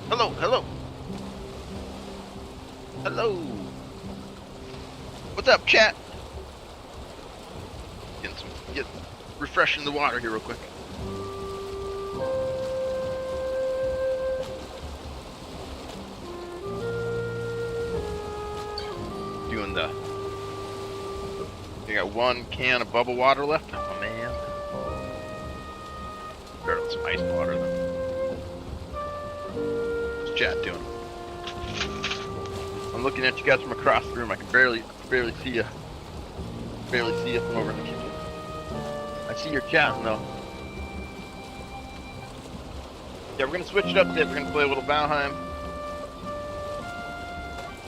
Hello, hello. Hello. What's up, chat? Get refreshing the water here real quick. Doing the... You got one can of bubble water left? Oh, man. Better with some ice water, then. What's chat doing? I'm looking at you guys from across the room. I can barely see you. Barely see you from over in the kitchen. I see you're chatting, though. Yeah, we're going to switch it up today. We're going to play a little Valheim.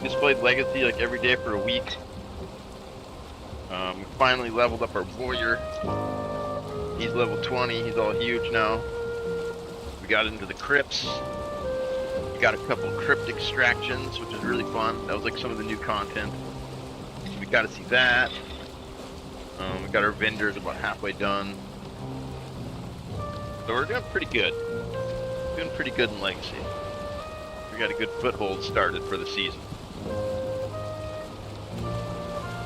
Just played Legacy like every day for a week. We finally leveled up our warrior. He's level 20. He's all huge now. We got into the crypts. We got a couple crypt extractions, which is really fun. That was like some of the new content. So we got to see that. We got our vendors about halfway done. So we're doing pretty good. Doing pretty good in Legacy. we got a good foothold started for the season.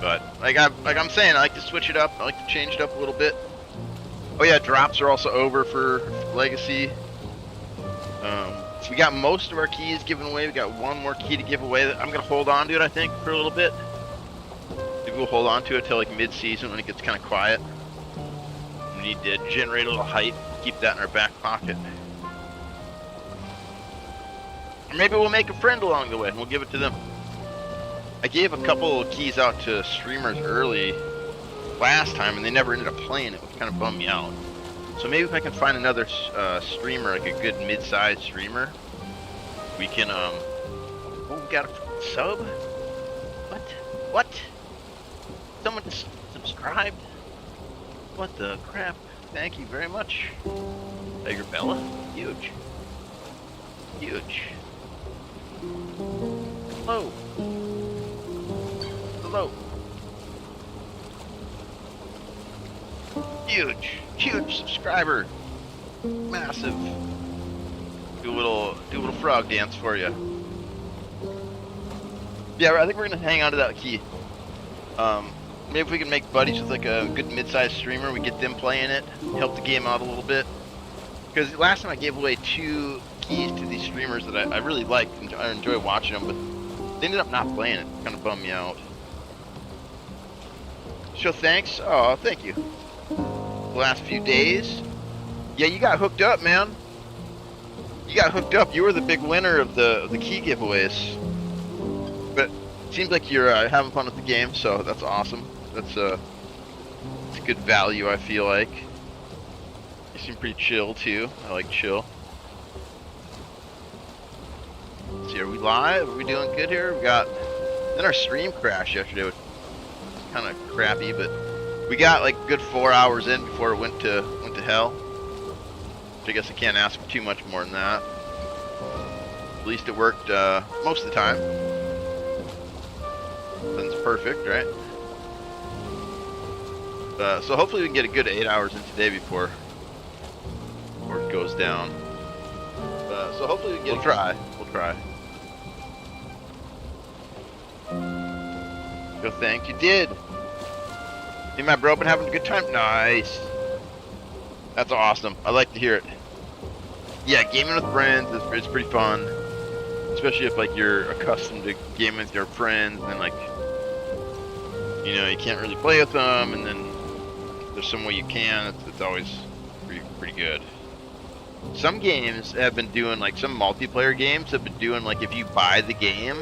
But like I'm saying, I like to switch it up. I like to change it up a little bit. Oh yeah, drops are also over for Legacy. We got most of our keys given away. We got one more key to give away. That I'm gonna hold on to it, I think, for a little bit. Maybe we'll hold on to it till like mid-season when it gets kind of quiet. We need to generate a little hype. Keep that in our back pocket. Or maybe we'll make a friend along the way and we'll give it to them. I gave a couple of keys out to streamers early last time and they never ended up playing it, which kind of bummed me out. So maybe if I can find another streamer, like a good mid-sized streamer, we can, oh, we got a sub? What? Someone just subscribed? What the crap? Thank you very much. Tiger Bella? Huge. Hello. Huge subscriber. Massive. Do a little frog dance for you. Yeah, I think we're gonna hang on to that key. Maybe if we can make buddies with like a good mid-sized streamer, we get them playing it, help the game out a little bit. Because last time I gave away 2 keys to these streamers that I really liked and I enjoy watching them, but they ended up not playing it. Kind of bummed me out. So thanks. Oh, thank you. The last few days. Yeah, you got hooked up, man. You got hooked up. You were the big winner of the key giveaways. But it seems like you're having fun with the game, so that's awesome. That's it's good value, I feel like. You seem pretty chill too. I like chill. Let's see, are we live? Are we doing good here? We got. Then our stream crashed yesterday, which was kind of crappy, but we got like a good 4 hours in before it went to hell. Which I guess I can't ask for too much more than that. At least it worked most of the time. Nothing's perfect, right? So hopefully we can get a good 8 hours in today before it goes down. So hopefully we can get. We'll try. So thanks. You did. Hey, my bro, been having a good time. Nice. That's awesome. I like to hear it. Yeah, gaming with friends is pretty fun, especially if like you're accustomed to gaming with your friends and like, you know, you can't really play with them, and then there's some way you can. It's always pretty good. Some games have been doing, like some multiplayer games have been doing, like if you buy the game,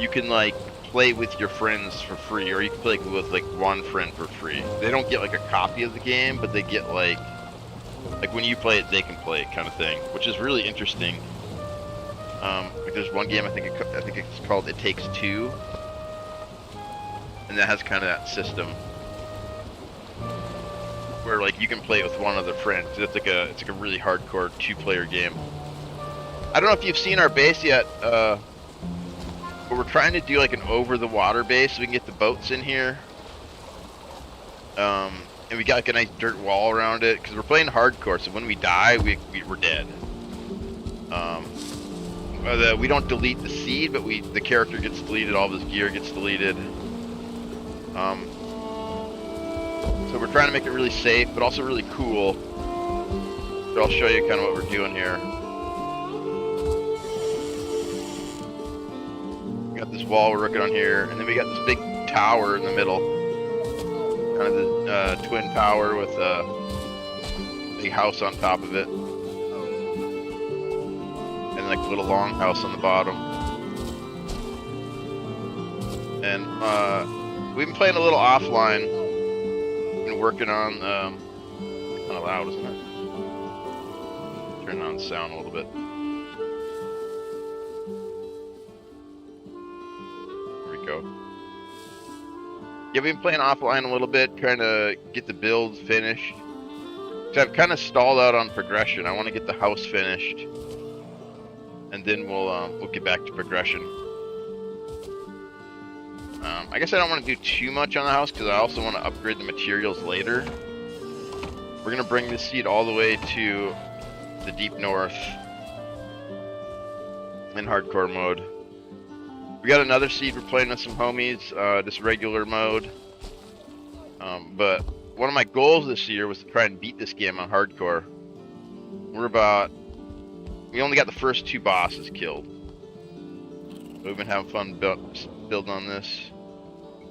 you can like play with your friends for free, or you can play with like one friend for free. They don't get like a copy of the game, but they get like when you play it, they can play it, kind of thing, which is really interesting. Like there's one game I think it's called It Takes Two, and that has kind of that system where like you can play it with one other friend. So it's like a really hardcore 2-player game. I don't know if you've seen our base yet, but we're trying to do like an over-the-water base so we can get the boats in here. And we got like a nice dirt wall around it because we're playing hardcore. So when we die, we're dead. We don't delete the seed, but the character gets deleted. All of his gear gets deleted. So we're trying to make it really safe, but also really cool. So I'll show you kind of what we're doing here. We got this wall we're working on here, and then we got this big tower in the middle. Kind of the twin tower with a big house on top of it. And like a little long house on the bottom. And we've been playing a little offline. Been working on kind of loud, isn't it? Turn on sound a little bit. There we go. Yeah, we've been playing offline a little bit, trying to get the builds finished. So I've kind of stalled out on progression. I want to get the house finished, and then we'll get back to progression. I guess I don't want to do too much on the house because I also want to upgrade the materials later. We're gonna bring this seed all the way to the deep north. in hardcore mode. We got another seed we're playing with some homies, just regular mode. But one of my goals this year was to try and beat this game on hardcore. We only got the first 2 bosses killed. We've been having fun building on this.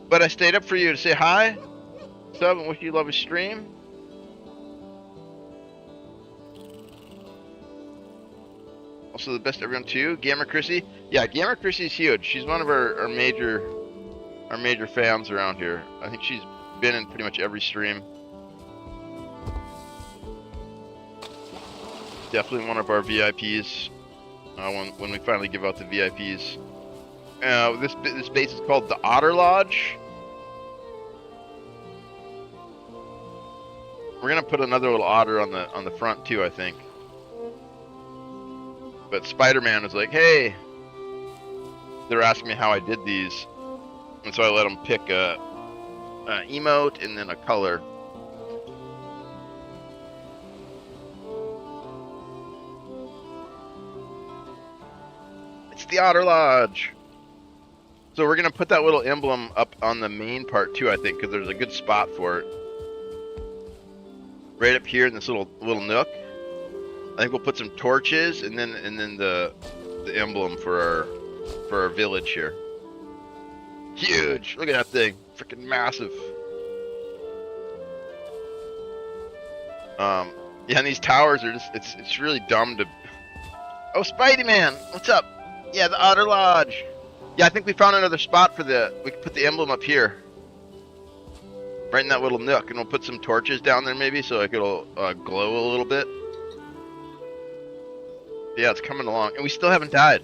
But I stayed up for you to say hi, sub, and wish you love a stream. Also the best to everyone too. Gamer Chrissy. Yeah, Gamer Chrissy's huge. She's one of our major fans around here. I think she's been in pretty much every stream. Definitely one of our VIPs. When we finally give out the VIPs. This base is called the Otter Lodge. We're gonna put another little otter on the front too, I think. But Spider-Man was like, "Hey," they're asking me how I did these, and so I let them pick a emote and then a color. It's the Otter Lodge. So we're gonna put that little emblem up on the main part too, I think, because there's a good spot for it. Right up here in this little nook. I think we'll put some torches and then the emblem for our village here. Huge! Look at that thing, freaking massive. Yeah, and these towers are just it's really dumb to. Oh, Spidey Man, what's up? Yeah, the Otter Lodge. Yeah, I think we found another spot for we can put the emblem up here. Right in that little nook, and we'll put some torches down there maybe so like it'll glow a little bit. Yeah, it's coming along, and we still haven't died.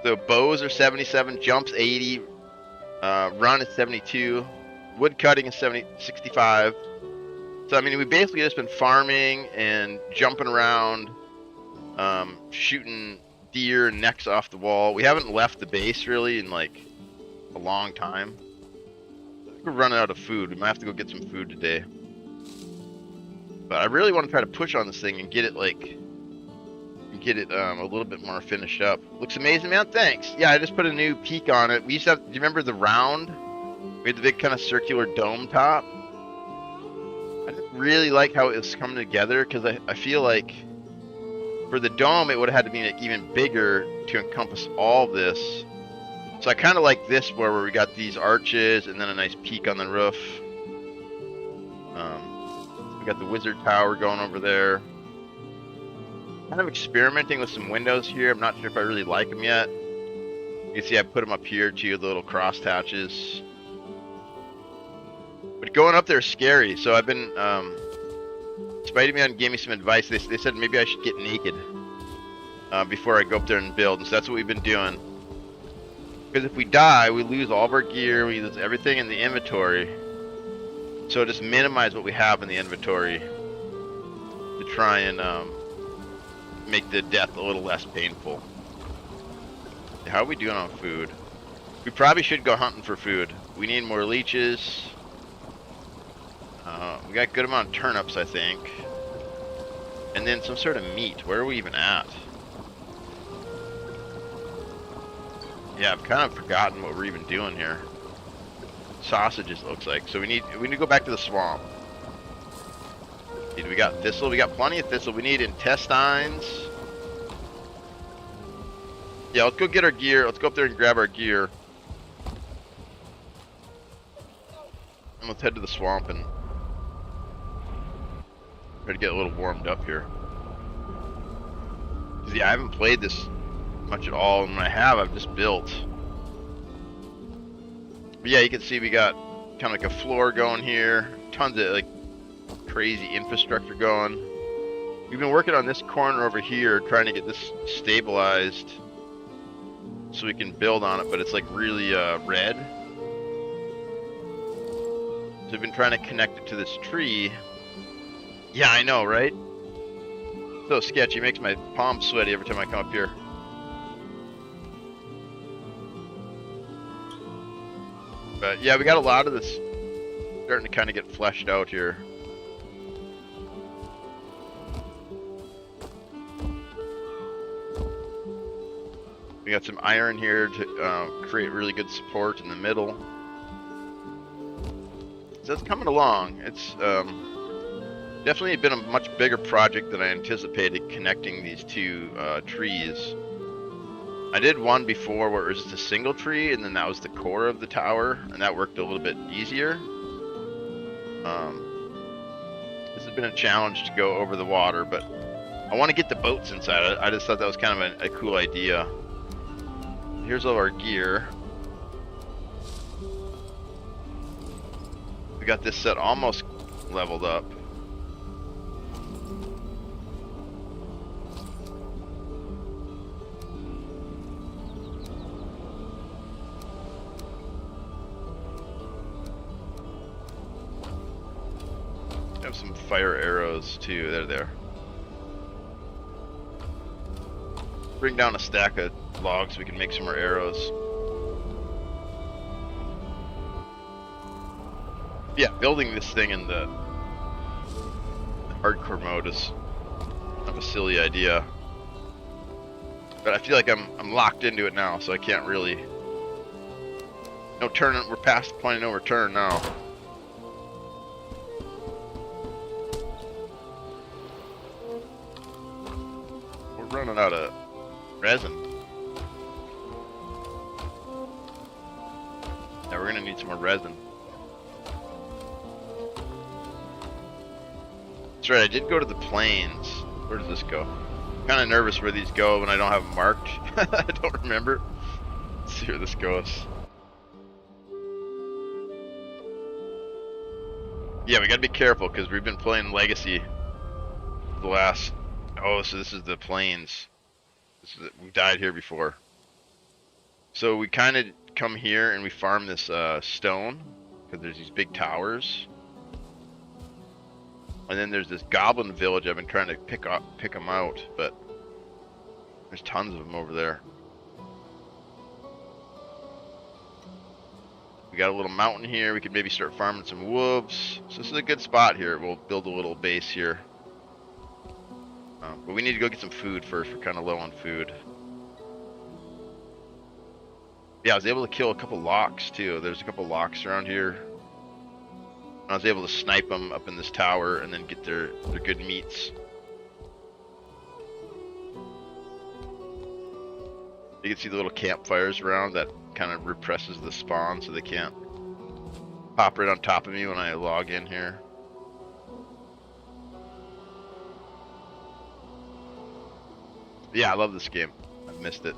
The bows are 77, jumps 80, run is 72, wood cutting is 65. So I mean, we basically just been farming and jumping around, shooting deer and necks off the wall. We haven't left the base really in like a long time. We're running out of food. We might have to go get some food today. But I really want to try to push on this thing and get it a little bit more finished up. Looks amazing, man. Thanks. Yeah, I just put a new peak on it. We used to have, do you remember the round? We had the big kind of circular dome top. I didn't really like how it was coming together because I feel like for the dome it would have had to be like even bigger to encompass all this. So I kind of like this where we got these arches and then a nice peak on the roof. We got the wizard tower going over there. Kind of experimenting with some windows here. I'm not sure if I really like them yet. You can see I put them up here too, the little cross hatches. But going up there is scary. So I've been, Spidey-Man gave me some advice. They said maybe I should get naked before I go up there and build. And so that's what we've been doing. Because if we die, we lose all of our gear, we lose everything in the inventory. So just minimize what we have in the inventory to try and make the death a little less painful. How are we doing on food? We probably should go hunting for food. We need more leeches. We got a good amount of turnips, I think. And then some sort of meat. Where are we even at? Yeah, I've kind of forgotten what we're even doing here. Sausages, looks like. So we need to go back to the swamp. We got thistle. We got plenty of thistle. We need intestines. Yeah, let's go get our gear. Let's go up there and grab our gear. And let's head to the swamp and try to get a little warmed up here. 'Cause, yeah, I haven't played this much at all, and when I have, I've just built. But yeah, you can see we got kind of like a floor going here, tons of like crazy infrastructure going. We've been working on this corner over here, trying to get this stabilized so we can build on it, but it's like really red. So we've been trying to connect it to this tree. Yeah, I know, right? So sketchy, makes my palms sweaty every time I come up here. But yeah, we got a lot of this starting to kind of get fleshed out here. got some iron here to create really good support in the middle. So it's coming along. It's definitely been a much bigger project than I anticipated, connecting these two trees. I did one before where it was just a single tree, and then that was the core of the tower, and that worked a little bit easier. This has been a challenge to go over the water, but I want to get the boats inside. I just thought that was kind of a cool idea. Here's all our gear. We got this set almost leveled up. Have some fire arrows too. They're there. Bring down a stack of logs so we can make some more arrows. Yeah, building this thing in the hardcore mode is kind of a silly idea. But I feel like I'm locked into it now, so I can't really. No turning. We're past the point of no return now. We're running out of resin. Yeah, we're gonna need some more resin. That's right, I did go to the plains. Where does this go? I'm kind of nervous where these go when I don't have them marked. I don't remember. Let's see where this goes. Yeah, we gotta be careful because we've been playing Legacy for the last. Oh, so this is the plains. We died here before. So we kind of come here and we farm this stone because there's these big towers. And then there's this goblin village I've been trying to pick them out, but there's tons of them over there. We got a little mountain here. We could maybe start farming some wolves. So this is a good spot here. We'll build a little base here. But we need to go get some food first. We're kind of low on food. Yeah, I was able to kill a couple locks too. There's a couple locks around here. I was able to snipe them up in this tower and then get their good meats. You can see the little campfires around that kind of represses the spawn so they can't pop right on top of me when I log in here. Yeah, I love this game. I've missed it.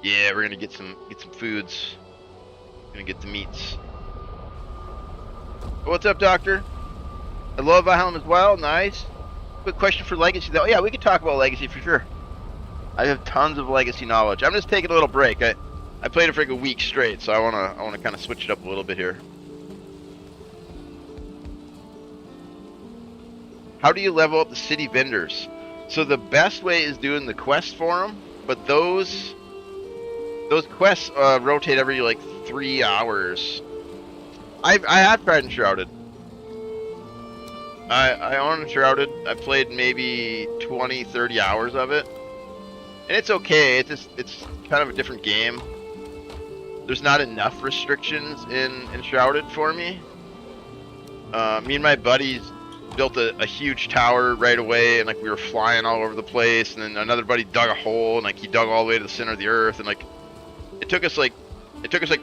Yeah, we're gonna get some foods. Gonna get the meats. What's up, Doctor? I love Valheim as well. Nice. Quick question for Legacy though. Yeah, we could talk about Legacy for sure. I have tons of Legacy knowledge. I'm just taking a little break. I played it for like a week straight, so I wanna kind of switch it up a little bit here. How do you level up the city vendors? So the best way is doing the quest for them, but those quests rotate every like 3 hours. I have tried Enshrouded. I own Enshrouded. I played maybe 20-30 hours of it, and it's okay. It's kind of a different game. There's not enough restrictions in Enshrouded for me. Me and my buddies built a huge tower right away, and like we were flying all over the place, and then another buddy dug a hole, and like he dug all the way to the center of the earth, and like it took us like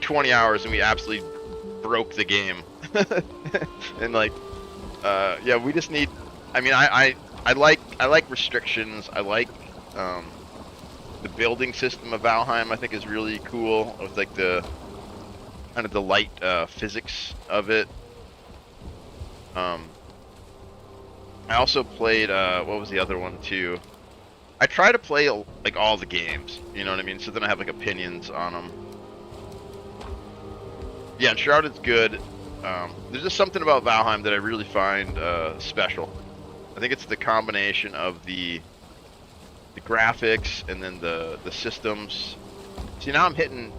20 hours, and we absolutely broke the game. And like yeah, we just need, I mean, I like restrictions. I like the building system of Valheim. I think is really cool with like the kind of the light physics of it. I also played, what was the other one too? I try to play like all the games, you know what I mean? So then I have like opinions on them. Yeah, Enshrouded's good. There's just something about Valheim that I really find special. I think it's the combination of the graphics and then the systems. See, now I'm hitting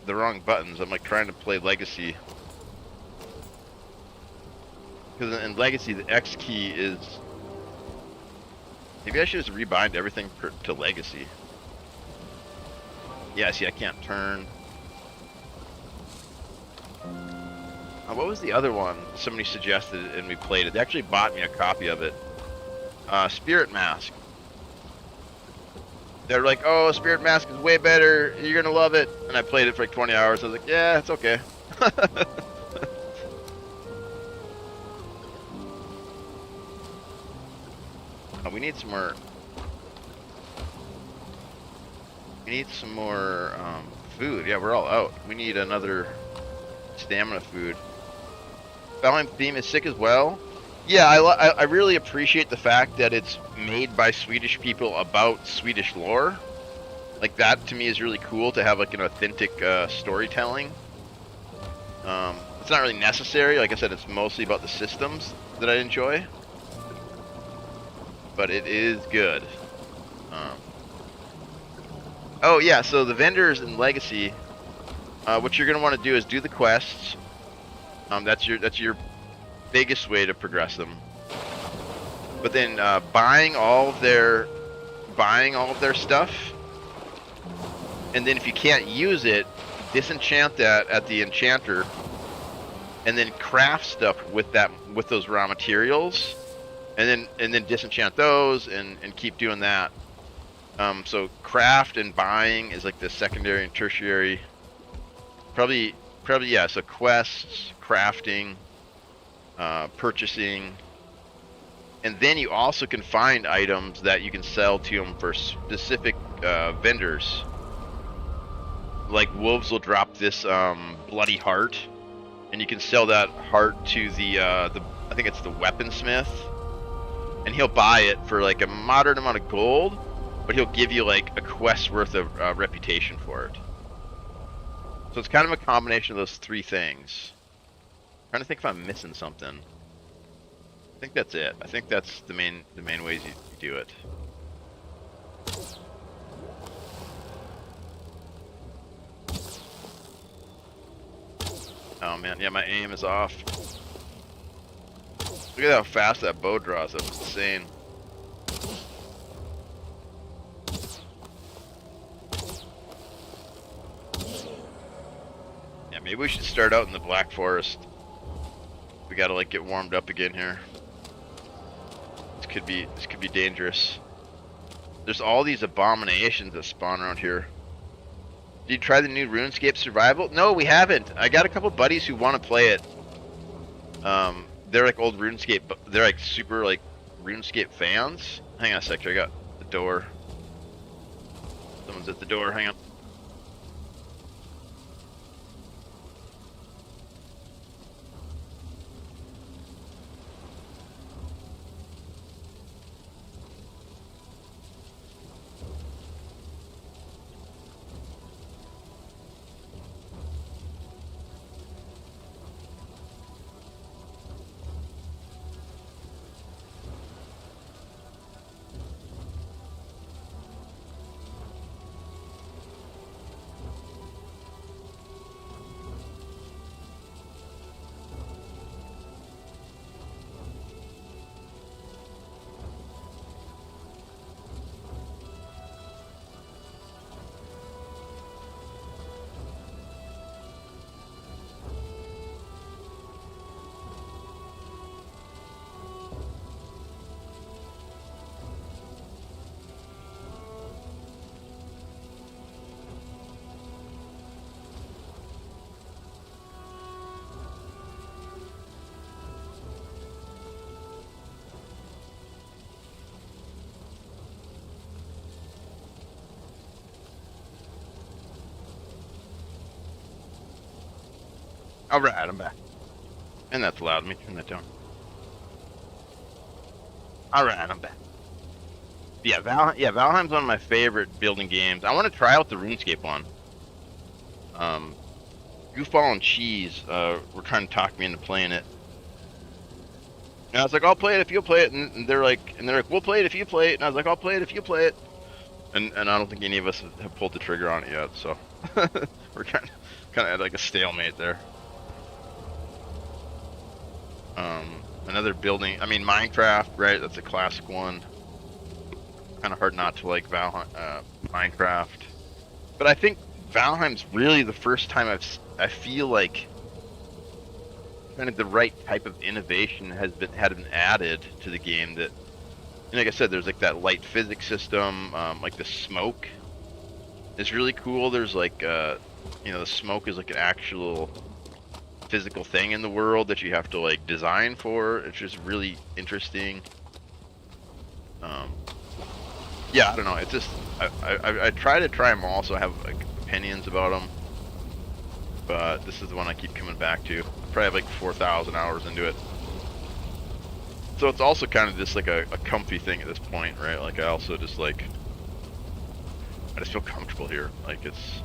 the wrong buttons. I'm like trying to play Legacy. Because in Legacy, the X key is Maybe I should just rebind everything to Legacy. Yeah, see, I can't turn. What was the other one somebody suggested and we played it? They actually bought me a copy of it. Spirit Mask. They're like, oh, Spirit Mask is way better. You're gonna love it. And I played it for like 20 hours. I was like, yeah, it's okay. Oh, we need some more. We need some more food. Yeah, we're all out. We need another stamina food. Valheim theme is sick as well. Yeah, I really appreciate the fact that it's made by Swedish people about Swedish lore. Like, that to me is really cool, to have like an authentic storytelling. It's not really necessary. Like I said, it's mostly about the systems that I enjoy. But it is good. Oh yeah, so the vendors in Legacy, what you're gonna want to do is do the quests. That's your biggest way to progress them. But then buying all of their stuff, and then if you can't use it, disenchant that at the enchanter, and then craft stuff with those raw materials, and then disenchant those and keep doing that. So craft and buying is like the secondary and tertiary. Probably yeah. So quests, crafting, purchasing, and then you also can find items that you can sell to them for specific vendors. Like wolves will drop this bloody heart, and you can sell that heart to the I think it's the weaponsmith, and he'll buy it for like a moderate amount of gold, but he'll give you like a quest's worth of reputation for it. So it's kind of a combination of those three things. I'm trying to think if I'm missing something. I think that's it. I think that's the main ways you do it. Oh man, yeah, my aim is off. Look at how fast that bow draws. That's insane. Yeah, maybe we should start out in the Black Forest. We gotta like get warmed up again here. This could be dangerous. There's all these abominations that spawn around here. Did you try the new RuneScape Survival? No, we haven't. I got a couple buddies who want to play it. They're like old RuneScape, but they're like super like RuneScape fans. Hang on a second, I got the door. Someone's at the door, hang on. Alright, I'm back. And that's loud. Let me turn that down. Alright, I'm back. Yeah, Valheim's one of my favorite building games. I want to try out the RuneScape one. Goofball and Cheese were trying to talk me into playing it. And I was like, I'll play it if you'll play it. And they're like, we'll play it if you play it. And I was like, I'll play it if you play it. And I don't think any of us have pulled the trigger on it yet. So we're kind of at like a stalemate there. Another building. I mean, Minecraft, right? That's a classic one. kind of hard not to like Minecraft. But I think Valheim's really the first time I feel like kind of the right type of innovation had been added to the game that, like I said, there's like that light physics system, like the smoke is really cool. There's like, the smoke is like an actual physical thing in the world that you have to like design for. It's just really interesting. Yeah, I don't know. It's just I try them all, so I have like opinions about them. But this is the one I keep coming back to. I probably have like 4,000 hours into it. So it's also kind of just like a comfy thing at this point, right? Like I also just like, I just feel comfortable here. Like it's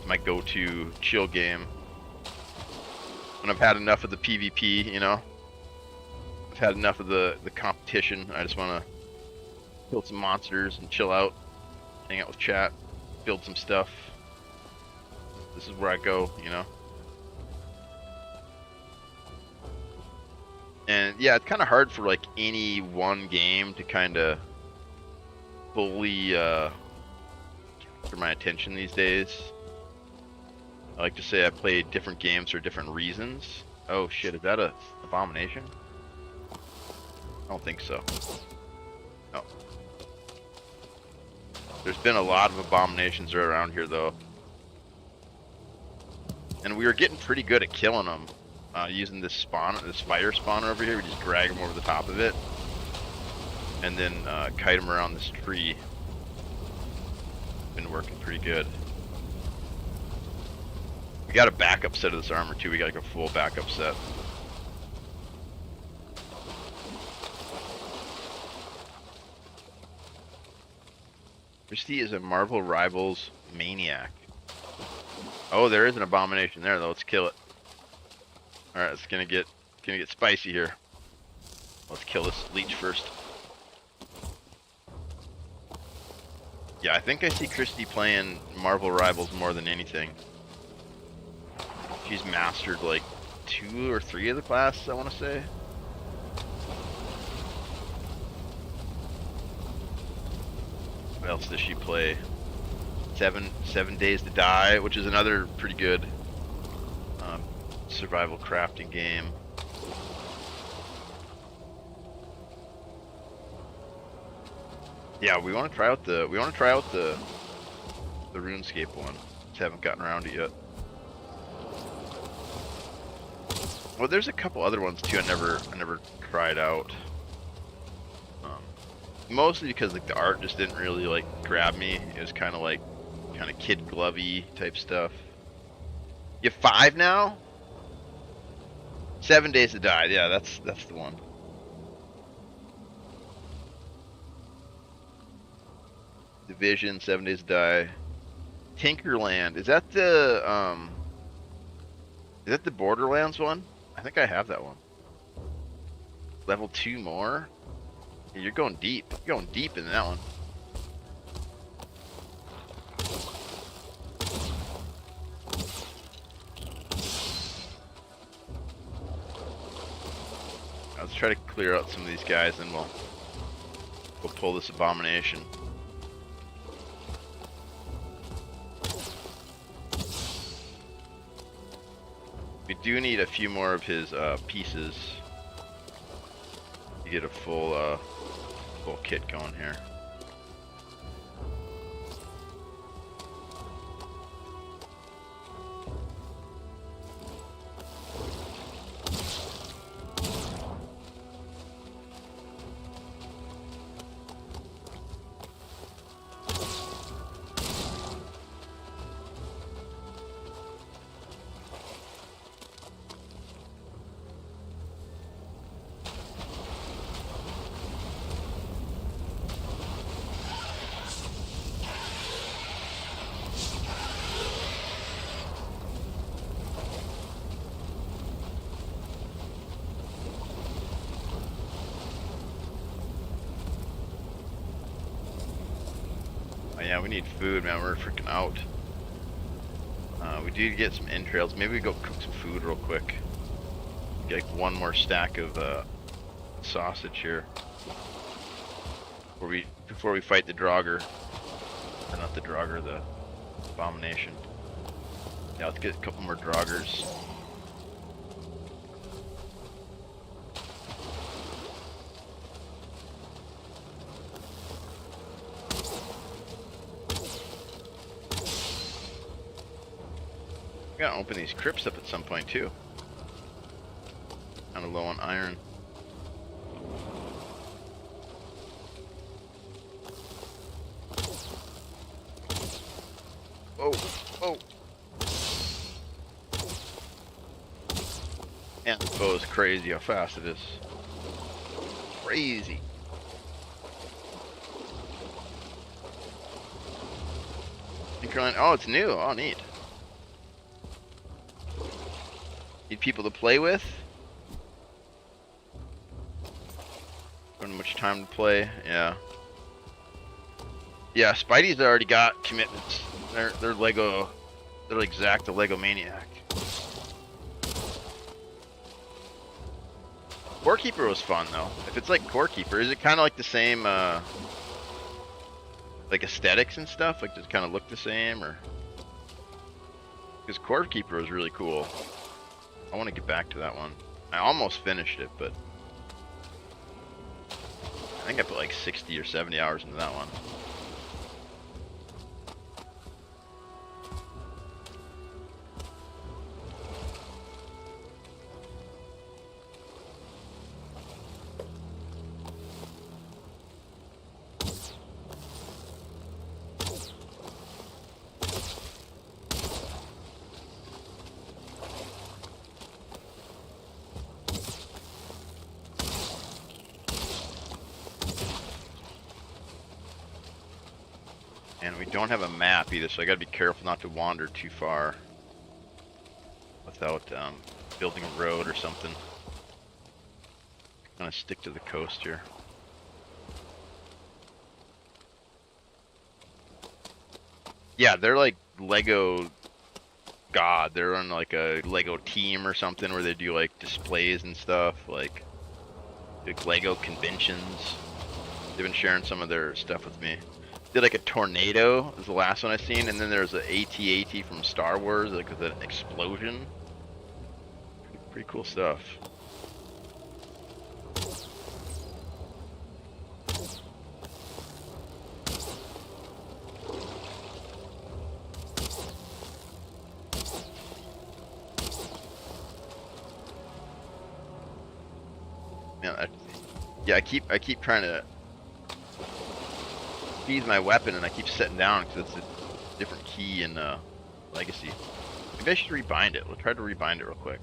my go-to chill game. When I've had enough of the PvP, you know? I've had enough of the competition. I just want to kill some monsters and chill out, hang out with chat, build some stuff. This is where I go, you know? And yeah, it's kind of hard for like any one game to kind of fully capture my attention these days. I like to say I play different games for different reasons. Oh shit, is that a abomination? I don't think so. No. There's been a lot of abominations around here though. And we were getting pretty good at killing them. Using this fire spawner over here. We just drag them over the top of it. And then kite them around this tree. Been working pretty good. We got a backup set of this armor too. We got like a full backup set. Christy is a Marvel Rivals maniac. Oh, there is an abomination there though. Let's kill it. All right, it's gonna get spicy here. Let's kill this leech first. Yeah, I think I see Christy playing Marvel Rivals more than anything. She's mastered like 2 or 3 of the classes, I want to say. What else does she play? Seven Days to Die, which is another pretty good survival crafting game. Yeah, we want to try out the RuneScape one. Just haven't gotten around to it yet. Well, there's a couple other ones too. I never tried out. Mostly because like the art just didn't really like grab me. It was kind of Kid Glovey type stuff. You have 5 now? 7 Days to Die. Yeah, that's the one. Division, 7 Days to Die. Tinkerland. Is that the Borderlands one? I think I have that one. Level 2 more? Yeah, you're going deep. You're going deep in that one. Let's try to clear out some of these guys, and we'll pull this abomination. We do need a few more of his pieces to get a full kit going here. Yeah, we need food, man. We're freaking out. We do get some entrails. Maybe we go cook some food real quick. Get like one more stack of sausage here. before we fight the Draugr. Or not the Draugr, the Abomination. Yeah, let's get a couple more Draugrs. We gotta open these crypts up at some point too. Kinda low on iron. Oh, oh. Man, this bow is crazy how fast it is. Crazy. Oh, it's new. Oh, neat. Need people to play with. Don't have much time to play. Yeah. Yeah, Spidey's already got commitments. They're Lego. They're exact a Lego Maniac. Core Keeper was fun though. If it's like Core Keeper, is it kind of like the same, like aesthetics and stuff? Like, does it kind of look the same, or? Because Core Keeper was really cool. I want to get back to that one. I almost finished it, but I think I put like 60 or 70 hours into that one. And we don't have a map either, so I gotta be careful not to wander too far without building a road or something. Gonna stick to the coast here. Yeah, they're like Lego God. They're on like a Lego team or something where they do like displays and stuff, like Lego conventions. They've been sharing some of their stuff with me. Did like a tornado is the last one I seen, and then there's a AT-AT from Star Wars, like with an explosion. Pretty cool stuff. Man, yeah, I keep trying to use my weapon, and I keep sitting down because it's a different key in Legacy. Maybe I should rebind it. We'll try to rebind it real quick.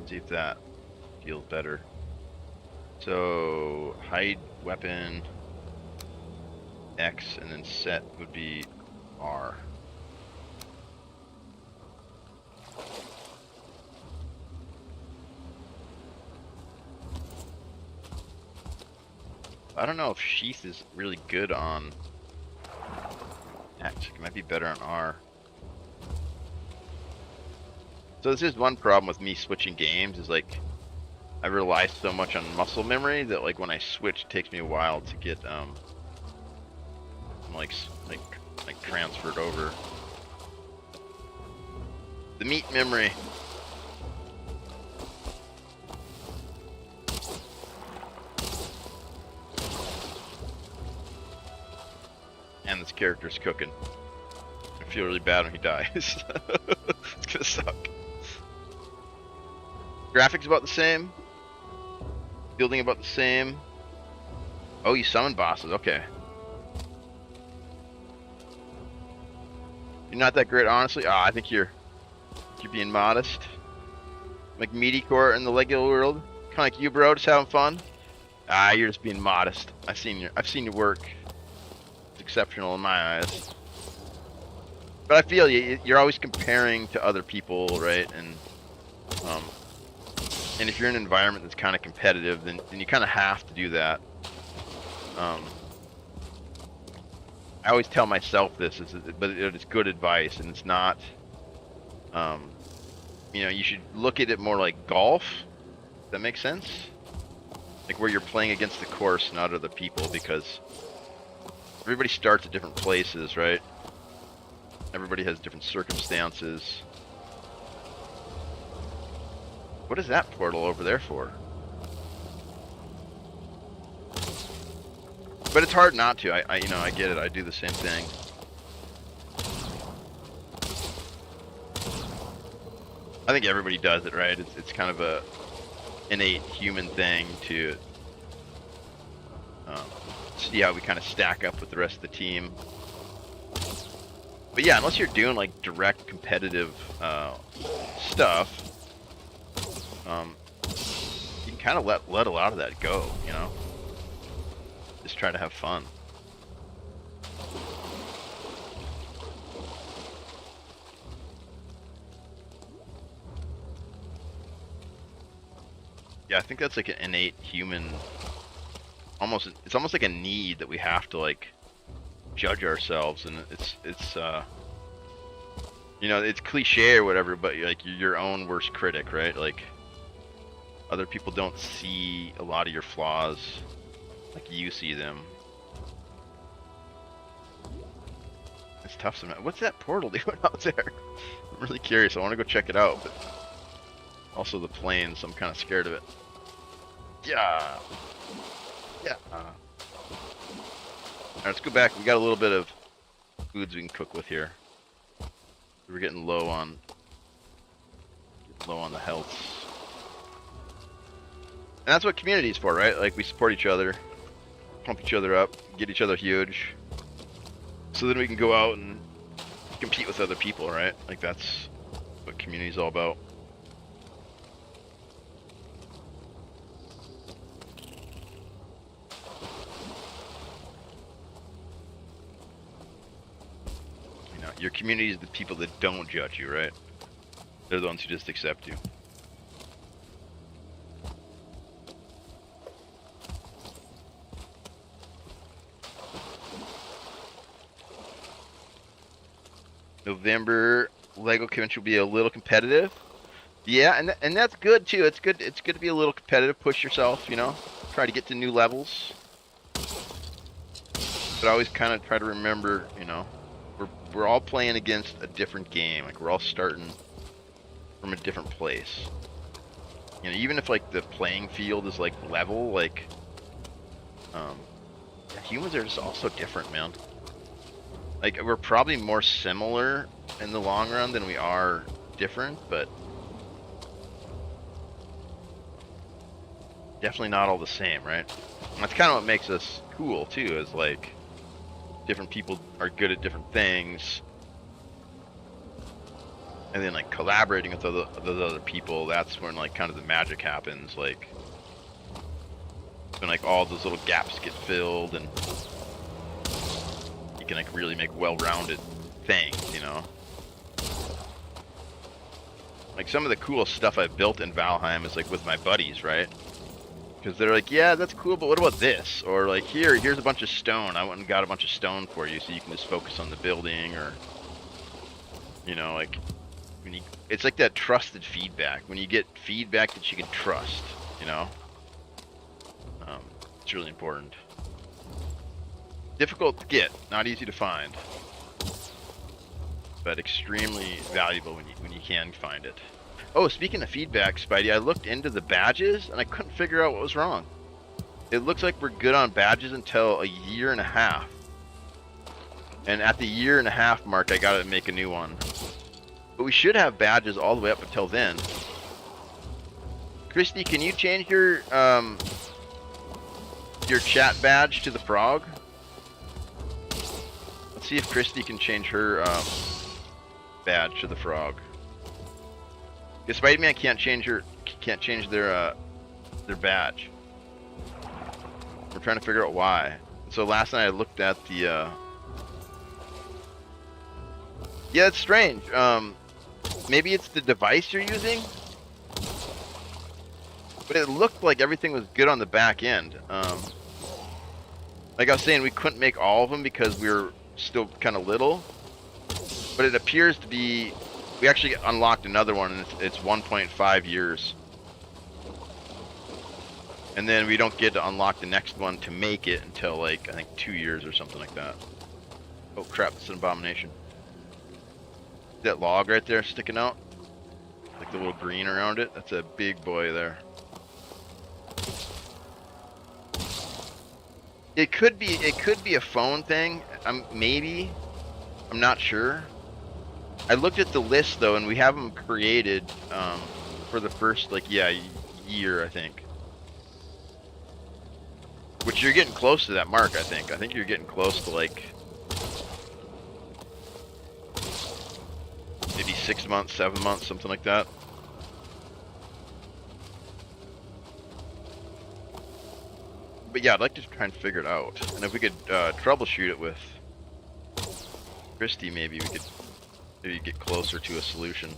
See if that feels better. So hide weapon X, and then set would be R. I don't know if sheath is really good on X. It might be better on R. So this is one problem with me switching games, is like I rely so much on muscle memory that like when I switch, it takes me a while to get like transferred over. The meat memory. And this character's cooking. I feel really bad when he dies. It's gonna suck. Graphics about the same. Building about the same. Oh, you summon bosses. Okay. You're not that great, honestly. I think you're being modest. Like meaty core in the Lego world. Kind of like you, bro. Just having fun. You're just being modest. I've seen your work. Exceptional in my eyes, but I feel you're always comparing to other people, right? And if you're in an environment that's kind of competitive, then you kind of have to do that. I always tell myself this, but it's good advice, and it's not. You should look at it more like golf That makes sense? Like where you're playing against the course, not other people, because everybody starts at different places, right? Everybody has different circumstances. What is that portal over there for? But it's hard not to. I you know, I get it. I do the same thing. I think everybody does it, right? It's kind of a innate human thing to see how we kind of stack up with the rest of the team. But yeah, unless you're doing like direct competitive stuff, you can kind of let a lot of that go, you know? Just try to have fun. Yeah, I think that's like an innate human, it's almost like a need that we have to like judge ourselves, and it's you know, it's cliche or whatever, but like you're your own worst critic, right? Like other people don't see a lot of your flaws like you see them. It's tough sometimes. What's that portal doing out there? I'm really curious. I want to go check it out, but also the planes, I'm kind of scared of it. Yeah. Yeah. Alright, let's go back. We got a little bit of foods we can cook with here. We're getting low on the health. And that's what community is for, right? Like we support each other, pump each other up, get each other huge, so then we can go out and compete with other people, right? Like that's what community is all about. You know, your community is the people that don't judge you, right? They're the ones who just accept you. November Lego convention will be a little competitive. Yeah, and that's good too. It's good to be a little competitive, push yourself, you know, try to get to new levels. But I always kind of try to remember, you know, we're all playing against a different game. Like we're all starting from a different place. You know, even if like the playing field is like level, like humans are just also different, man. Like, we're probably more similar in the long run than we are different, but definitely not all the same, right? And that's kind of what makes us cool, too, is like, different people are good at different things. And then, like, collaborating with those other people, that's when, like, kind of the magic happens, like, when, like, all those little gaps get filled, and you can like really make well-rounded things, you know. Like some of the coolest stuff I've built in Valheim is like with my buddies, right? Because they're like, yeah, that's cool, but what about this? Or like, here's a bunch of stone. I went and got a bunch of stone for you, so you can just focus on the building, or you know, like when you, it's like that trusted feedback. When you get feedback that you can trust, you know, it's really important. Difficult to get, not easy to find, but extremely valuable when you can find it. Oh, speaking of feedback, Spidey, I looked into the badges and I couldn't figure out what was wrong. It looks like we're good on badges until a year and a half. And at the year and a half mark, I gotta make a new one. But we should have badges all the way up until then. Christy, can you change your chat badge to the frog? Let's see if Christy can change her badge to the frog. Because Spider-Man can't change their badge. We're trying to figure out why. So last night I looked at the yeah, it's strange. Maybe it's the device you're using, but it looked like everything was good on the back end. Like I was saying, we couldn't make all of them because we were still kind of little, but it appears to be, we actually unlocked another one, and it's 1.5 years. And then we don't get to unlock the next one to make it until like, I think 2 years or something like that. Oh crap, it's an abomination. That log right there sticking out? Like the little green around it? That's a big boy there. It could be a phone thing. Maybe. I'm not sure. I looked at the list though, and we have them created for the first year, I think. Which you're getting close to that mark, I think. I think you're getting close to like maybe 6 months, 7 months, something like that. But yeah, I'd like to try and figure it out. And if we could troubleshoot it with Christy, maybe we could get closer to a solution.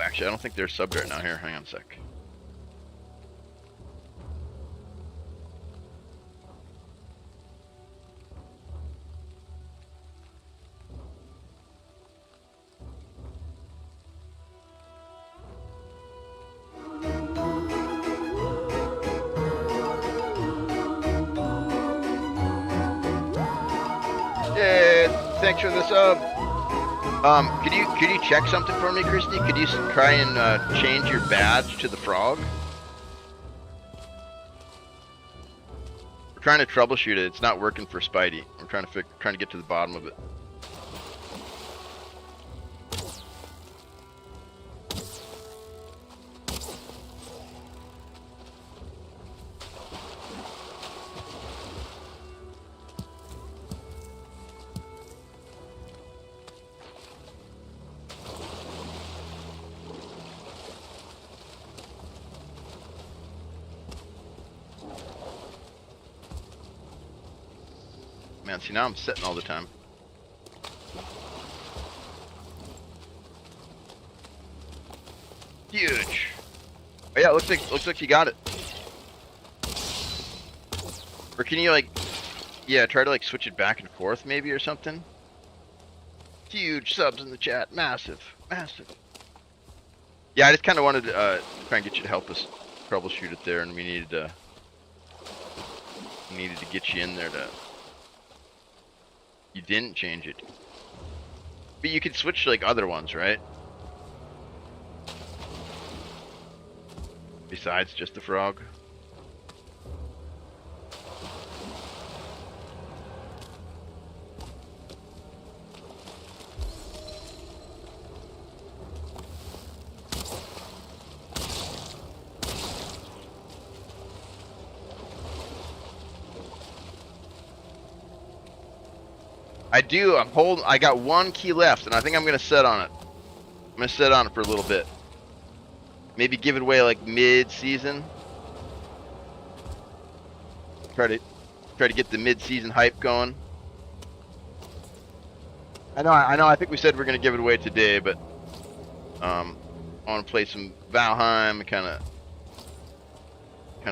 Actually, I don't think they're subbed right now. Here, hang on a sec. Yeah, thanks for the sub. Could you check something for me, Christy? Could you try and change your badge to the frog? We're trying to troubleshoot it. It's not working for Spidey. We're trying to get to the bottom of it. Man, see, now I'm sitting all the time. Huge. Oh yeah, looks like you got it. Or can you try to switch it back and forth maybe or something? Huge subs in the chat, massive, massive. Yeah, I just kind of wanted to try and get you to help us troubleshoot it there, and we needed to get you in there to. You didn't change it. But you could switch to other ones, right? Besides just the frog. I got one key left, and I think I'm gonna sit on it. I'm gonna sit on it for a little bit. Maybe give it away mid-season. Try to get the mid-season hype going. I know. I think we said we're gonna give it away today, but I want to play some Valheim and kind of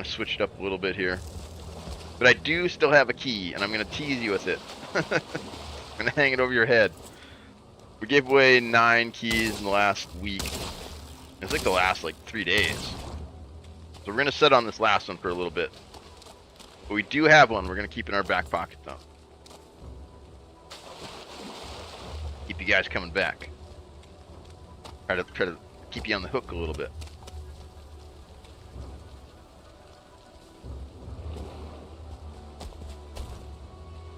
switch it up a little bit here. But I do still have a key, and I'm gonna tease you with it. I'm gonna hang it over your head. We gave away 9 keys in the last week. It's the last 3 days. So we're gonna sit on this last one for a little bit. But we do have one. We're gonna keep in our back pocket though. Keep you guys coming back. Try to keep you on the hook a little bit.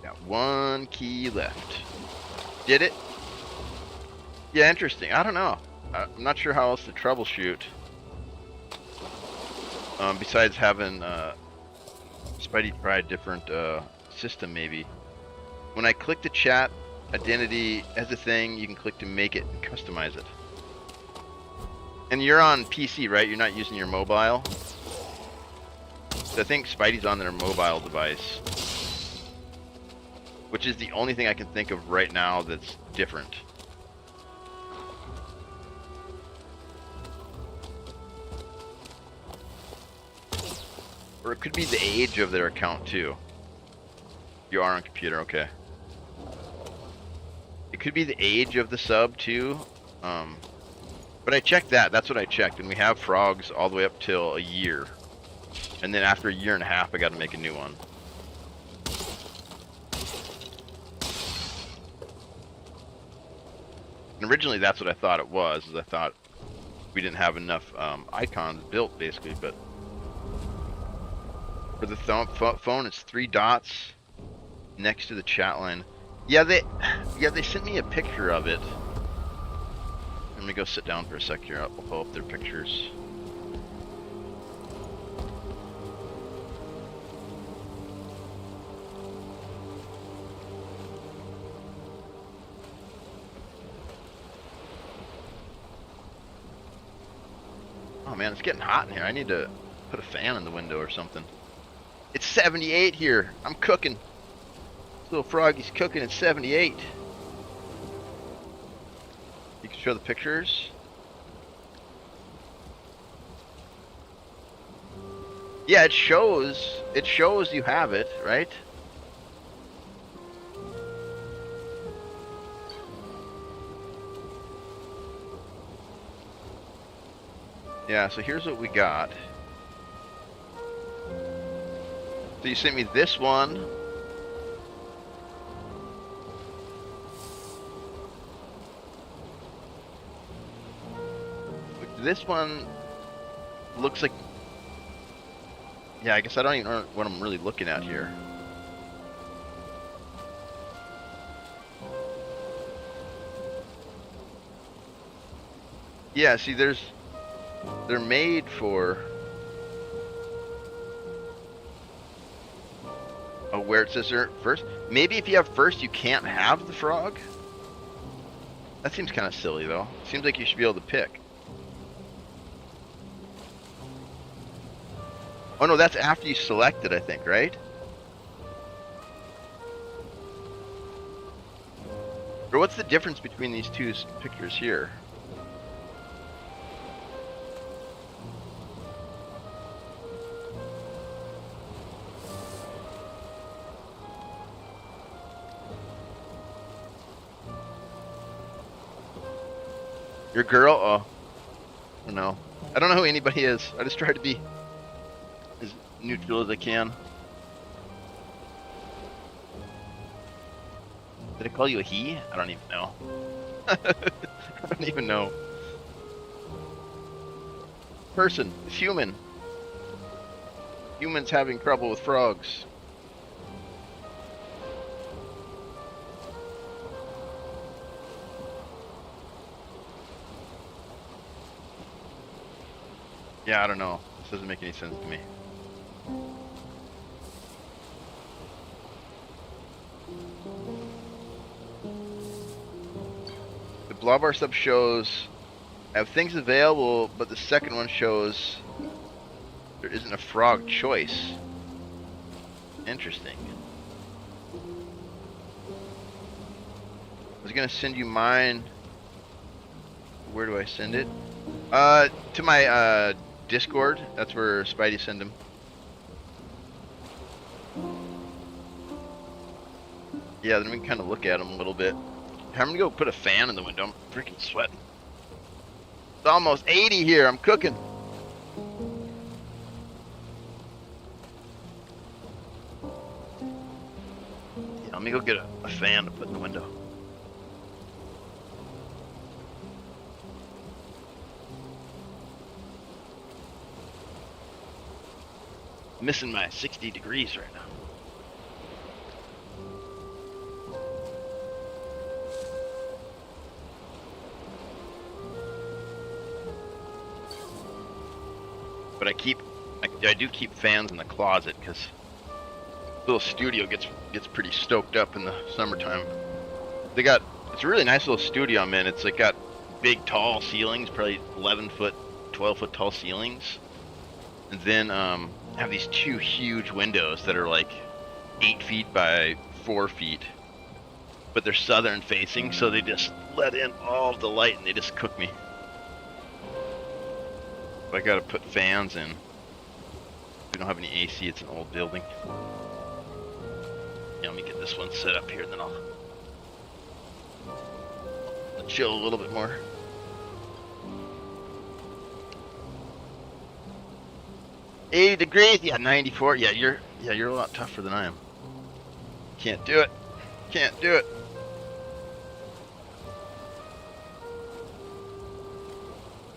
Got 1 key left. Did it? Yeah, interesting. I don't know. I'm not sure how else to troubleshoot. Besides having Spidey try a different system, maybe. When I click the chat identity as a thing, you can click to make it and customize it. And you're on PC, right? You're not using your mobile? So I think Spidey's on their mobile device. Which is the only thing I can think of right now that's different. Or it could be the age of their account too. You are on computer, okay. It could be the age of the sub too. But I checked that. That's what I checked. And we have frogs all the way up till a year. And then after a year and a half, I got to make a new one. And originally, that's what I thought it was. Is I thought we didn't have enough icons built, basically. But for the phone, it's 3 dots next to the chat line. Yeah, they sent me a picture of it. Let me go sit down for a sec here. I'll pull up their pictures. Oh man, it's getting hot in here. I need to put a fan in the window or something. It's 78 here. I'm cooking. This little froggy's cooking at 78. You can show the pictures. Yeah, it shows you have it, right? Yeah, so here's what we got. So you sent me this one. This one looks like... Yeah, I guess I don't even know what I'm really looking at here. Yeah, see, they're made for... Oh, where it says there first? Maybe if you have first, you can't have the frog? That seems kind of silly, though. Seems like you should be able to pick. Oh, no, that's after you select it, I think, right? Or what's the difference between these two pictures here? Your girl? Oh. I don't know. I don't know who anybody is. I just try to be as neutral as I can. Did I call you a he? I don't even know. I don't even know. Person. It's human. Humans having trouble with frogs. Yeah, I don't know. This doesn't make any sense to me. The Blobbar sub shows I have things available, but the second one shows there isn't a frog choice. Interesting. I was gonna send you mine. Where do I send it? To my Discord. That's where Spidey sent them. Yeah, then we can kind of look at them a little bit. I'm gonna go put a fan in the window. I'm freaking sweating. It's almost 80 here. I'm cooking. Yeah, let me go get a fan to put in the window. Missing my 60 degrees right now. But I do keep fans in the closet because the little studio gets pretty stoked up in the summertime. It's a really nice little studio I'm in. It's like got big tall ceilings, probably 11 foot, 12 foot tall ceilings. And then have these 2 huge windows that are like 8 feet by 4 feet. But they're southern facing, so they just let in all of the light and they just cook me. I gotta put fans in. We don't have any AC, it's an old building. Yeah, let me get this one set up here, then I'll chill a little bit more. 80 degrees. Yeah, 94. Yeah, you're a lot tougher than I am. Can't do it. Can't do it.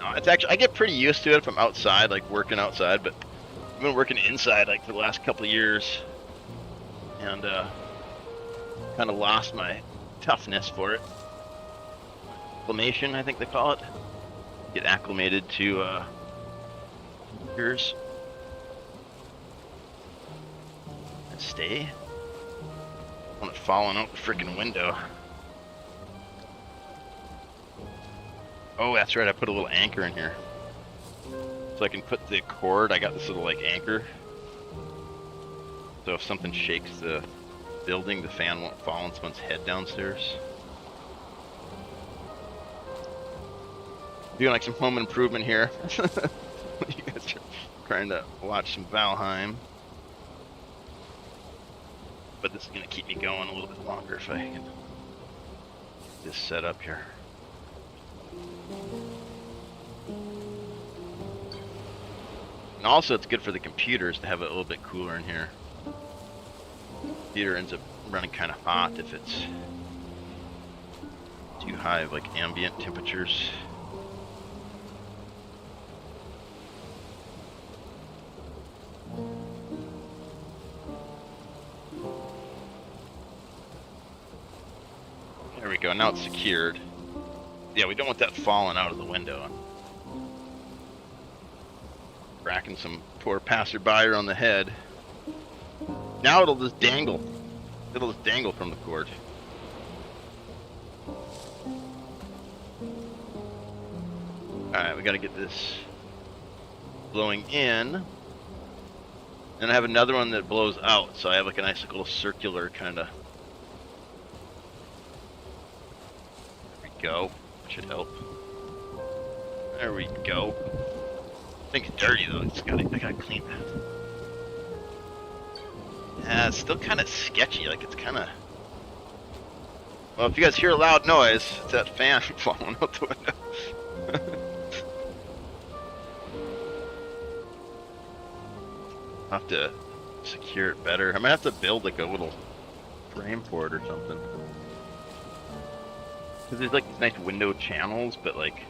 No, it's actually, I get pretty used to it if I'm outside, like working outside, but I've been working inside like for the last couple of years, and kind of lost my toughness for it. Acclimation, I think they call it. Get acclimated to years. And stay. One that's falling out the freaking window. Oh, that's right, I put a little anchor in here. So I can put the cord, I got this little like anchor. So if something shakes the building, the fan won't fall on someone's head downstairs. Doing like some home improvement here. You guys are trying to watch some Valheim. But this is going to keep me going a little bit longer if I can get this set up here. And also it's good for the computers to have it a little bit cooler in here. The computer ends up running kind of hot if it's too high of like ambient temperatures. There we go, now it's secured. Yeah, we don't want that falling out of the window. Cracking some poor passerby on the head. Now it'll just dangle. It'll just dangle from the cord. Alright, we gotta get this blowing in. And I have another one that blows out, so I have like a nice little circular kind of. There we go. Should help. There we go. I think it's dirty though. I gotta clean that. Yeah, it's still kind of sketchy. Like it's kind of. Well, if you guys hear a loud noise, it's that fan falling out the window. I'll have to secure it better. I might have to build like a little frame for it or something. Because there's like these nice window channels, but like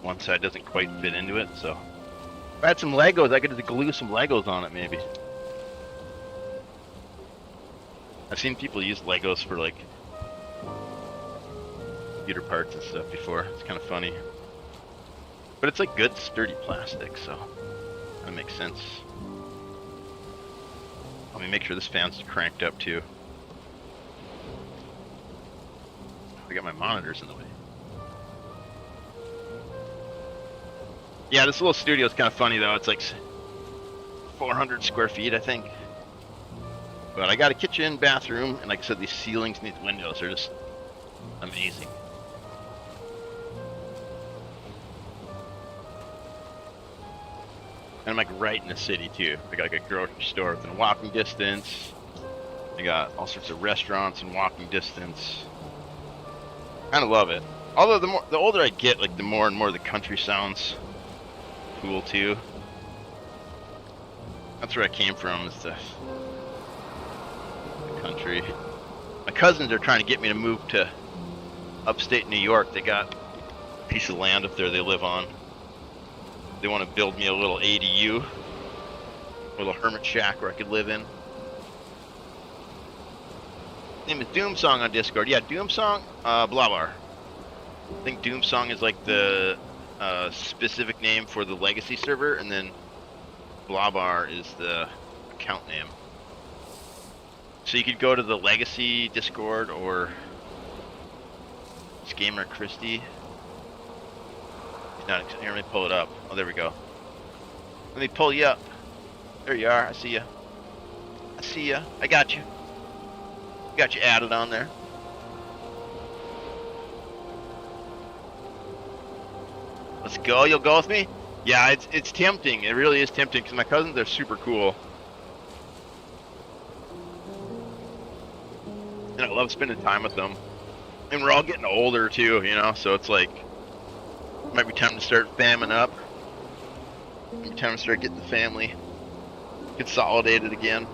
one side doesn't quite fit into it, so. If I had some Legos, I could just glue some Legos on it maybe. I've seen people use Legos for like computer parts and stuff before. It's kind of funny. But it's like good sturdy plastic, so that makes sense. Let me make sure this fan's cranked up too. I got my monitors in the way. Yeah, this little studio is kind of funny though. It's like 400 square feet, I think. But I got a kitchen, bathroom, and like I said, these ceilings and these windows are just amazing. And I'm like right in the city too. I got like a grocery store within walking distance. I got all sorts of restaurants in walking distance. Kind of love it. Although the older I get, like the more and more the country sounds cool too. That's where I came from, is the country. My cousins are trying to get me to move to upstate New York. They got a piece of land up there they live on. They want to build me a little ADU, a little hermit shack where I could live in. His name is Doomsong on Discord. Yeah, Doomsong, Blabar. I think Doomsong is like the specific name for the legacy server, and then Blabar is the account name. So you could go to the legacy Discord or Gamer Christie. He's not. Here, let me pull it up. Oh, there we go. Let me pull you up. There you are. I see you. I see you. I got you. Got you added on there. Let's go. You'll go with me? Yeah, it's tempting. It really is tempting because my cousins are super cool. And I love spending time with them. And we're all getting older too, you know, so it's like, might be time to start famming up. Every time I start getting the family consolidated again.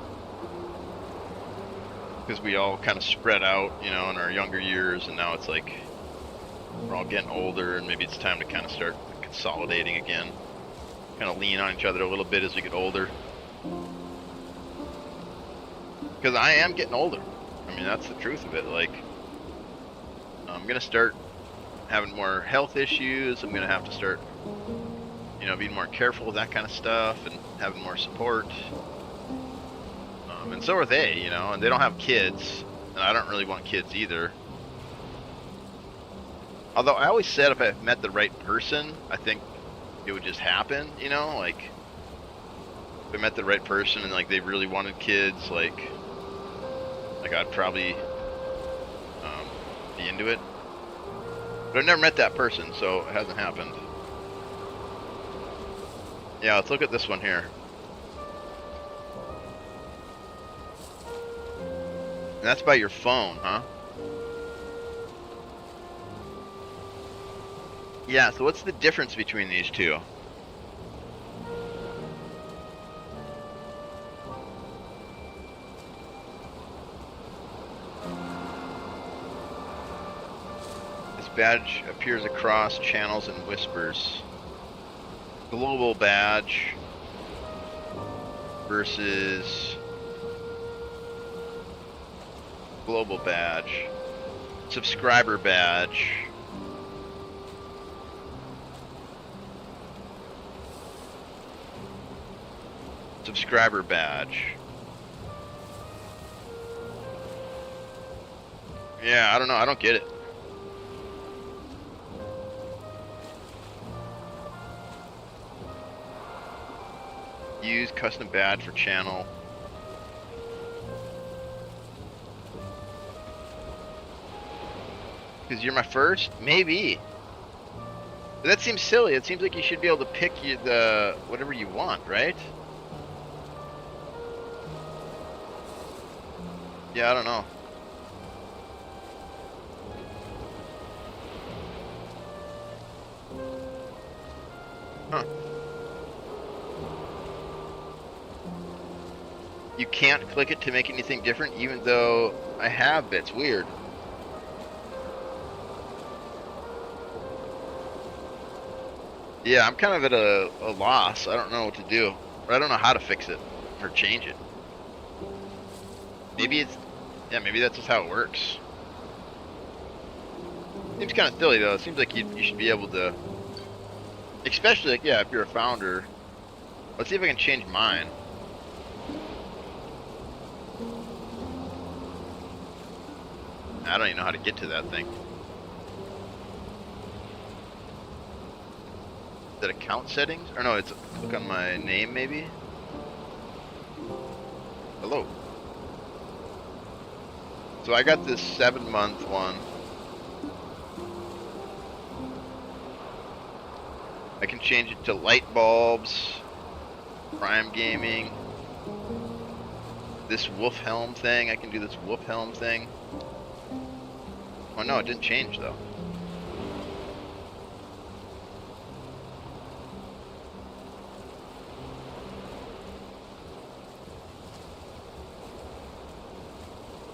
Because we all kind of spread out, you know, in our younger years, and now it's like we're all getting older, and maybe it's time to kind of start consolidating again. Kind of lean on each other a little bit as we get older. Because I am getting older. I mean, that's the truth of it. Like, I'm gonna start having more health issues. I'm gonna have to start, you know, being more careful with that kind of stuff and having more support. And so are they, you know, and they don't have kids, and I don't really want kids either. Although I always said if I met the right person, I think it would just happen, you know, like if I met the right person and like they really wanted kids, like I'd probably be into it. But I've never met that person, so it hasn't happened. Yeah, let's look at this one here. And that's by your phone, huh? Yeah, so what's the difference between these two? This badge appears across channels and whispers. Global badge versus global badge. Subscriber badge. Subscriber badge. Yeah, I don't know. I don't get it. Use custom badge for channel. Because you're my first? Maybe. But that seems silly. It seems like you should be able to pick the whatever you want, right? Yeah, I don't know. Huh. You can't click it to make anything different, even though I have. It's weird. Yeah, I'm kind of at a loss. I don't know what to do. Or I don't know how to fix it or change it. Maybe it's... Yeah, maybe that's just how it works. Seems kind of silly, though. It seems like you should be able to... Especially, like, yeah, if you're a founder. Let's see if I can change mine. I don't even know how to get to that thing. Is that account settings? Or no, it's click on my name, maybe? Hello. So I got this 7-month one. I can change it to light bulbs, Prime Gaming, this wolf helm thing. I can do this wolf helm thing. Oh no, it didn't change though.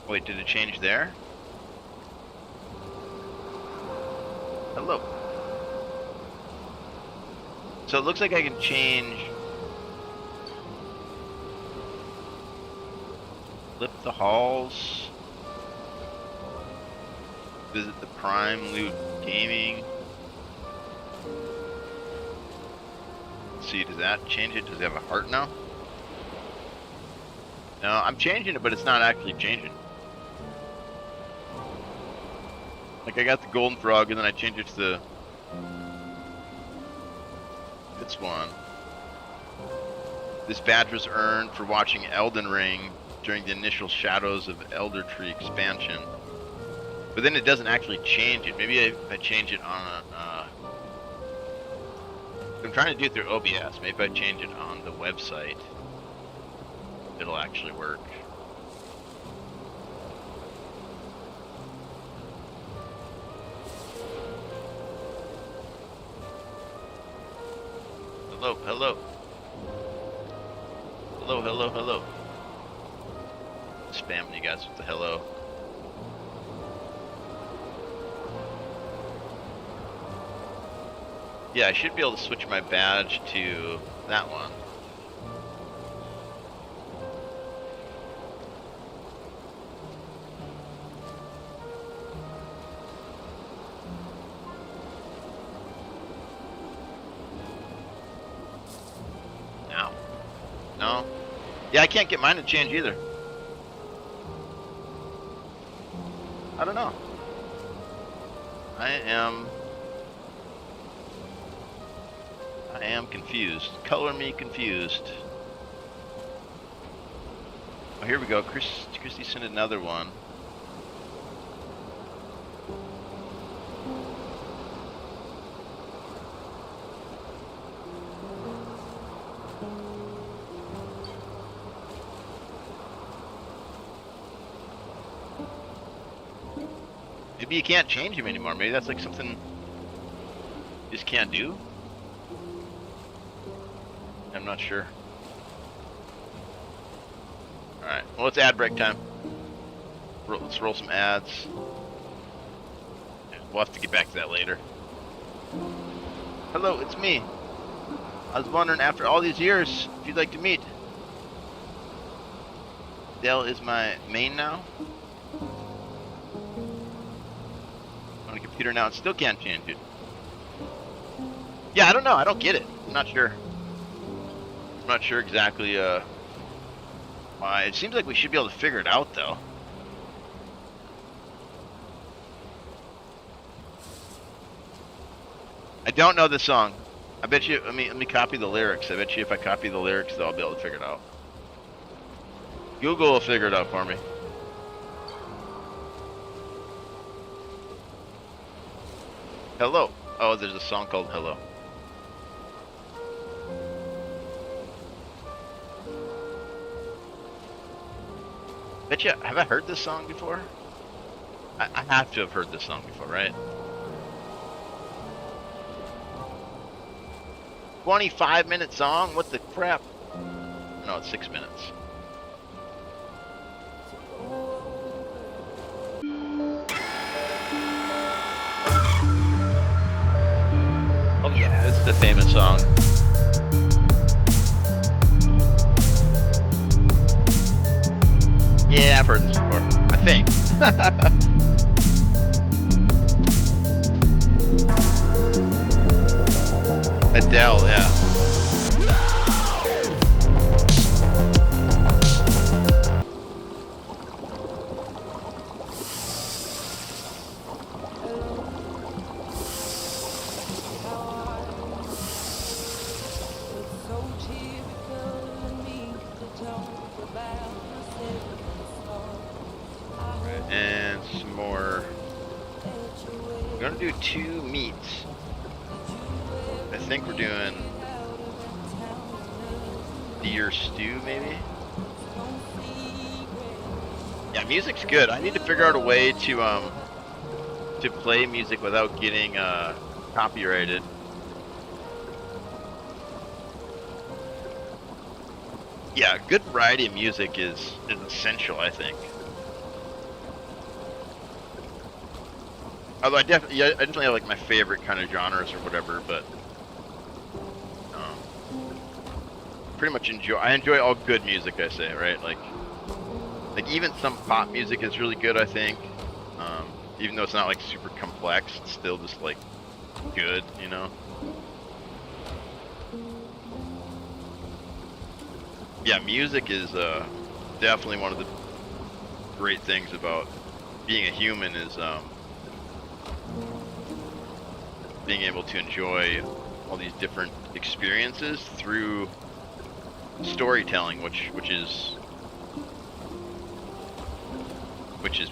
Wait, did it change there? Hello. So it looks like I can change... Flip the halls. Visit the Prime, loot gaming. Let's see, does that change it? Does it have a heart now? No, I'm changing it, but it's not actually changing. Like I got the golden frog and then I changed it to the... This one. This badge was earned for watching Elden Ring during the initial Shadows of Elder Tree expansion. But then it doesn't actually change it. Maybe if I change it on a... I'm trying to do it through OBS. Maybe if I change it on the website, it'll actually work. Hello, hello. Hello, hello, hello. Spamming you guys with the hello. Yeah, I should be able to switch my badge to that one. No. No. Yeah, I can't get mine to change either. I don't know. I am confused. Color me confused. Oh, here we go. Christy sent another one. Maybe you can't change him anymore. Maybe that's like something you just can't do. I'm not sure. Alright, well, it's ad break time. Let's roll some ads. We'll have to get back to that later. Hello, it's me. I was wondering, after all these years, if you'd like to meet. Dell is my main now. On a computer now, and still can't change it. Yeah, I don't know. I don't get it. I'm not sure. I'm not sure exactly why. It seems like we should be able to figure it out, though. I don't know the song. I bet you. Let me copy the lyrics. I bet you if I copy the lyrics, though, I'll be able to figure it out. Google will figure it out for me. Hello. Oh, there's a song called Hello. Bet you, have I heard this song before? I have to have heard this song before, right? 25-minute song? What the crap? No, it's 6 minutes. Oh yeah, this is the famous song. Yeah, I've heard this before. I think. Adele, yeah. And some more. I'm gonna do 2 meats. I think we're doing deer stew, maybe. Yeah, music's good. I need to figure out a way to play music without getting copyrighted. Yeah, good variety of music is essential, I think. Although I definitely have like my favorite kind of genres or whatever, but pretty much I enjoy all good music, I say, right? Like even some pop music is really good, I think. Even though it's not like super complex, it's still just like good, you know? Yeah, music is definitely one of the great things about being a human is being able to enjoy all these different experiences through storytelling, which is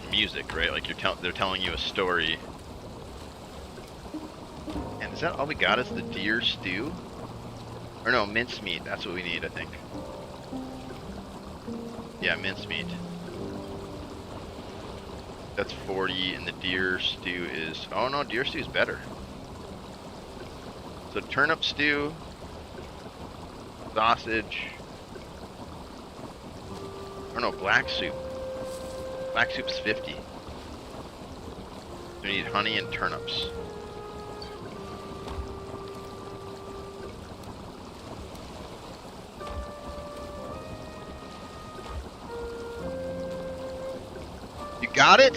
music, right? Like they're telling you a story. And is that all we got? Is the deer stew? Or no, mincemeat. That's what we need, I think. Yeah, mincemeat. That's 40, and the deer stew is... Oh no, deer stew is better. So turnip stew, sausage. Or no, black soup. Black soup's 50. We need honey and turnips. You got it?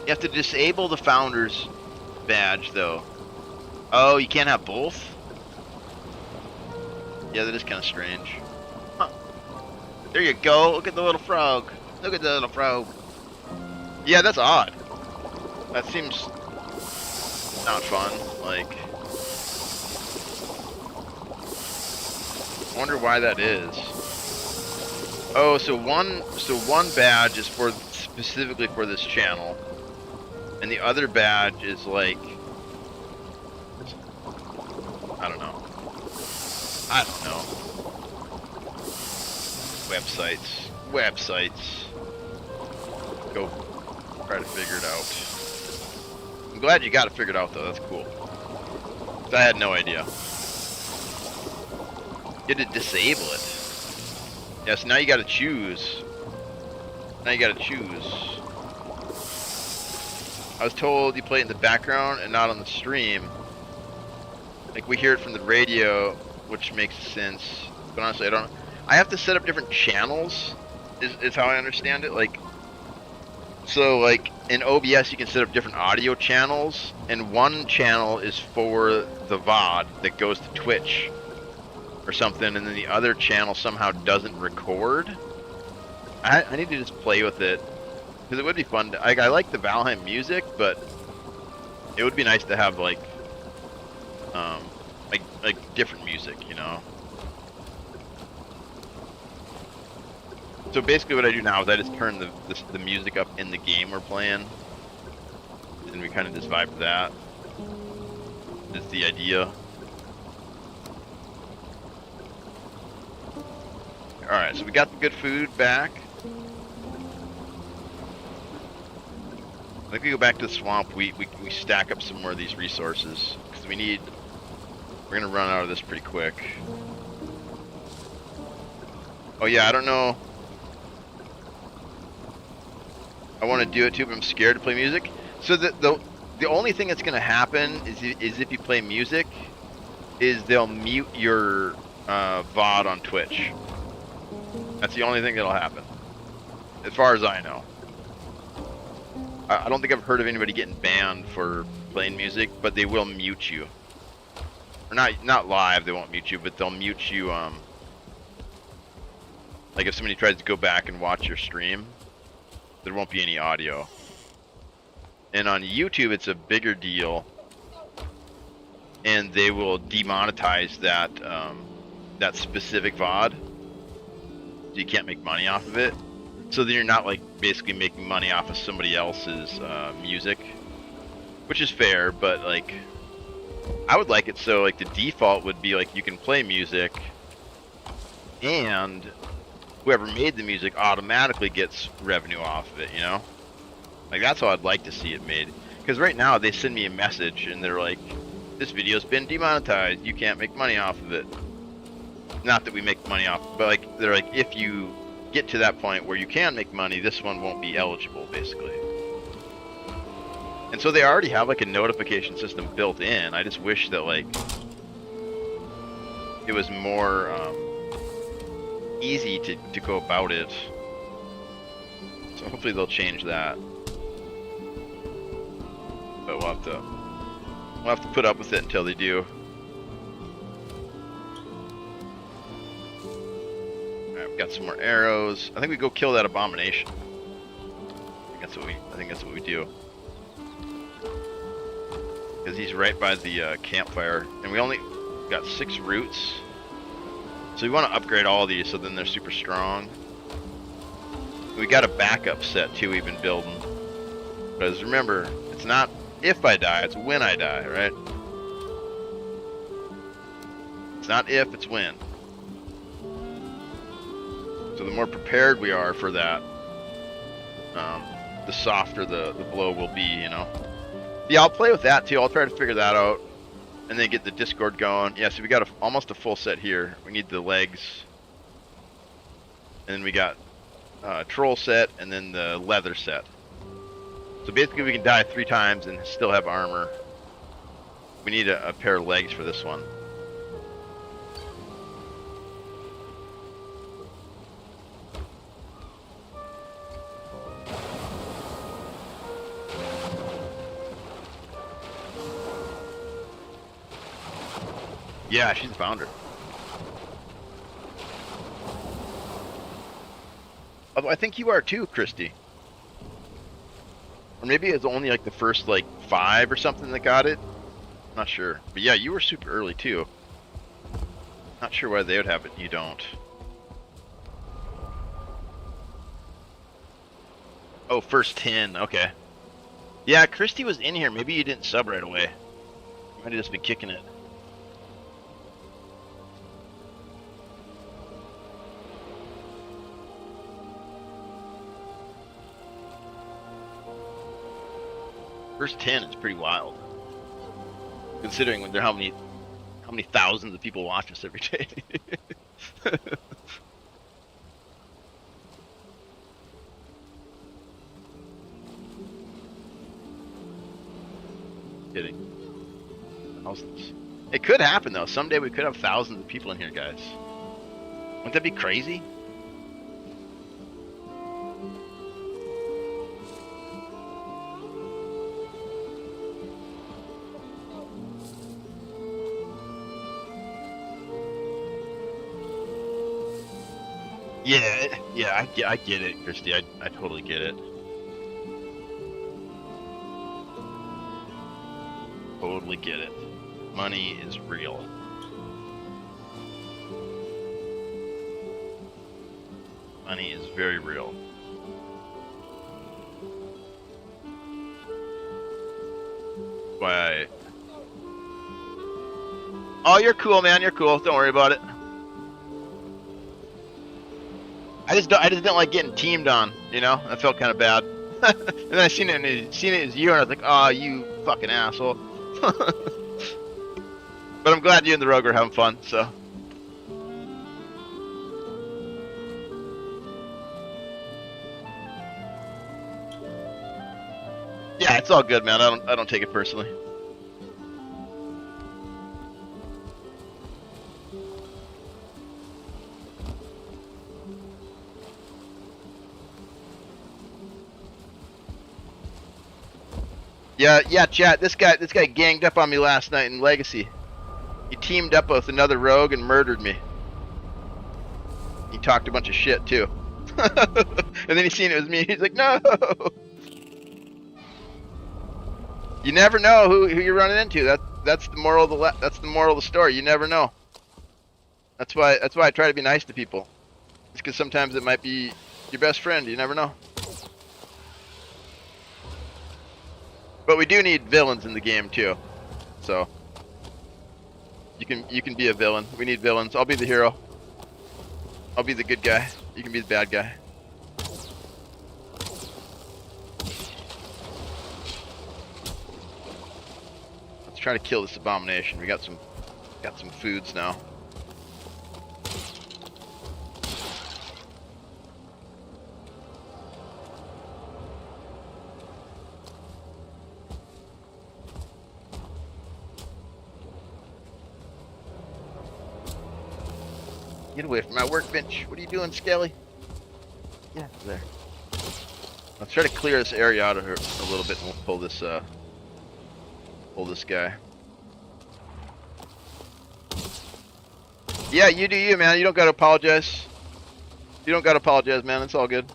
You have to disable the founder's badge, though. Oh, you can't have both? Yeah, that is kind of strange. Huh. There you go. Look at the little frog. Look at the little frog. Yeah, that's odd. That seems not fun. Like, I wonder why that is. Oh, so one badge is for specifically for this channel, and the other badge is like, I don't know. Websites. Go try to figure it out. I'm glad you got it figured out though. That's cool. 'Cause I had no idea. You had to disable it. Yes, now you got to choose. I was told you play it in the background and not on the stream. Like, we hear it from the radio, which makes sense. But honestly, I have to set up different channels, is how I understand it. Like, so like in OBS you can set up different audio channels, and one channel is for the VOD that goes to Twitch or something, and then the other channel somehow doesn't record. I need to just play with it, because it would be fun to, I like the Valheim music, but it would be nice to have like different music, you know. So basically what I do now is I just turn the music up in the game we're playing, and we kind of just vibe to that. Is the idea. Alright, so we got the good food back. I think we go back to the swamp, we stack up some more of these resources, because we're gonna run out of this pretty quick. Oh yeah, I don't know. I want to do it too, but I'm scared to play music. So the only thing that's gonna happen is if you play music, is they'll mute your VOD on Twitch. That's the only thing that'll happen, as far as I know. I don't think I've heard of anybody getting banned for playing music, but they will mute you. Or not live, they won't mute you, but they'll mute you, like if somebody tries to go back and watch your stream, there won't be any audio. And on YouTube, it's a bigger deal, and they will demonetize that, that specific VOD. So you can't make money off of it. So then you're not like basically making money off of somebody else's music, which is fair, but like I would like it so like the default would be like you can play music and whoever made the music automatically gets revenue off of it, you know? Like that's how I'd like to see it made. Because right now they send me a message and they're like, this video's been demonetized, you can't make money off of it. Not that we make money off, but like they're like, if you get to that point where you can make money, this one won't be eligible, basically. And so they already have like a notification system built in. I just wish that like it was more easy to go about it. So hopefully they'll change that. But we'll have to put up with it until they do. Got some more arrows. I think we go kill that abomination. I think that's what we do. Because he's right by the campfire, and we only got 6 roots. So we want to upgrade all these so then they're super strong. We got a backup set too we've been building. Because remember, it's not if I die, it's when I die, right? It's not if, it's when. So the more prepared we are for that, the softer the blow will be, you know. Yeah, I'll play with that too. I'll try to figure that out. and then get the Discord going. Yeah, so we got almost a full set here. We need the legs, and then we got troll set, and then the leather set. So basically we can die 3 times and still have armor. We need a pair of legs for this one. Yeah, she's a founder. Although I think you are too, Christy. Or maybe it's only like the first like 5 or something that got it. I'm not sure. But yeah, you were super early too. Not sure why they would have it, you don't. Oh, first 10, okay. Yeah, Christy was in here. Maybe you didn't sub right away. You might have just been kicking it. First 10 is pretty wild, considering when there how many thousands of people watch us every day. Kidding. Thousands. It could happen though. Someday we could have thousands of people in here, guys. Wouldn't that be crazy? Yeah, I get it, Christy. I totally get it. Totally get it. Money is real. Money is very real. Why? Oh, you're cool, man. You're cool. Don't worry about it. I just didn't like getting teamed on, you know. I felt kind of bad. And then I seen it as you, and I was like, "Oh, you fucking asshole." But I'm glad you and the rogue are having fun. So. Yeah, it's all good, man. I don't take it personally. Yeah, chat. This guy ganged up on me last night in Legacy. He teamed up with another rogue and murdered me. He talked a bunch of shit too. And then he seen it was me. He's like, "No." You never know who you're running into. That's the moral of the story. You never know. That's why I try to be nice to people. It's because sometimes it might be your best friend. You never know. But we do need villains in the game too, so you can be a villain. We need villains. I'll be the hero. I'll be the good guy. You can be the bad guy. Let's try to kill this abomination. We got some foods now. Get away from my workbench. What are you doing, Skelly? Yeah, there. Let's try to clear this area out of here a little bit, and we'll pull this guy. Yeah, you do you, man. You don't gotta apologize. You don't gotta apologize, man. It's all good.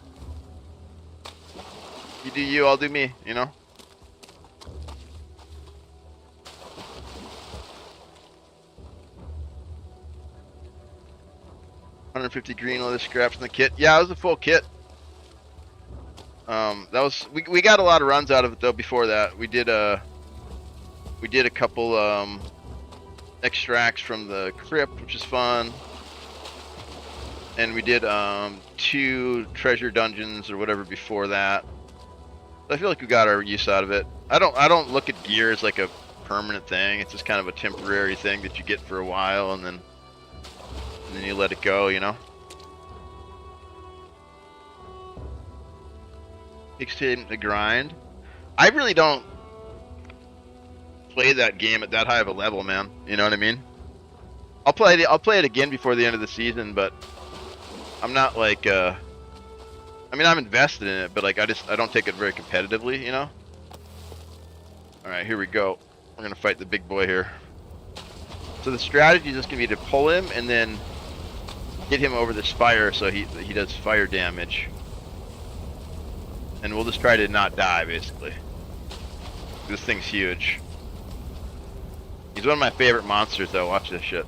You do you, I'll do me, you know? $150 green leather scraps in the kit. Yeah, it was a full kit. That was we got a lot of runs out of it though. Before that, we did a couple extracts from the crypt, which is fun, and we did 2 treasure dungeons or whatever before that. I feel like we got our use out of it. I don't look at gear as like a permanent thing. It's just kind of a temporary thing that you get for a while, and then you let it go, you know? Mixtape the grind. I really don't play that game at that high of a level, man. You know what I mean? I'll play it again before the end of the season, but I'm not like I mean, I'm invested in it, but like I don't take it very competitively, you know? All right, here we go. We're gonna fight the big boy here. So the strategy is just gonna be to pull him and then get him over this fire so he does fire damage. And we'll just try to not die, basically. This thing's huge. He's one of my favorite monsters, though. Watch this shit.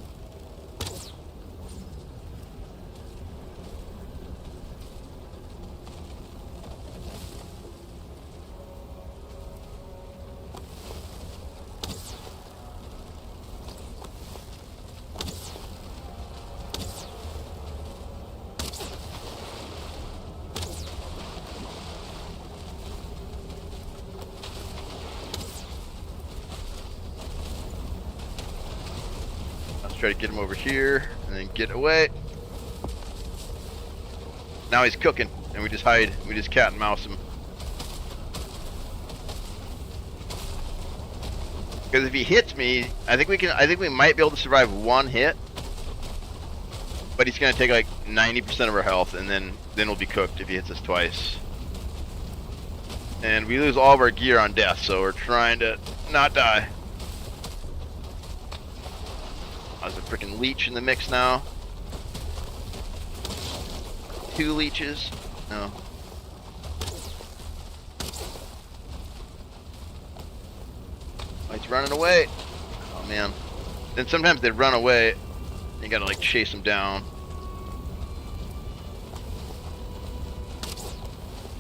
Try to get him over here and then get away. Now he's cooking and we just hide. We just cat and mouse him. Because if he hits me, I think we might be able to survive one hit. But he's gonna take like 90% of our health, and then we'll be cooked if he hits us twice. And we lose all of our gear on death, so we're trying to not die. There's a freaking leech in the mix now. 2 leeches. No. Oh, he's running away. Oh man. Then sometimes they run away. You gotta like chase them down.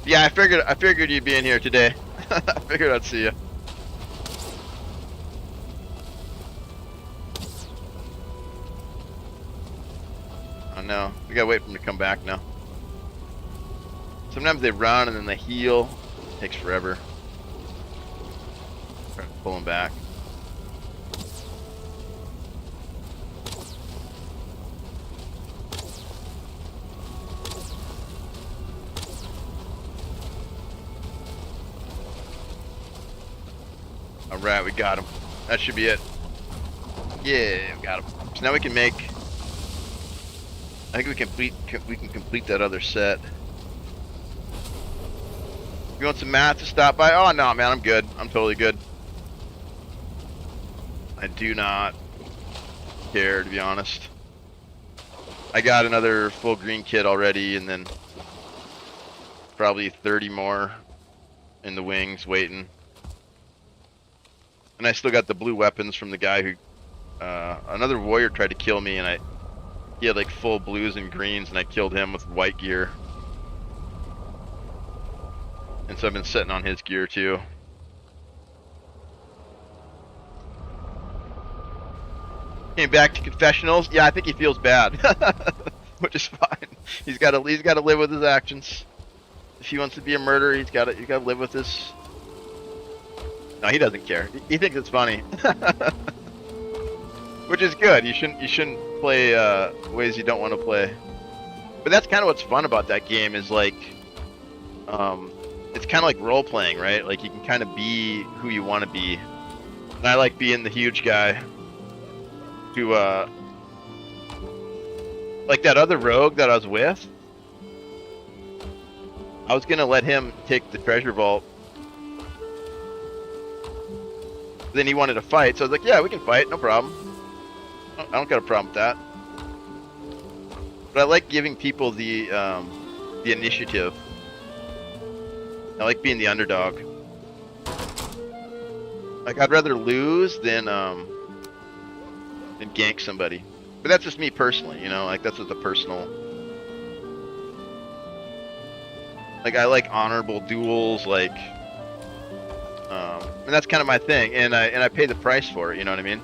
Yeah, I figured you'd be in here today. I figured I'd see you. Oh no, we gotta wait for him to come back now. Sometimes they run and then they heal. It takes forever. Try to pull him back. Alright, we got him. That should be it. Yeah, we got him. So now we can make... I think we can complete that other set. You want some math to stop by? Oh no, man, I'm good. I'm totally good. I do not care, to be honest. I got another full green kit already, and then probably 30 more in the wings waiting. And I still got the blue weapons from the guy who, another warrior tried to kill me, and he had like full blues and greens, and I killed him with white gear. And so I've been sitting on his gear too. Came back to confessionals. Yeah, I think he feels bad, which is fine. He's got to live with his actions. If he wants to be a murderer, he's got to live with this. No, he doesn't care. He thinks it's funny, which is good. You shouldn't play ways you don't want to play. But that's kind of what's fun about that game is like, it's kind of like role playing, right? Like you can kind of be who you want to be. And I like being the huge guy. Who like that other rogue that I was with. I was gonna let him take the treasure vault. Then he wanted to fight, so I was like, yeah, we can fight, no problem. I don't got a problem with that. But I like giving people the initiative. I like being the underdog. Like, I'd rather lose than gank somebody. But that's just me personally, you know, like that's just a personal... Like, I like honorable duels, like... and that's kind of my thing, and I pay the price for it, you know what I mean?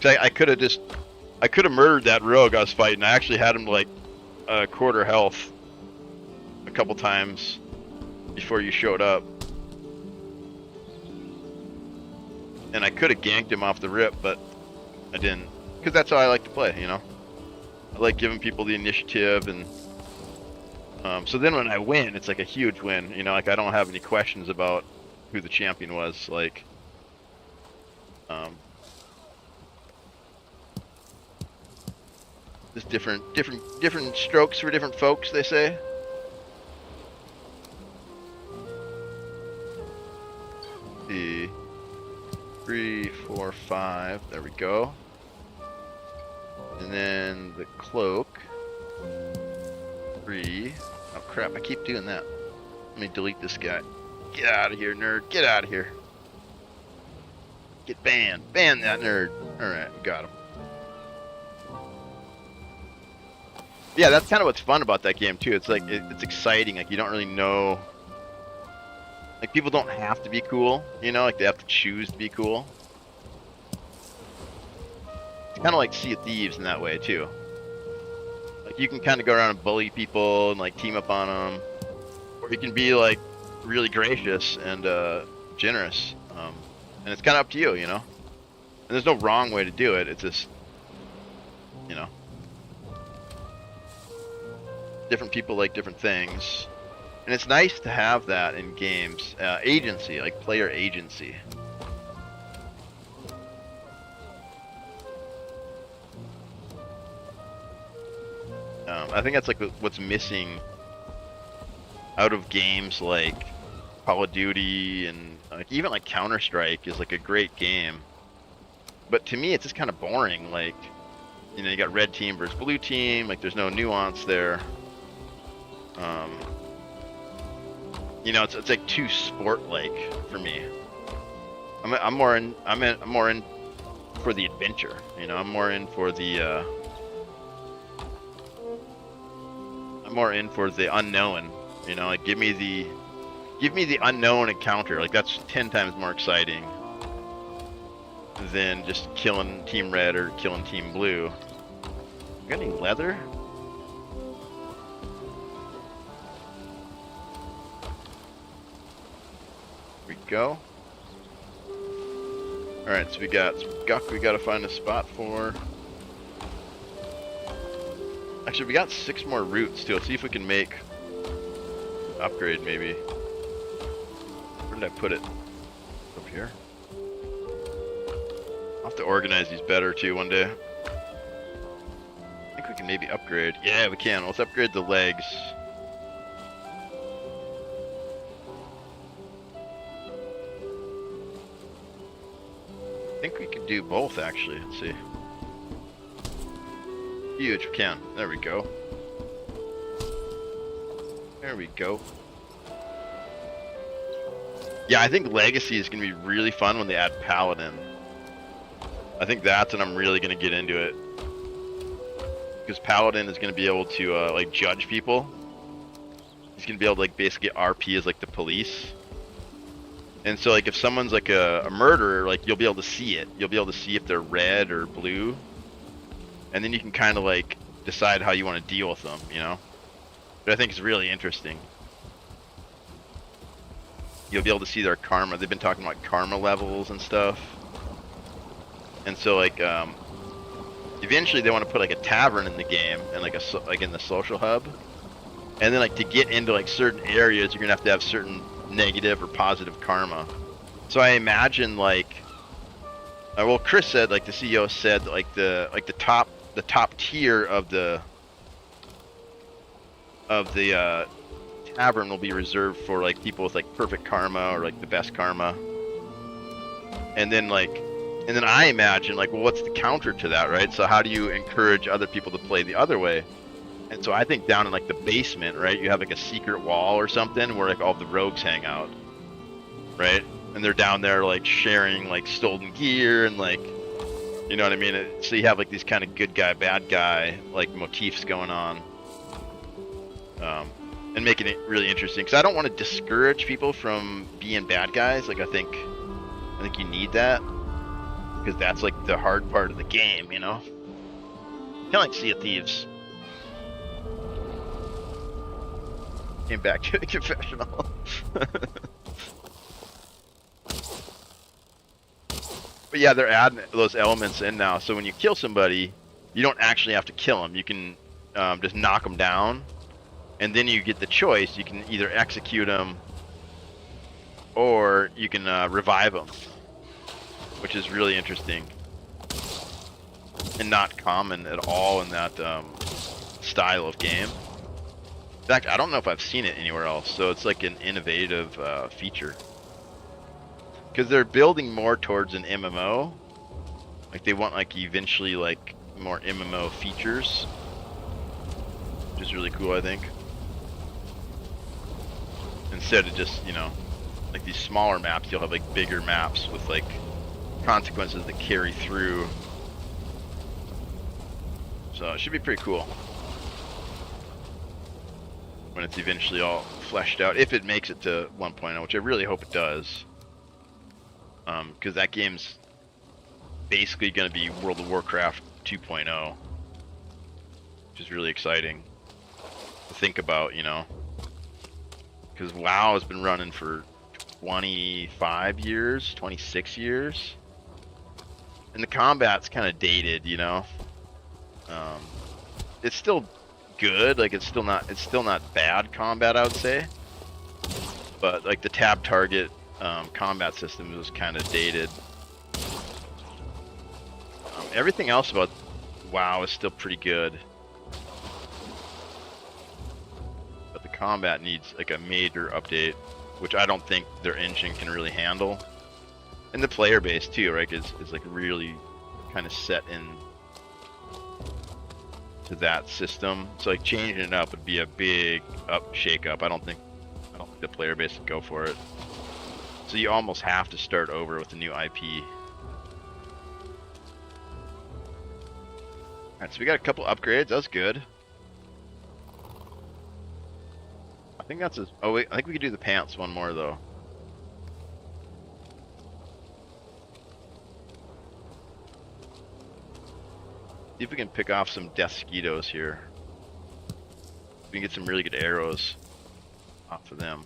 So I could have murdered that rogue I was fighting. I actually had him like a quarter health a couple times before you showed up. and I could have ganked him off the rip, but I didn't, because that's how I like to play, you know. I like giving people the initiative, and so then when I win, it's like a huge win, you know. Like I don't have any questions about who the champion was, like. Just different strokes for different folks, they say. The 3, 4, 5. There we go. And then the cloak. 3. Oh crap! I keep doing that. Let me delete this guy. Get out of here, nerd! Get out of here! Get banned! Ban that nerd! All right, got him. Yeah, that's kind of what's fun about that game too. It's like it's exciting. Like you don't really know. Like people don't have to be cool, you know. Like they have to choose to be cool. It's kind of like Sea of Thieves in that way too. Like you can kind of go around and bully people and like team up on them, or you can be like really gracious and generous. And it's kind of up to you, you know. And there's no wrong way to do it. It's just, you know. Different people like different things, and it's nice to have that in games. Agency, like player agency. I think that's like what's missing out of games like Call of Duty, and like even like Counter-Strike is like a great game, but to me it's just kind of boring. Like, you know, you got red team versus blue team, like there's no nuance there. You know, it's like too sport-like for me. I'm more in for the adventure. You know, I'm more in for the unknown. You know, like give me the unknown encounter. Like that's 10 times more exciting than just killing Team Red or killing Team Blue. Got any leather? We go. All right, so we got some guck we gotta find a spot for. Actually, we got 6 more roots too. Let's see if we can make upgrade maybe. Where did I put it? Over here. I'll have to organize these better too one day. I think we can maybe upgrade. Yeah, we can. Let's upgrade the legs. I think we could do both actually. Let's see. Huge, we can. There we go. There we go. Yeah, I think Legacy is going to be really fun when they add Paladin. I think that's when I'm really going to get into it. Because Paladin is going to be able to like judge people. He's going to be able to like basically RP as like the police. And so like if someone's like a murderer, like you'll be able to see it. You'll be able to see if they're red or blue. And then you can kind of like decide how you want to deal with them, you know? But I think it's really interesting. You'll be able to see their karma. They've been talking about karma levels and stuff. And so like eventually they want to put like a tavern in the game and like in the social hub. And then like to get into like certain areas, you're going to have certain negative or positive karma. So I imagine like well, Chris said, like the CEO said, that, like the top tier of the tavern will be reserved for like people with like perfect karma or like the best karma. And then I imagine like, well, what's the counter to that, right? So how do you encourage other people to play the other way? And so I think down in like the basement, right, you have like a secret wall or something where like all the rogues hang out, right? And they're down there like sharing like stolen gear and like, you know what I mean? So you have like these kind of good guy, bad guy like motifs going on, and making it really interesting. Because I don't want to discourage people from being bad guys. Like I think you need that because that's like the hard part of the game, you know? Kind of like Sea of Thieves. Came back to the confessional. But yeah, they're adding those elements in now. So when you kill somebody, you don't actually have to kill them. You can just knock them down, and then you get the choice. You can either execute them, or you can revive them, which is really interesting and not common at all in that style of game. In fact, I don't know if I've seen it anywhere else. So it's like an innovative feature. Because they're building more towards an MMO. Like they want like eventually like more MMO features. Which is really cool, I think. Instead of just, you know, like these smaller maps, you'll have like bigger maps with like consequences that carry through. So it should be pretty cool. When it's eventually all fleshed out. If it makes it to 1.0, which I really hope it does. Because that game's basically going to be World of Warcraft 2.0, which is really exciting to think about, you know, because WoW has been running for 25 years, 26 years, and the combat's kind of dated, you know. It's still good, like it's still not bad combat, I would say, but like the tab target combat system was kind of dated. Everything else about WoW is still pretty good, but the combat needs like a major update, which I don't think their engine can really handle. And the player base too, right, is like really kind of set in to that system. So like changing it up would be a big shake up. I don't think the player base would go for it. So you almost have to start over with a new IP. Alright, so we got a couple upgrades. That's good. I think that's oh wait, I think we could do the pants one more though. See if we can pick off some death skeetos here. We can get some really good arrows off of them.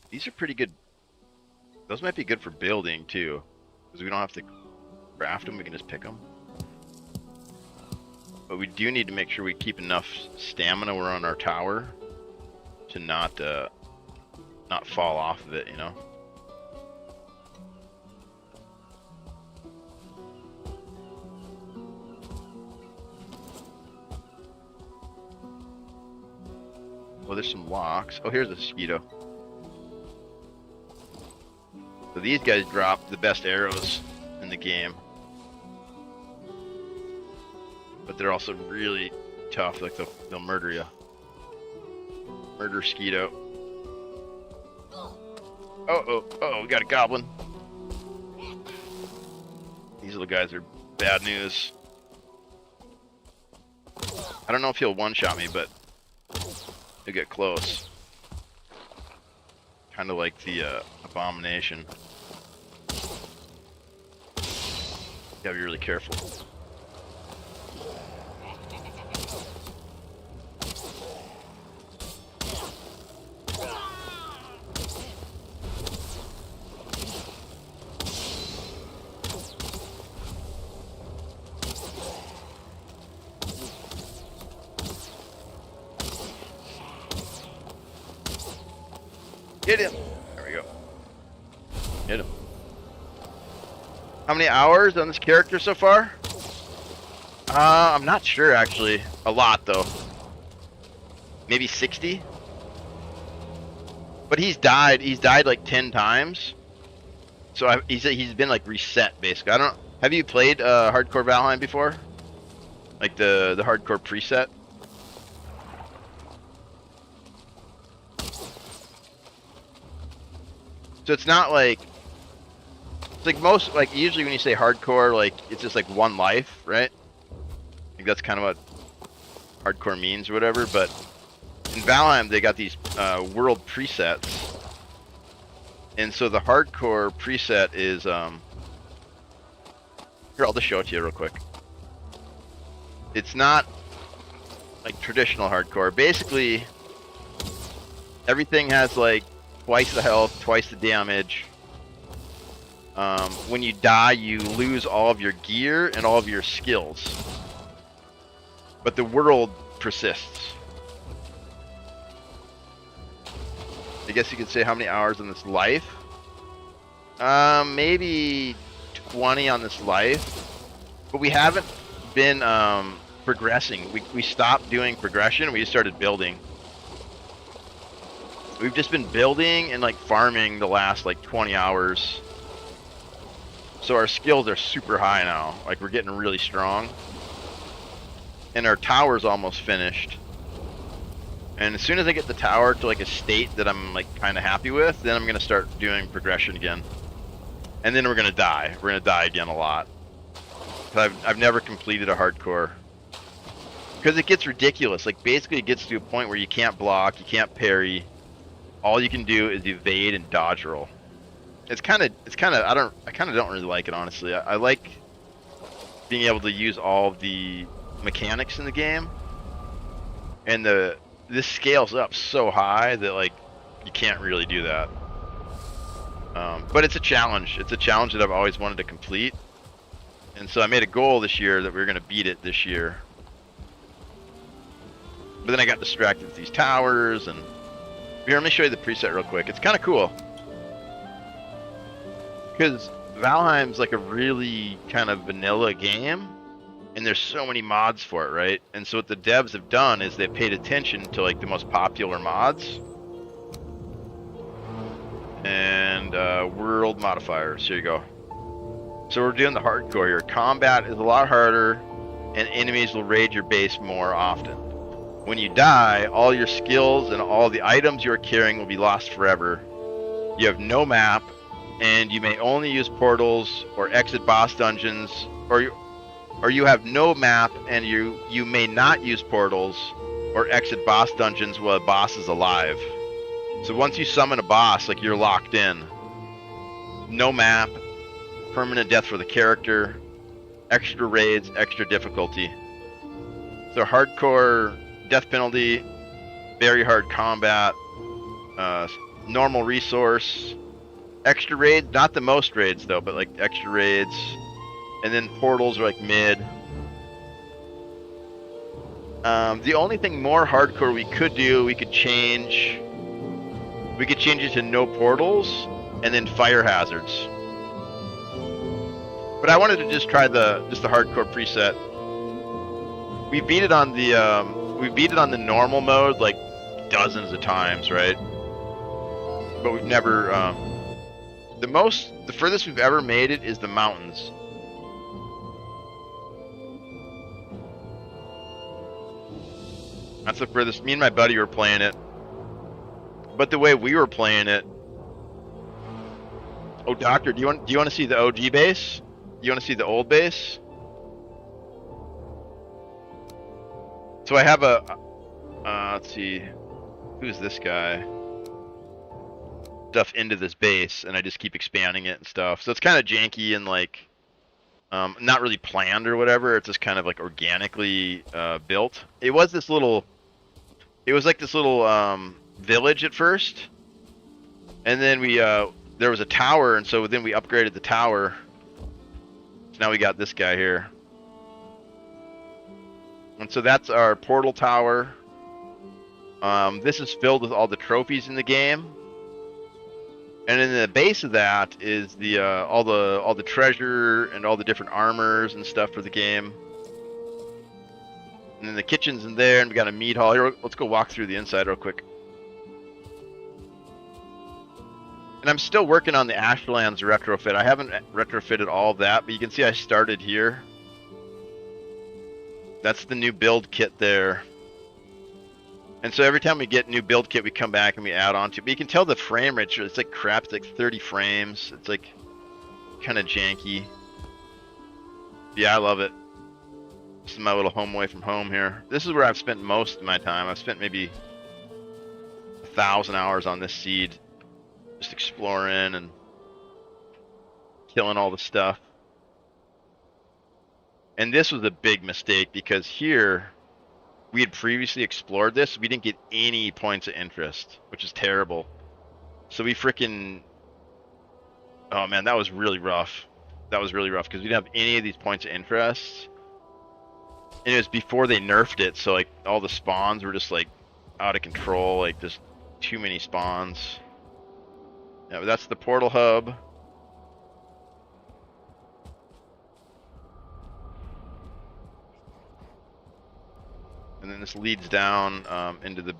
These are pretty good. Those might be good for building too, because we don't have to craft them, we can just pick them. But we do need to make sure we keep enough stamina when we're on our tower to not fall off of it, you know. Well, there's some locks. Oh, here's a mosquito. So these guys drop the best arrows in the game. But they're also really tough, like they'll murder you. Murder mosquito. Oh, we got a goblin. These little guys are bad news. I don't know if he'll one-shot me, but he'll get close. Kind of like the abomination. Gotta be really careful. Hit him! There we go. Hit him. How many hours on this character so far? I'm not sure actually. A lot though. Maybe 60? But he's died like 10 times. So he's been like reset basically. I don't. Have you played Hardcore Valheim before? Like the hardcore preset? So it's not like, it's like most, like usually when you say hardcore, like it's just like one life, right? I think that's kind of what hardcore means or whatever, but in Valheim they got these world presets. And so the hardcore preset is, here I'll just show it to you real quick. It's not like traditional hardcore. Basically, Everything has like twice the health, twice the damage. When you die, you lose all of your gear and all of your skills. But the world persists. I guess you could say how many hours in this life? Maybe 20 on this life. But we haven't been progressing. We stopped doing progression. We just started building. We've just been building and like farming the last like 20 hours. So our skills are super high now. Like we're getting really strong. And our tower's almost finished. And as soon as I get the tower to like a state that I'm like kind of happy with, then I'm going to start doing progression again. And then we're going to die. We're going to die again a lot. I've never completed a hardcore. Because it gets ridiculous. Like basically it gets to a point where you can't block, you can't parry. All you can do is evade and dodge roll. It's kind of I kind of don't really like it, honestly. I like being able to use all of the mechanics in the game. And this scales up so high that like you can't really do that. But it's a challenge. It's a challenge that I've always wanted to complete. And so I made a goal this year that we were going to beat it this year. But then I got distracted with these towers. And here, let me show you the preset real quick. It's kind of cool. Because Valheim's like a really kind of vanilla game. And there's so many mods for it, right? And so what the devs have done is they've paid attention to like the most popular mods. And world modifiers. Here you go. So we're doing the hardcore here. Combat is a lot harder, and enemies will raid your base more often. When you die, all your skills and all the items you're carrying will be lost forever. You have no map, and you may only use portals or exit boss dungeons, or you have no map, and you may not use portals or exit boss dungeons while a boss is alive. So once you summon a boss, like you're locked in. No map. Permanent death for the character, extra raids, extra difficulty. So hardcore death penalty, very hard combat, normal resource, extra raids, not the most raids though, but like extra raids, and then portals are like mid. The only thing more hardcore we could do, we could change it to no portals and then fire hazards. But I wanted to just try the hardcore preset. We beat it on the normal mode like dozens of times, right? But we've never the furthest we've ever made it is the mountains. That's the furthest. Me and my buddy were playing it. But the way we were playing it. Oh, Doctor, do you want to see the OG base? You want to see the old base? So I have a, let's see, who's this guy? Stuff into this base, and I just keep expanding it and stuff. So it's kind of janky and like, not really planned or whatever. It's just kind of like organically built. It was like this little village at first, and then there was a tower, and so then we upgraded the tower. Now we got this guy here. And so that's our portal tower. This is filled with all the trophies in the game. And in the base of that is the all the treasure and all the different armors and stuff for the game. And then the kitchen's in there, and we got a meat hall. Here, let's go walk through the inside real quick. And I'm still working on the Ashlands retrofit. I haven't retrofitted all of that, but you can see I started here. That's the new build kit there. And so every time we get new build kit, we come back and we add on to it. But you can tell the frame rate, it's like crap. It's like 30 frames. It's like kind of janky. Yeah, I love it. This is my little home away from home here. This is where I've spent most of my time. I've spent maybe 1,000 hours on this seed. Just exploring and killing all the stuff. And this was a big mistake because here we had previously explored this, we didn't get any points of interest, which is terrible. So we freaking, oh man, that was really rough. That was really rough because we didn't have any of these points of interest. And it was before they nerfed it, so like all the spawns were just like out of control, like just too many spawns. Yeah, but that's the portal hub. And then this leads down into the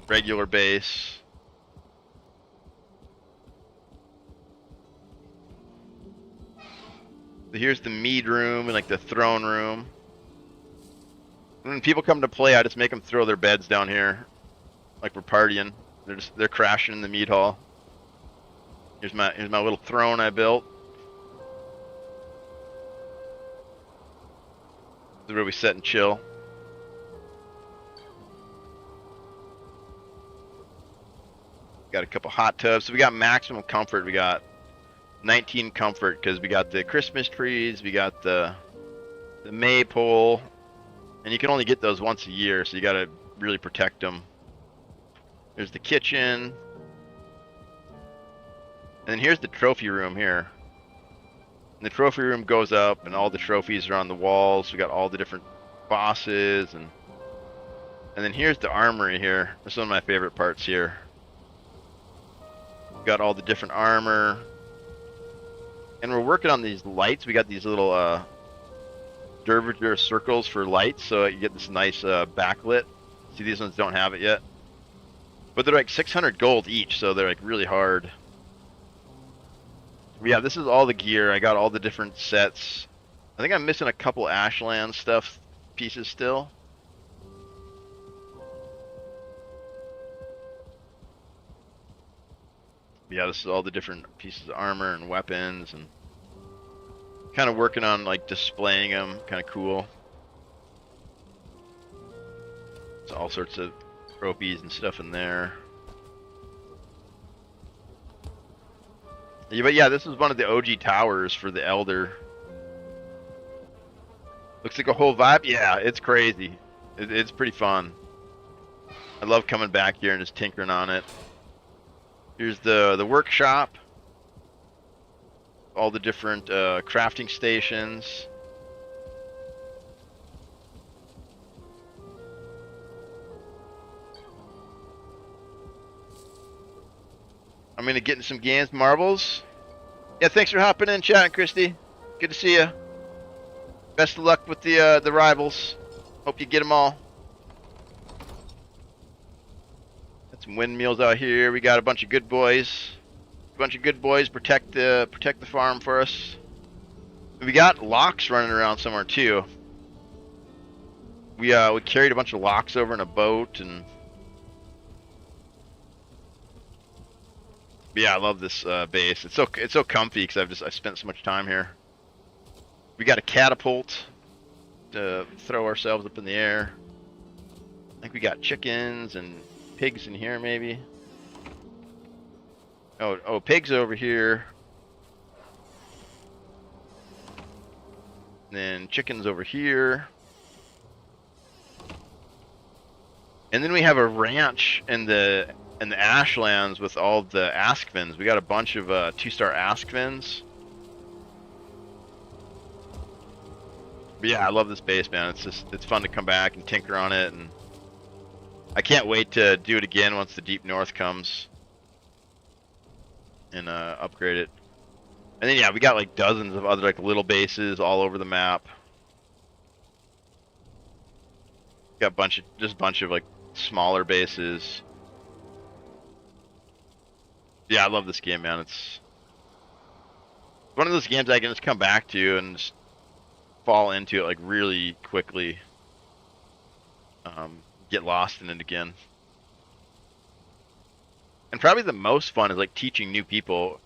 regular base. So here's the mead room and like the throne room. When people come to play, I just make them throw their beds down here, like we're partying. They're crashing in the mead hall. Here's my little throne I built. This is where we sit and chill. Got a couple hot tubs. So we got maximum comfort. We got 19 comfort because we got the Christmas trees. We got the maypole. And you can only get those once a year, so you gotta really protect them. There's the kitchen. And then here's the trophy room here. And the trophy room goes up, and all the trophies are on the walls. We got all the different bosses, and then here's the armory here. This is one of my favorite parts here. We got all the different armor. And we're working on these lights. We got these little Dervager circles for lights, so you get this nice backlit. See, these ones don't have it yet. But they're like 600 gold each, so they're like really hard. Yeah, this is all the gear. I got all the different sets. I think I'm missing a couple Ashland stuff pieces still. Yeah, this is all the different pieces of armor and weapons, and kind of working on like displaying them. Kind of cool. It's all sorts of trophies and stuff in there. Yeah, but yeah, this is one of the OG towers for the Elder. Looks like a whole vibe. Yeah, it's crazy. It's pretty fun. I love coming back here and just tinkering on it. Here's the workshop. All the different crafting stations. I'm gonna get in some games, marbles. Yeah, thanks for hopping in, chatting, Christy. Good to see you. Best of luck with the rivals. Hope you get them all. Got some windmills out here. We got a bunch of good boys. A bunch of good boys protect the farm for us. We got locks running around somewhere too. We carried a bunch of locks over in a boat, and yeah, I love this base. It's so comfy because I've spent so much time here. We got a catapult to throw ourselves up in the air. I think we got chickens and pigs in here maybe. Oh, pigs over here. And then chickens over here. And then we have a ranch in the Ashlands with all the Askvins. We got a bunch of 2-star Askvins. But yeah, I love this base, man. It's fun to come back and tinker on it, and I can't wait to do it again once the Deep North comes and upgrade it. And then yeah, we got like dozens of other like little bases all over the map. Got a bunch of like smaller bases. Yeah, I love this game, man. It's one of those games I can just come back to and just fall into it like really quickly. Get lost in it again. And probably the most fun is like teaching new people,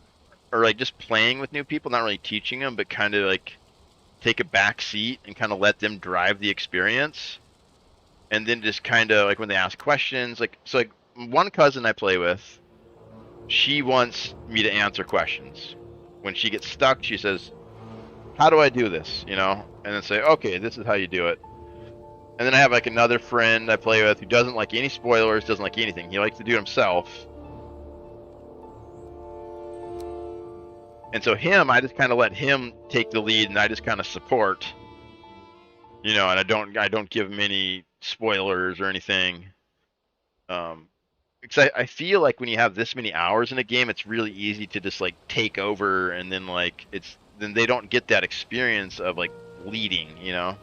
or like just playing with new people, not really teaching them, but kind of like take a back seat and kind of let them drive the experience. And then just kind of like when they ask questions, like, so like one cousin I play with, she wants me to answer questions. When she gets stuck, she says, how do I do this? You know, and then say, okay, this is how you do it. And then I have like another friend I play with who doesn't like any spoilers, doesn't like anything. He likes to do it himself. And so I just kind of let him take the lead, and I just kind of support. You know, and I don't give him any spoilers or anything. Because I feel like when you have this many hours in a game, it's really easy to just like take over, and then like then they don't get that experience of like leading, you know.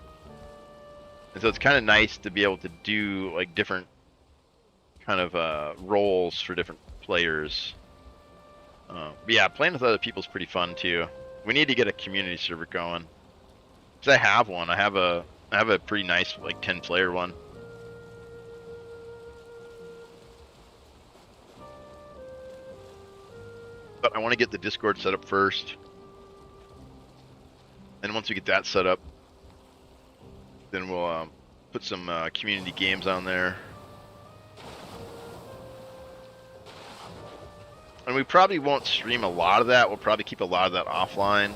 And so it's kind of nice to be able to do like different kind of roles for different players. But yeah, playing with other people is pretty fun too. We need to get a community server going. Cause I have one. I have a pretty nice like 10-player one. But I want to get the Discord set up first. And once we get that set up, then we'll put some community games on there. And we probably won't stream a lot of that. We'll probably keep a lot of that offline.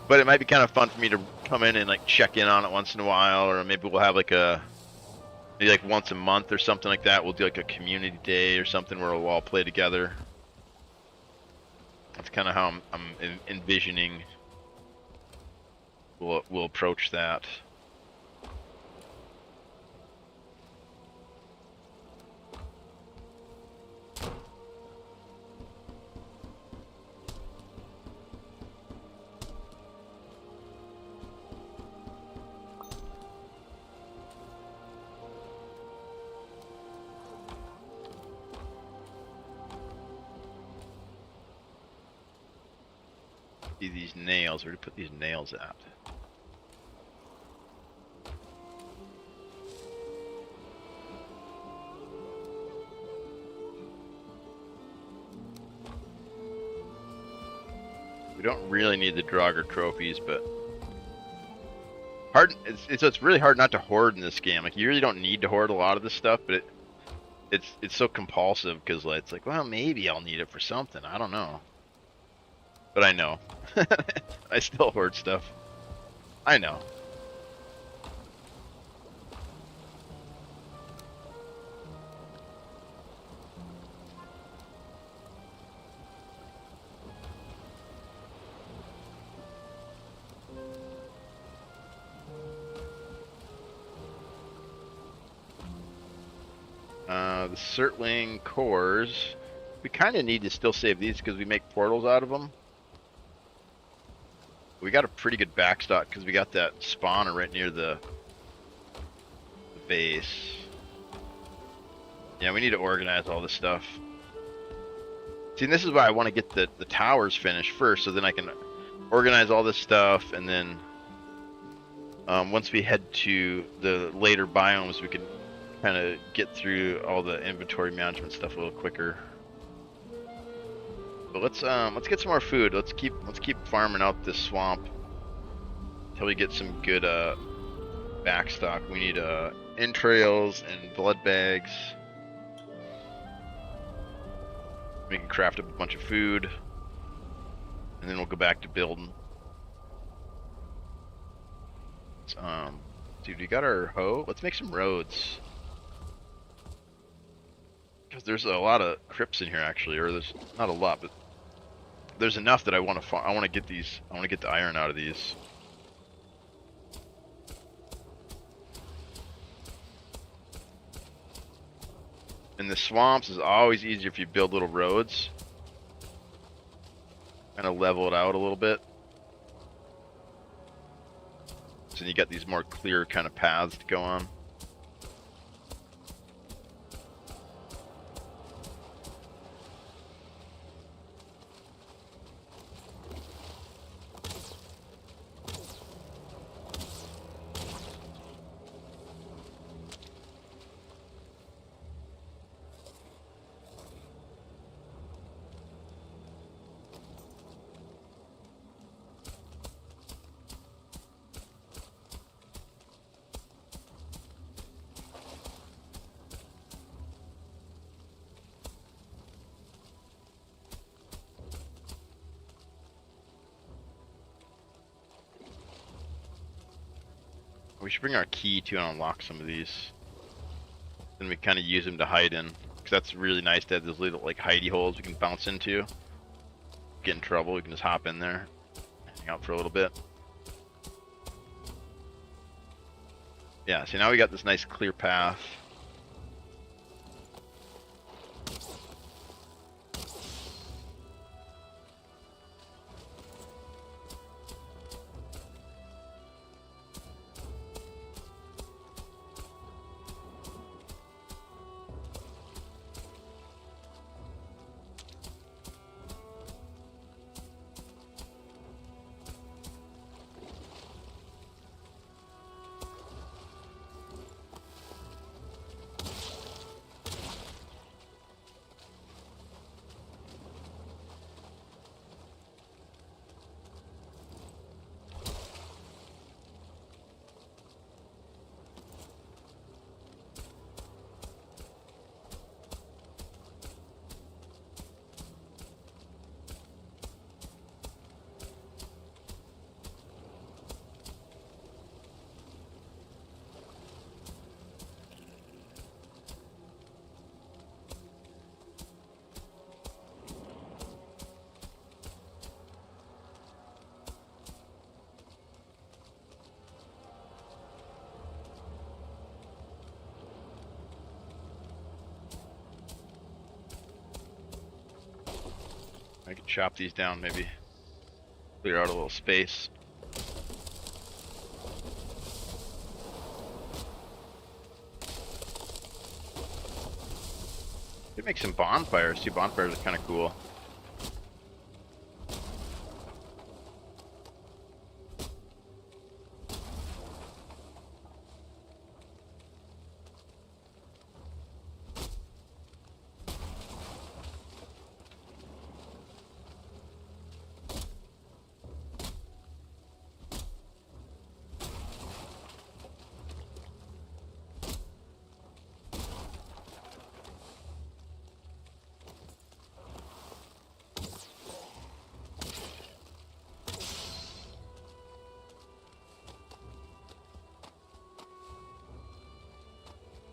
But it might be kind of fun for me to come in and like check in on it once in a while, or maybe we'll have like maybe like once a month or something like that. We'll do like a community day or something where we'll all play together. That's kind of how I'm envisioning we'll approach that. See these nails. Where to put these nails at? We don't really need the Draugr trophies, but it's really hard not to hoard in this game. Like you really don't need to hoard a lot of this stuff, but it's so compulsive because it's like, well, maybe I'll need it for something. I don't know. But I know. I still hoard stuff. I know. The Surtling cores. We kind of need to still save these because we make portals out of them. We got a pretty good backstock because we got that spawner right near the base. Yeah, we need to organize all this stuff. See, and this is why I want to get the towers finished first, so then I can organize all this stuff, and then once we head to the later biomes, we can kind of get through all the inventory management stuff a little quicker. But let's get some more food. Let's keep farming out this swamp until we get some good backstock. We need entrails and blood bags. We can craft up a bunch of food, and then we'll go back to building. Dude, we got our hoe. Let's make some roads. Because there's a lot of crypts in here actually, or there's not a lot, but there's enough that I want to get these. I want to get the iron out of these. In the swamps is always easier if you build little roads. Kind of level it out a little bit. So you get these more clear kind of paths to go on. We should bring our key too and unlock some of these. Then we kind of use them to hide in. Because that's really nice to have those little like hidey holes we can bounce into. Get in trouble, we can just hop in there. Hang out for a little bit. Yeah, so now we got this nice clear path. I could chop these down maybe. Clear out a little space. Could make some bonfires too. Bonfires are kind of cool.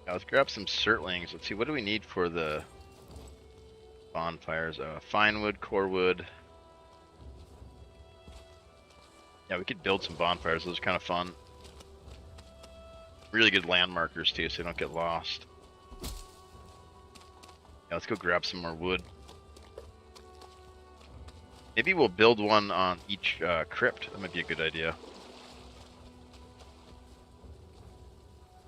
Now let's grab some surtlings. Let's see, what do we need for the bonfires? Fine wood, core wood. Yeah, we could build some bonfires. Those are kind of fun. Really good landmarkers too, so they don't get lost. Yeah, let's go grab some more wood. Maybe we'll build one on each crypt. That might be a good idea.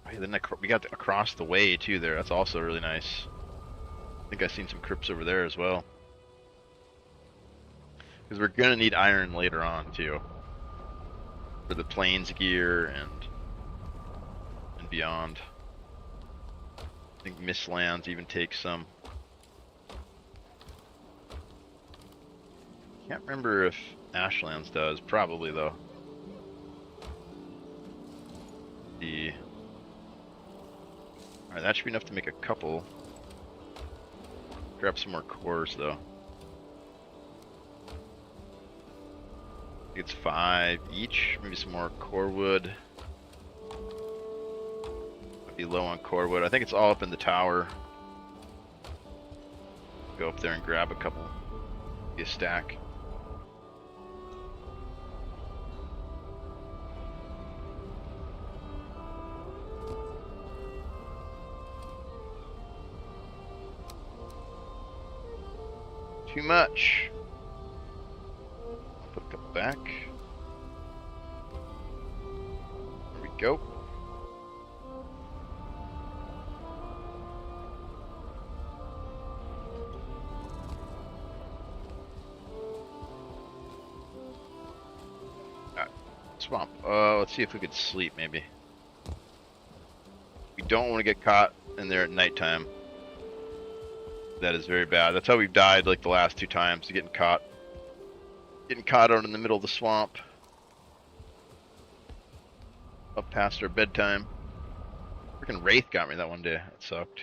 Hey, then we got across the way too there. That's also really nice. I think I've seen some crypts over there as well. Because we're gonna need iron later on too. For the plains gear and beyond. I think Mistlands even takes some. Can't remember if Ashlands does. Probably though. Alright, that should be enough to make a couple. Grab some more cores though. I think it's 5 each. Maybe some more core wood. Might be low on core wood. I think it's all up in the tower. Go up there and grab a couple. Be a stack. Too much. I'll put a couple back. There we go. Alright, swamp. Let's see if we could sleep maybe. We don't want to get caught in there at nighttime. That is very bad. That's how we've died like the last 2 times, getting caught. Getting caught out in the middle of the swamp. Up past our bedtime. Freaking Wraith got me that one day. That sucked.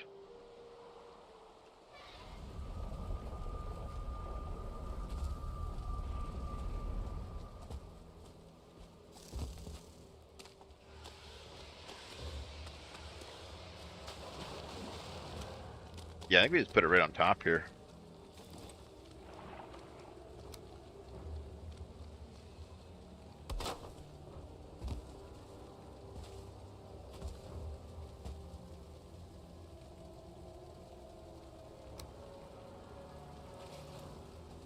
Yeah, I think we just put it right on top here.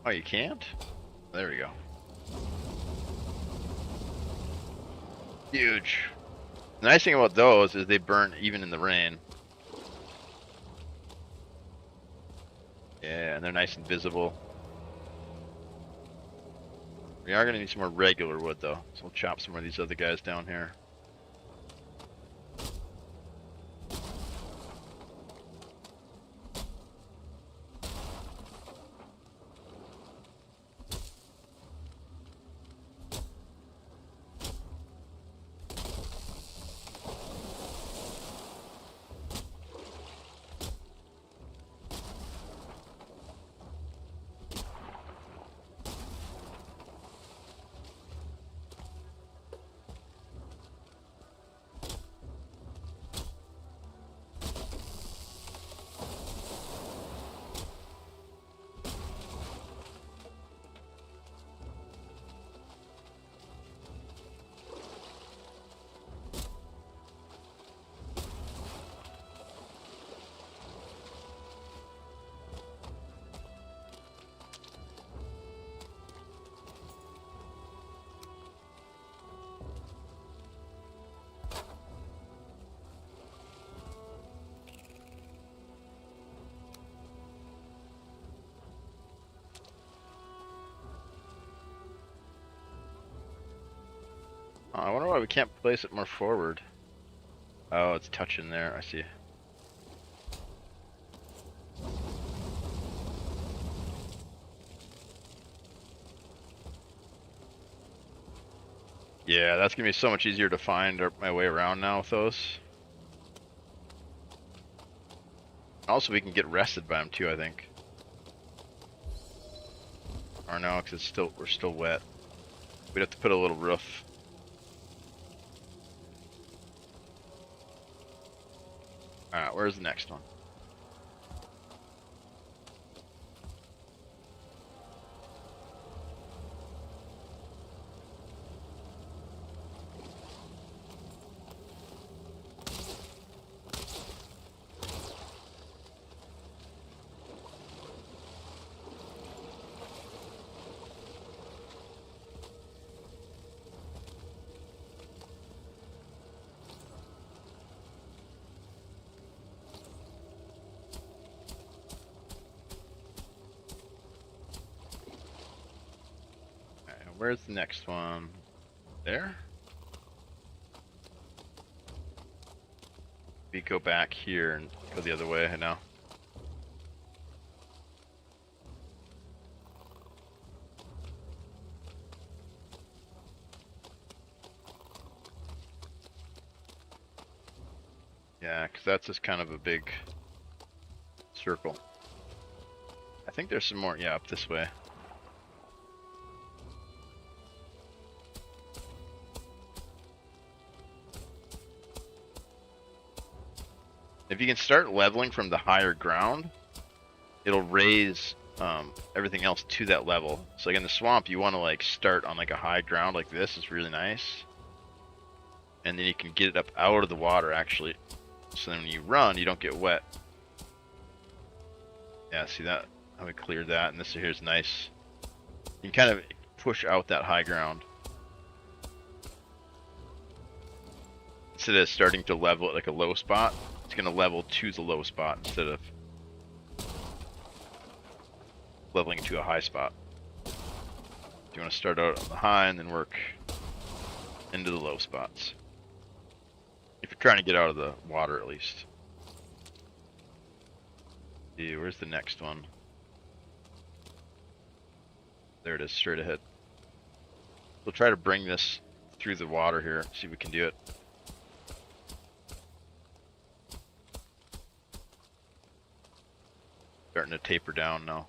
Oh, you can't? There we go. Huge. The nice thing about those is they burn even in the rain. Yeah, and they're nice and visible. We are gonna need some more regular wood though, so we'll chop some of these other guys down here. Oh, I wonder why we can't place it more forward. Oh, it's touching there, I see. Yeah, that's gonna be so much easier to find my way around now with those. Also, we can get rested by them too, I think. Or no, because we're still wet. We'd have to put a little roof. Alright, where's the next one? Alright, where's the next one? There? We go back here and go the other way now. Yeah, because that's just kind of a big circle. I think there's some more, yeah, up this way. If you can start leveling from the higher ground, it'll raise everything else to that level. So like in the swamp, you want to like start on like a high ground like this. It's really nice. And then you can get it up out of the water actually. So then when you run, you don't get wet. Yeah, see that? How we cleared that, and this here's nice. You can kind of push out that high ground. Instead of starting to level at like a low spot, it's going to level to the low spot instead of leveling to a high spot. You want to start out on the high and then work into the low spots. If you're trying to get out of the water at least. See, where's the next one? There it is, straight ahead. We'll try to bring this through the water here, see if we can do it. Starting to taper down now.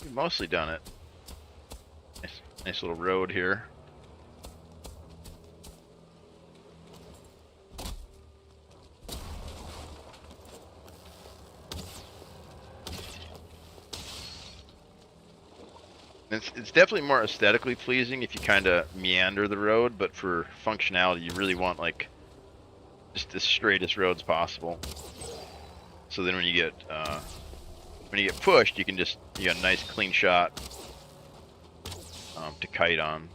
We've mostly done it. Nice little road here. It's definitely more aesthetically pleasing if you kind of meander the road, but for functionality, you really want like just the straightest roads possible. So then when you get pushed, you got a nice clean shot to kite on.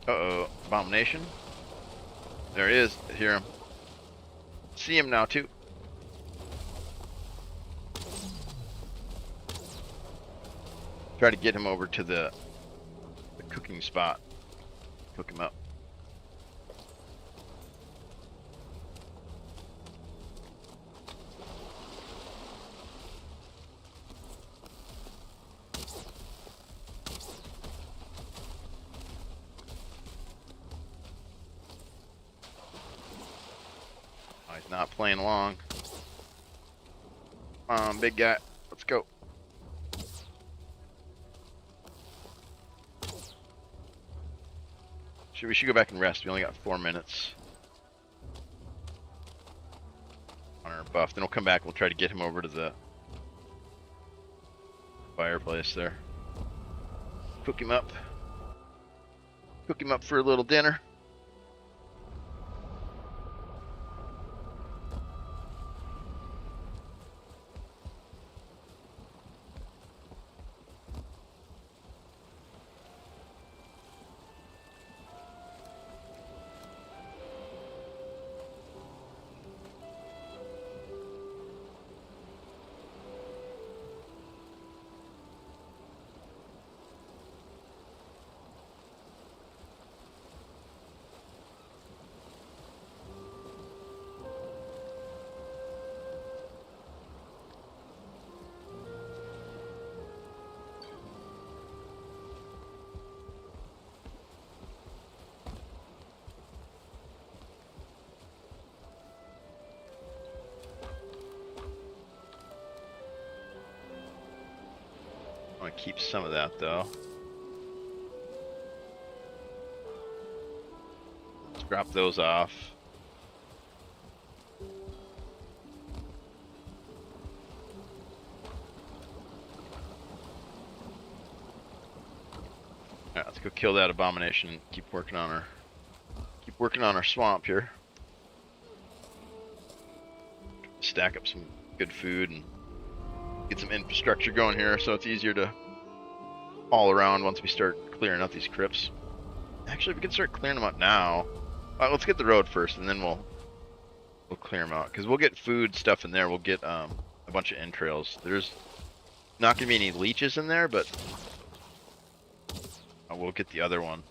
Uh-oh, abomination. There he is. I hear him. See him now too. Try to get him over to the cooking spot. Cook him up. Oh, he's not playing along. Come on, big guy. Let's go. We should go back and rest. We only got 4 minutes on our buff. Then we'll come back. We'll try to get him over to the fireplace there. Cook him up. Cook him up for a little dinner. I want to keep some of that though. Let's drop those off. Alright, let's go kill that abomination and keep working on our swamp here. Stack up some good food and get some infrastructure going here so it's easier to haul around once we start clearing out these crypts. Actually, we can start clearing them out now. Let's get the road first and then we'll clear them out, because we'll get food stuff in there. We'll get a bunch of entrails. There's not gonna be any leeches in there, but we'll get the other one.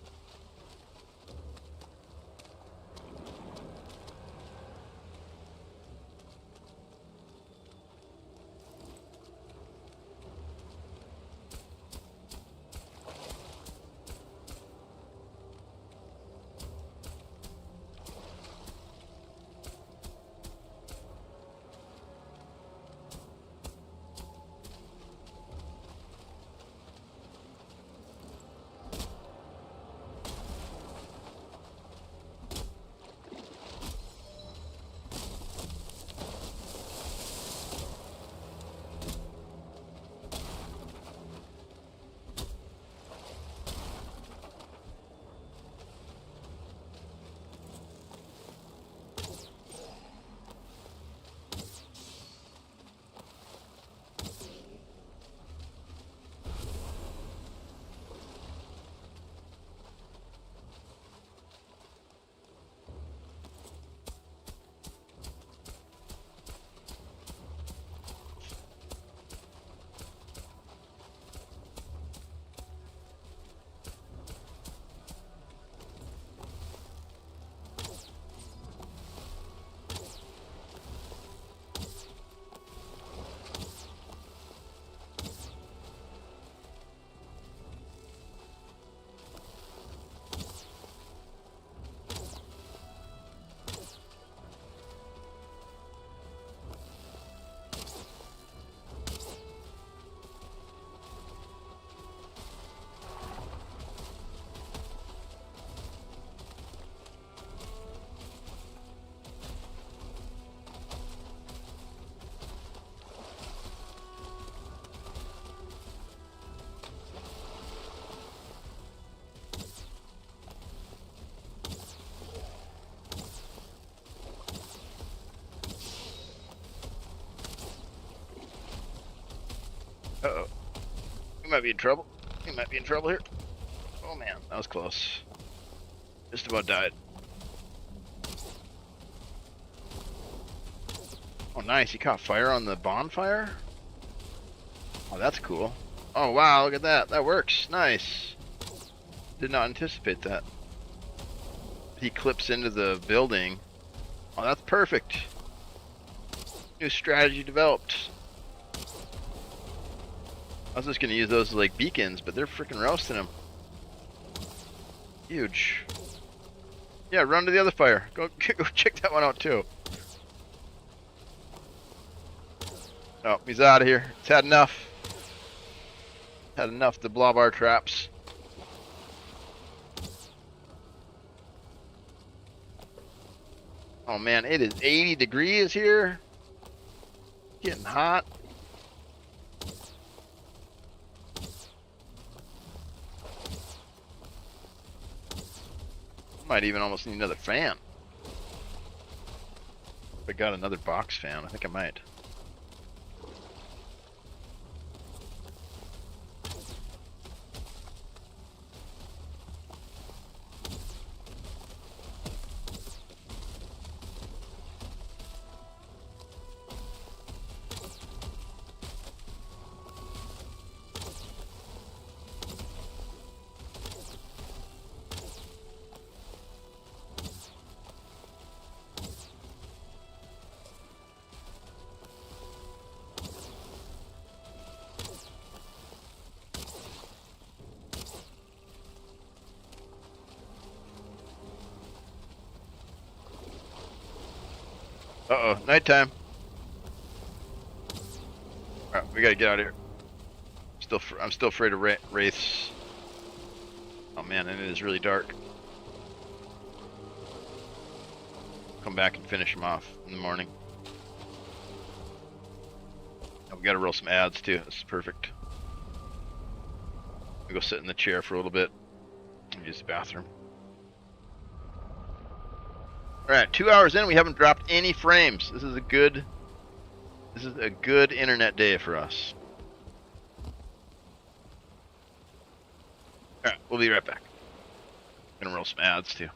Uh-oh. We might be in trouble. We might be in trouble here. Oh man, that was close. Just about died. Oh nice, he caught fire on the bonfire? Oh, that's cool. Oh wow, look at that. That works. Nice. Did not anticipate that. He clips into the building. Oh, that's perfect. New strategy developed. I was just gonna use those as like beacons, but they're freaking roasting them. Huge. Yeah, run to the other fire. Go check that one out too. Oh, he's out of here. He's had enough. Had enough of the blobbar traps. Oh man, it is 80 degrees here. Getting hot. Might even almost need another fan. If I got another box fan, I think I might. Uh-oh, nighttime. Alright, we gotta get out of here. I'm still afraid of wraiths. Oh man, and it is really dark. Come back and finish them off in the morning. Oh, we gotta roll some ads too. This is perfect. We go sit in the chair for a little bit and use the bathroom. Alright, 2 hours in, we haven't dropped any frames. This is a good internet day for us. Alright, we'll be right back. Gonna roll some ads too.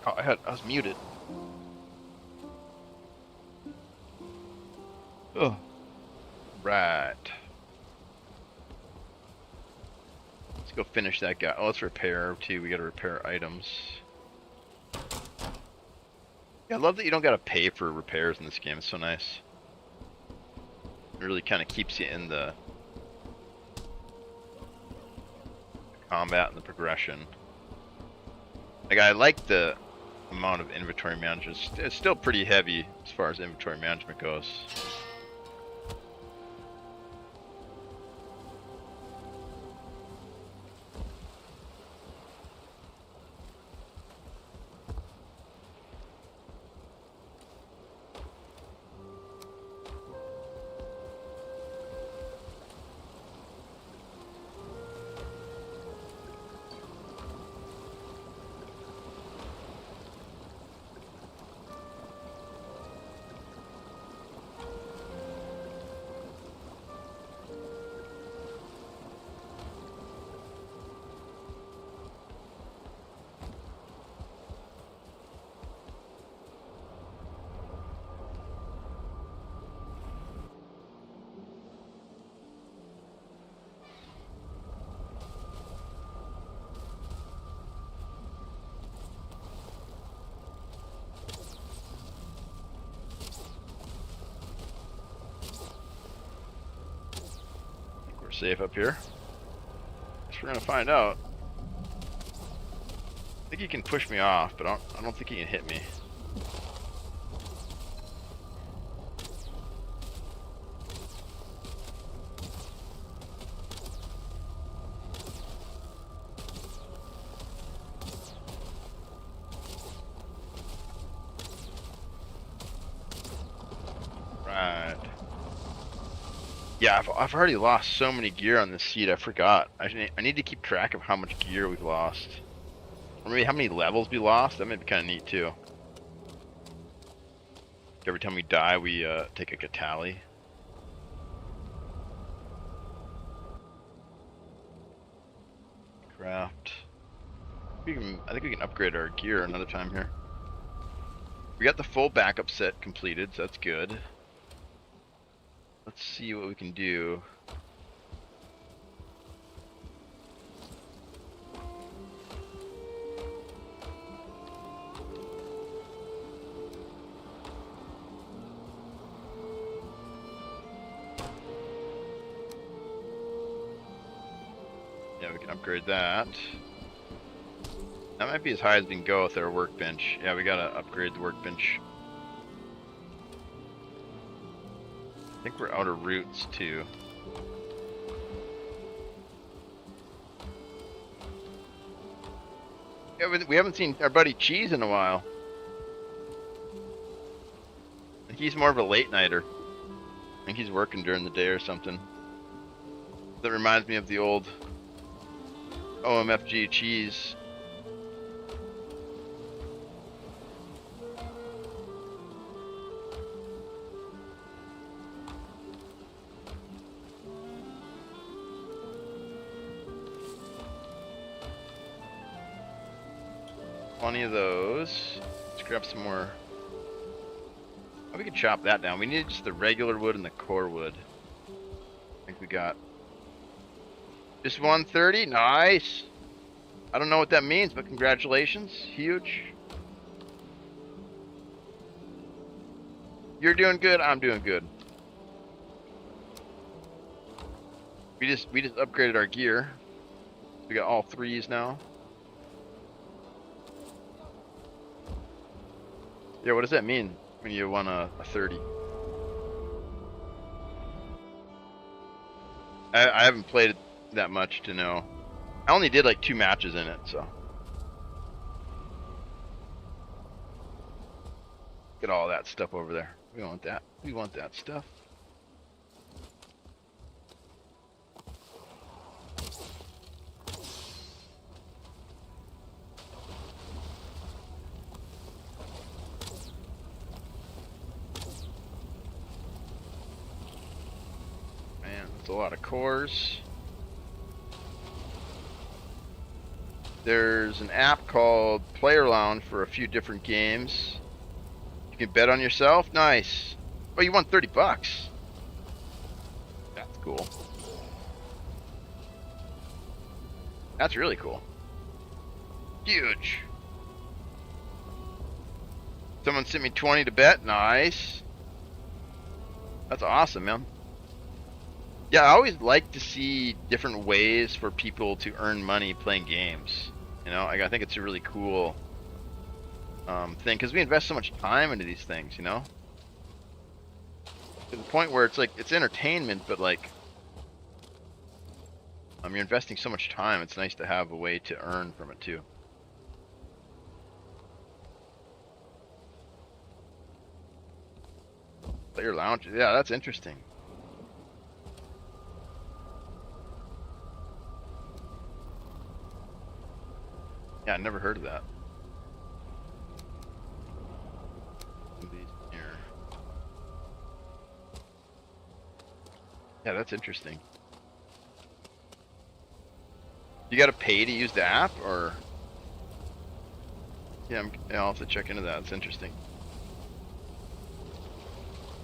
Oh, I was muted. Oh, right. Let's go finish that guy. Oh, let's repair too. We gotta repair items. Yeah, I love that you don't gotta pay for repairs in this game. It's so nice. It really kind of keeps you in the combat and the progression. Like, I like the amount of inventory management. It's still pretty heavy as far as inventory management goes. Safe up here. Guess we're gonna find out. I think he can push me off, but I don't think he can hit me. Right. Yeah, I've already lost so many gear on this seat, I forgot. I need to keep track of how much gear we've lost. Or maybe how many levels we lost. That might be kind of neat, too. Every time we die, we take a tally. Craft. I think we can upgrade our gear another time here. We got the full backup set completed, so that's good. Let's see what we can do. Yeah, we can upgrade that. That might be as high as we can go with our workbench. Yeah, we gotta upgrade the workbench. I think we're out of roots too. Yeah, we haven't seen our buddy Cheese in a while. He's more of a late nighter. I think he's working during the day or something. That reminds me of the old OMFG Cheese. Plenty of those. Let's grab some more. Oh, we can chop that down. We need just the regular wood and the core wood. I think we got just 130. Nice. I don't know what that means, but congratulations. Huge. You're doing good. I'm doing good. We just upgraded our gear. We got all threes now. Yeah, what does that mean when you won a 30? I haven't played it that much to know. I only did like 2 matches in it, so. Get all that stuff over there. We want that. We want that stuff. Man, that's a lot of cores. There's an app called Player Lounge for a few different games. You can bet on yourself. Nice. Oh, you won $30. cool. That's really cool. Huge. Someone sent me 20 to bet. Nice. That's awesome, man. Yeah, I always like to see different ways for people to earn money playing games. You know, I think it's a really cool thing because we invest so much time into these things, you know? To the point where it's like, it's entertainment, but like, you're investing so much time, it's nice to have a way to earn from it too. Player lounge, yeah, that's interesting. Yeah, I never heard of that. Here. Yeah, that's interesting. You gotta pay to use the app, or? Yeah, I'll have to check into that. It's interesting.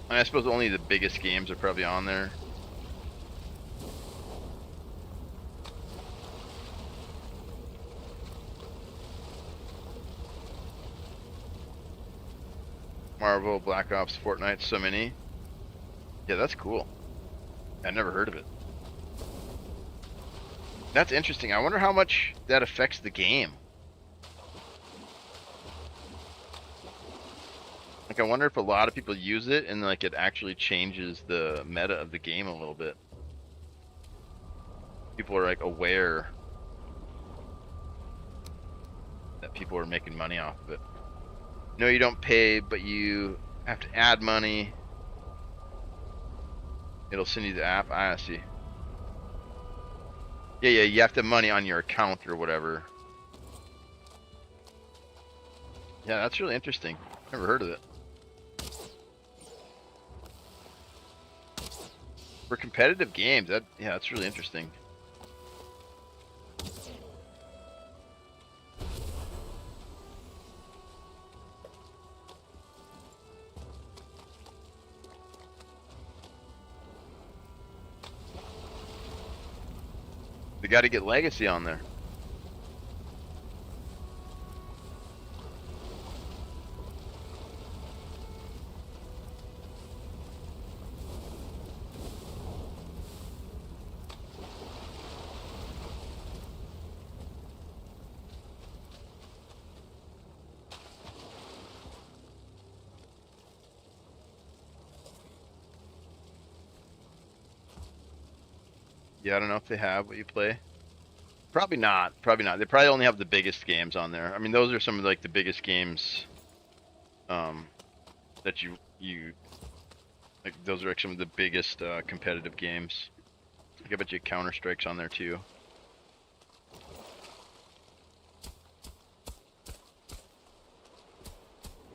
I suppose only the biggest games are probably on there. Marvel, Black Ops, Fortnite, so many. Yeah, that's cool. I never heard of it. That's interesting. I wonder how much that affects the game. Like, I wonder if a lot of people use it and like it actually changes the meta of the game a little bit. People are like aware that people are making money off of it. No, you don't pay, but you have to add money. It'll send you the app. I see. Yeah, you have to have money on your account or whatever. Yeah, that's really interesting. Never heard of it. For competitive games, yeah, that's really interesting. They got to get Legacy on there. Yeah, I don't know if they have what you play. Probably not. Probably not. They probably only have the biggest games on there. I mean, those are some of like the biggest games that you like. Those are like some of the biggest competitive games. I bet you Counter-Strike's on there too.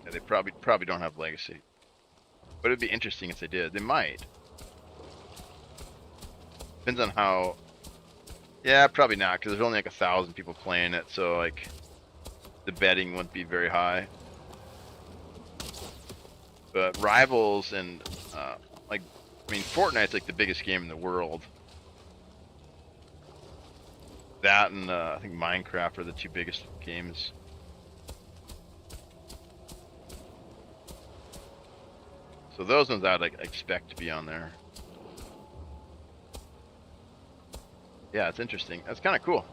Yeah, they probably don't have Legacy. But it'd be interesting if they did. They might. Depends on how. Yeah, probably not, because there's only like 1,000 people playing it, so like the betting wouldn't be very high. But Rivals and like, I mean, Fortnite's like the biggest game in the world. That and I think Minecraft are the two biggest games. So those ones I'd like expect to be on there. Yeah, it's interesting. That's kind of cool.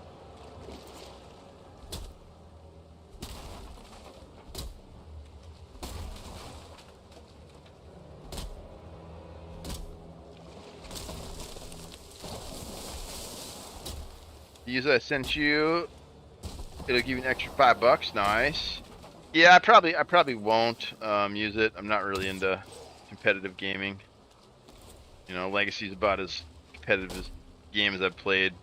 Use I sent you. It'll give you an extra $5. Nice. Yeah, I probably won't use it. I'm not really into competitive gaming. You know, Legacy's about as competitive as game as I've played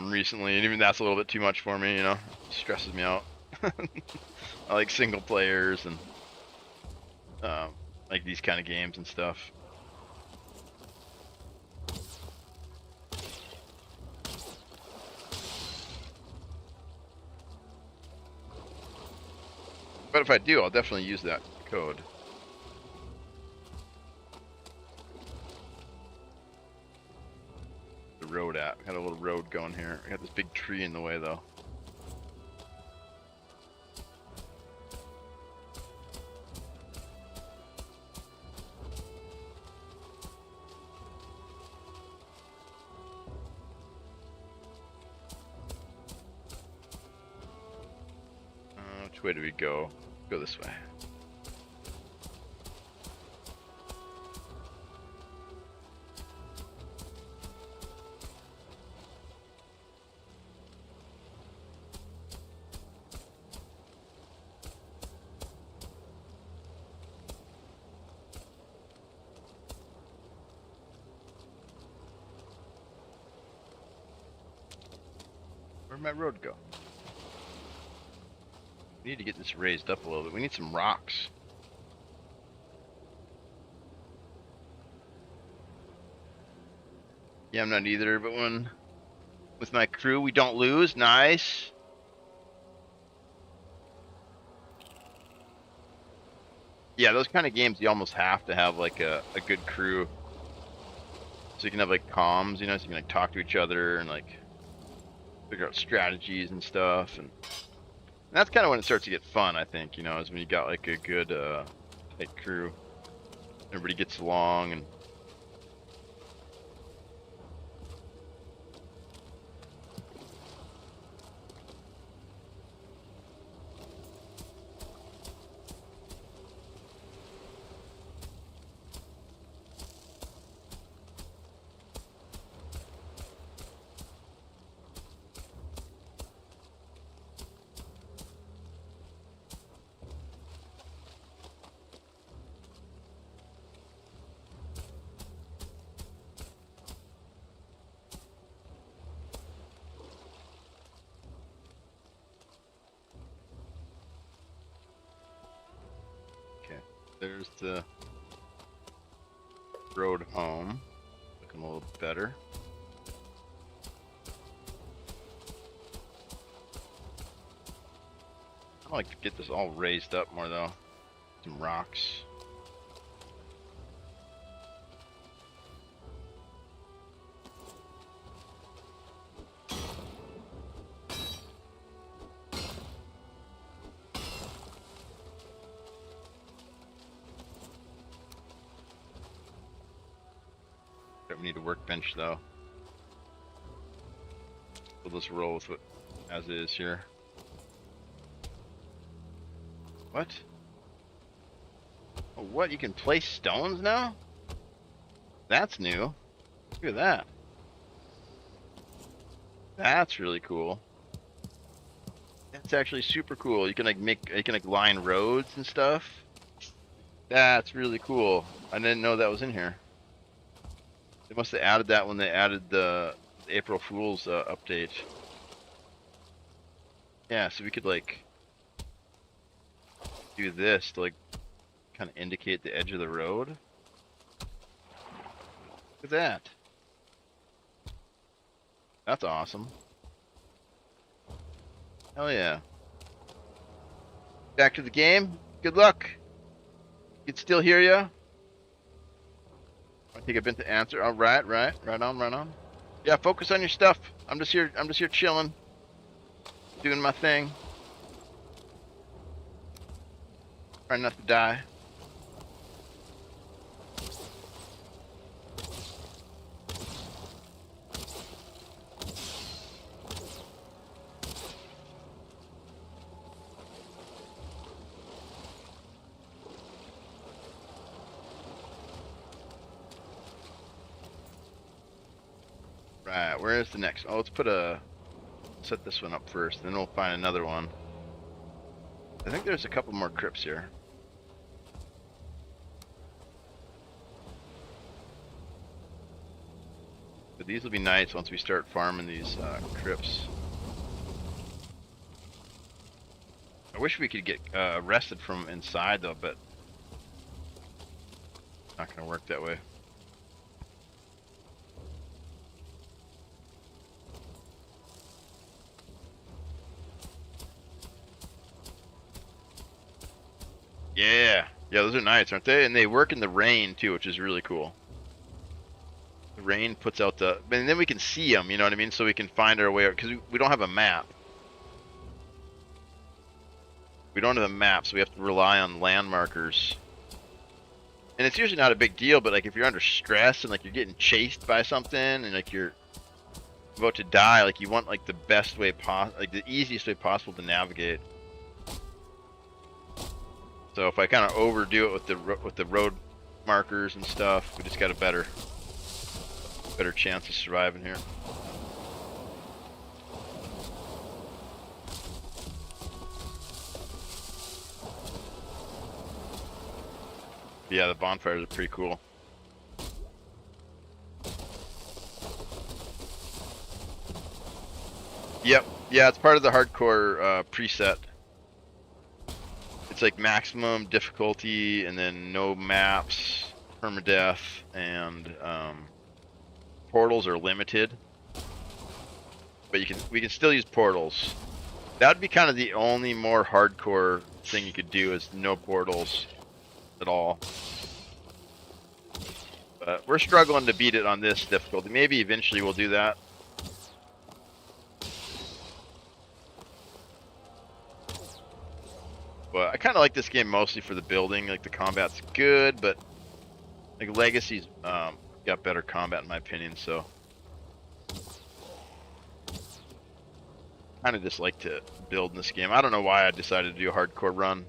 recently, and even that's a little bit too much for me. You know, it stresses me out. I like single players and like these kind of games and stuff. But if I do, I'll definitely use that code. the road at? Got a little road going here. I got this big tree in the way though. Which way do we go? Go this way. Where'd my road go? We need to get this raised up a little bit. We need some rocks. Yeah, I'm not either, but when with my crew we don't lose. Nice. Yeah, those kind of games you almost have to have like a good crew. So you can have like comms, you know, so you can like talk to each other and like figure out strategies and stuff. And that's kind of when it starts to get fun, I think, you know, is when you got like a good tight crew. Everybody gets along and there's the road home. Looking a little better. I'd like to get this all raised up more though. Some rocks. We need a workbench though. We'll just roll with what as is here. What? Oh, what? You can place stones now? That's new. Look at that. That's really cool. That's actually super cool. You can like line roads and stuff. That's really cool. I didn't know that was in here. They must have added that when they added the April Fool's update. Yeah, so we could like do this to like kind of indicate the edge of the road. Look at that. That's awesome. Hell yeah. Back to the game. Good luck. Can still hear you. I think I've been to answer. All right, right on. Yeah, focus on your stuff. I'm just here chilling, doing my thing. Trying not to die. Right, where is the next? Oh, let's set this one up first, then we'll find another one. I think there's a couple more crypts here. But these will be nice once we start farming these crypts. I wish we could get arrested from inside though, but not gonna work that way. Yeah, those are nice, aren't they? And they work in the rain too, which is really cool. The rain puts out the, and then we can see them, you know what I mean? So we can find our way out, because we don't have a map. We don't have a map, so we have to rely on land markers. And it's usually not a big deal, but like if you're under stress and like you're getting chased by something and like you're about to die, like you want like the best way like the easiest way possible to navigate. So if I kind of overdo it with the road markers and stuff, we just got a better chance of surviving here. Yeah, the bonfires are pretty cool. Yep. Yeah, it's part of the hardcore preset. It's like maximum difficulty and then no maps, permadeath, and portals are limited. But we can still use portals. That would be kind of the only more hardcore thing you could do is no portals at all. But we're struggling to beat it on this difficulty. Maybe eventually we'll do that. But I kind of like this game mostly for the building. Like the combat's good, but like Legacy's got better combat in my opinion. So kind of just like to build in this game. I don't know why I decided to do a hardcore run.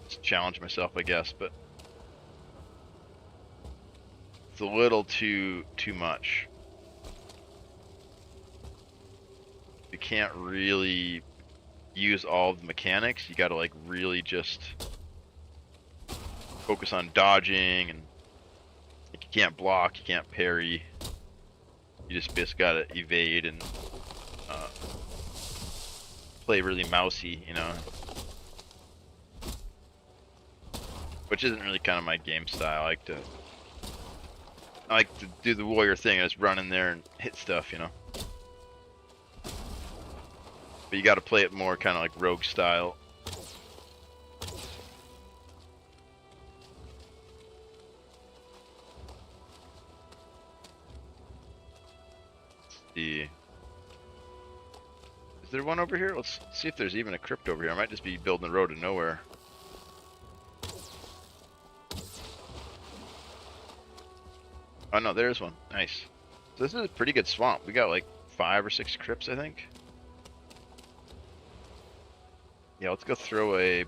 Just challenge myself, I guess, but it's a little too much. You can't really use all of the mechanics. You gotta like really just focus on dodging, and like, you can't block, you can't parry. You just gotta evade and play really mousy, you know, which isn't really kind of my game style. I like to do the warrior thing. I just run in there and hit stuff, you know. But you got to play it more kind of like rogue style. Let's see. Is there one over here? Let's see if there's even a crypt over here. I might just be building the road to nowhere. Oh no, there's one. Nice. So this is a pretty good swamp. We got like 5 or 6 crypts, I think. Yeah, let's go throw a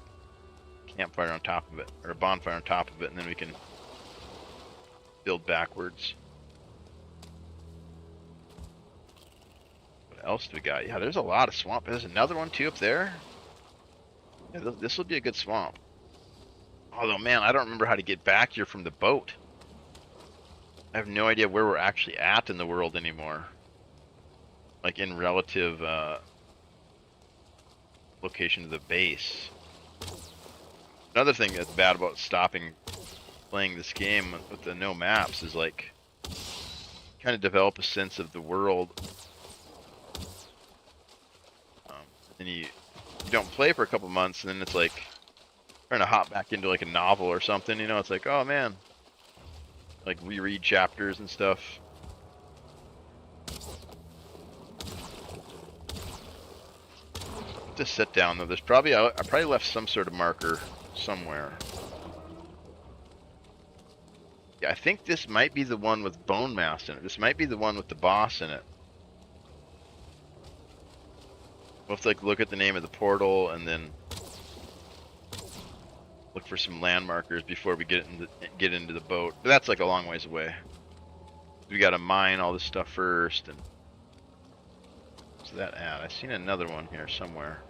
campfire on top of it, or a bonfire on top of it, and then we can build backwards. What else do we got? Yeah, there's a lot of swamp. There's another one too up there. Yeah, this will be a good swamp. Although, man, I don't remember how to get back here from the boat. I have no idea where we're actually at in the world anymore. Like in relative location to the base. Another thing that's bad about stopping playing this game with the no maps is like kind of develop a sense of the world. And you don't play for a couple months, and then it's like trying to hop back into like a novel or something, you know. It's like, oh man, like reread chapters and stuff. Just sit down though. There's probably I probably left some sort of marker somewhere. Yeah, I think this might be the one with bone mass in it. This might be the one with the boss in it. We'll have to like look at the name of the portal and then look for some land markers before we get into the boat. But that's like a long ways away. We gotta mine all this stuff first. And what's that at? I've seen another one here somewhere.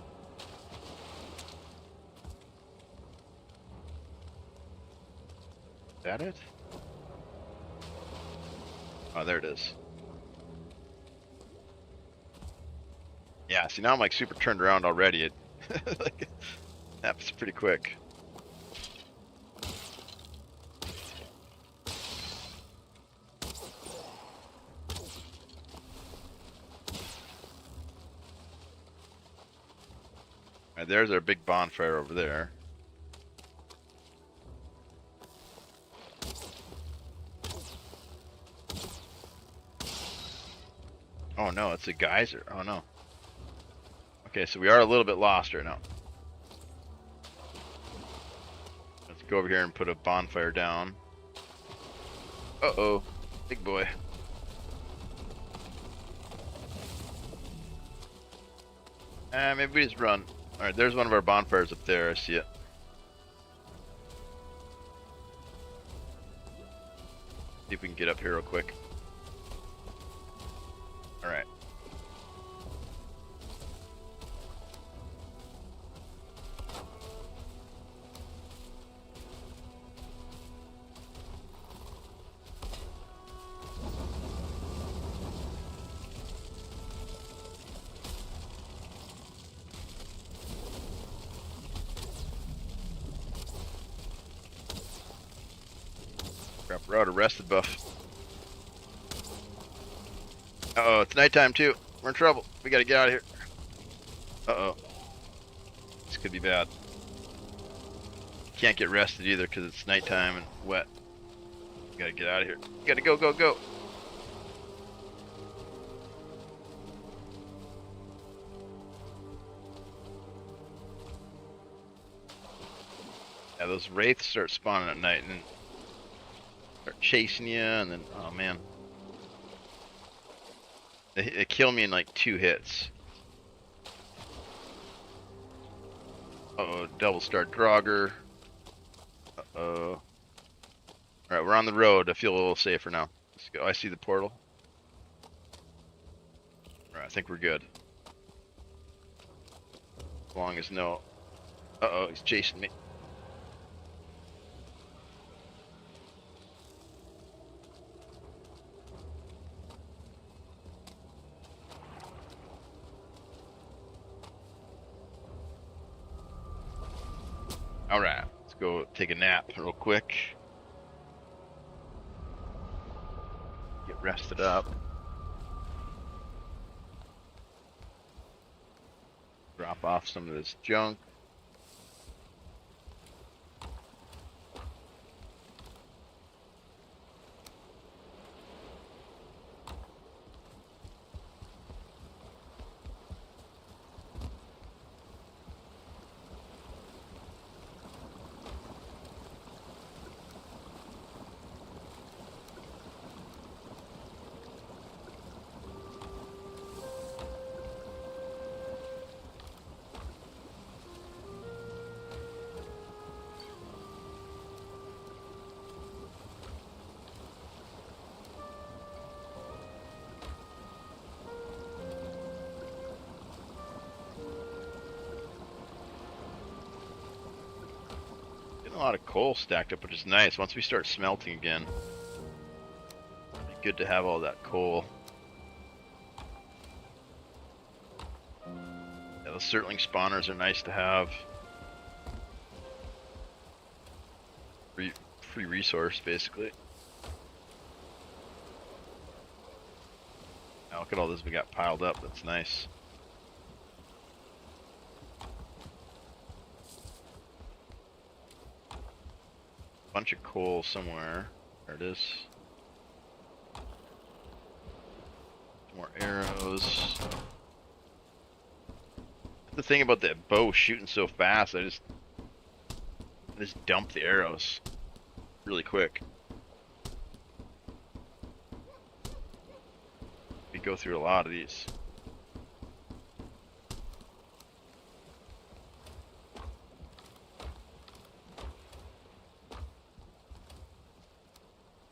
Is that it? Oh, there it is. Yeah, see now I'm like super turned around already. It like, happens pretty quick. Alright, there's our big bonfire over there. Oh no, it's a geyser. Oh no. Okay, so we are a little bit lost right now. Let's go over here and put a bonfire down. Uh-oh. Big boy. Maybe we just run. Alright, there's one of our bonfires up there. I see it. See if we can get up here real quick. Alright. Crap, we're out of rested buff. Uh-oh, it's nighttime too. We're in trouble. We gotta get out of here. Uh-oh. This could be bad. Can't get rested either because it's nighttime and wet. We gotta get out of here. We gotta go, go, go. Yeah, those wraiths start spawning at night and then start chasing you, and then, oh man. They kill me in like 2 hits. Uh-oh, double star Draugr. Uh-oh. Alright, we're on the road. I feel a little safer now. Let's go. I see the portal. Alright, I think we're good. As long as no... Uh-oh, he's chasing me. Alright, let's go take a nap real quick. Get rested up. Drop off some of this junk. A lot of coal stacked up, which is nice. Once we start smelting again, it'd be good to have all that coal. Yeah, those Surtling spawners are nice to have. Free resource, basically. Now look at all this we got piled up. That's nice. Bunch of coal somewhere. There it is. More arrows. The thing about that bow shooting so fast, I just dump the arrows really quick. We go through a lot of these.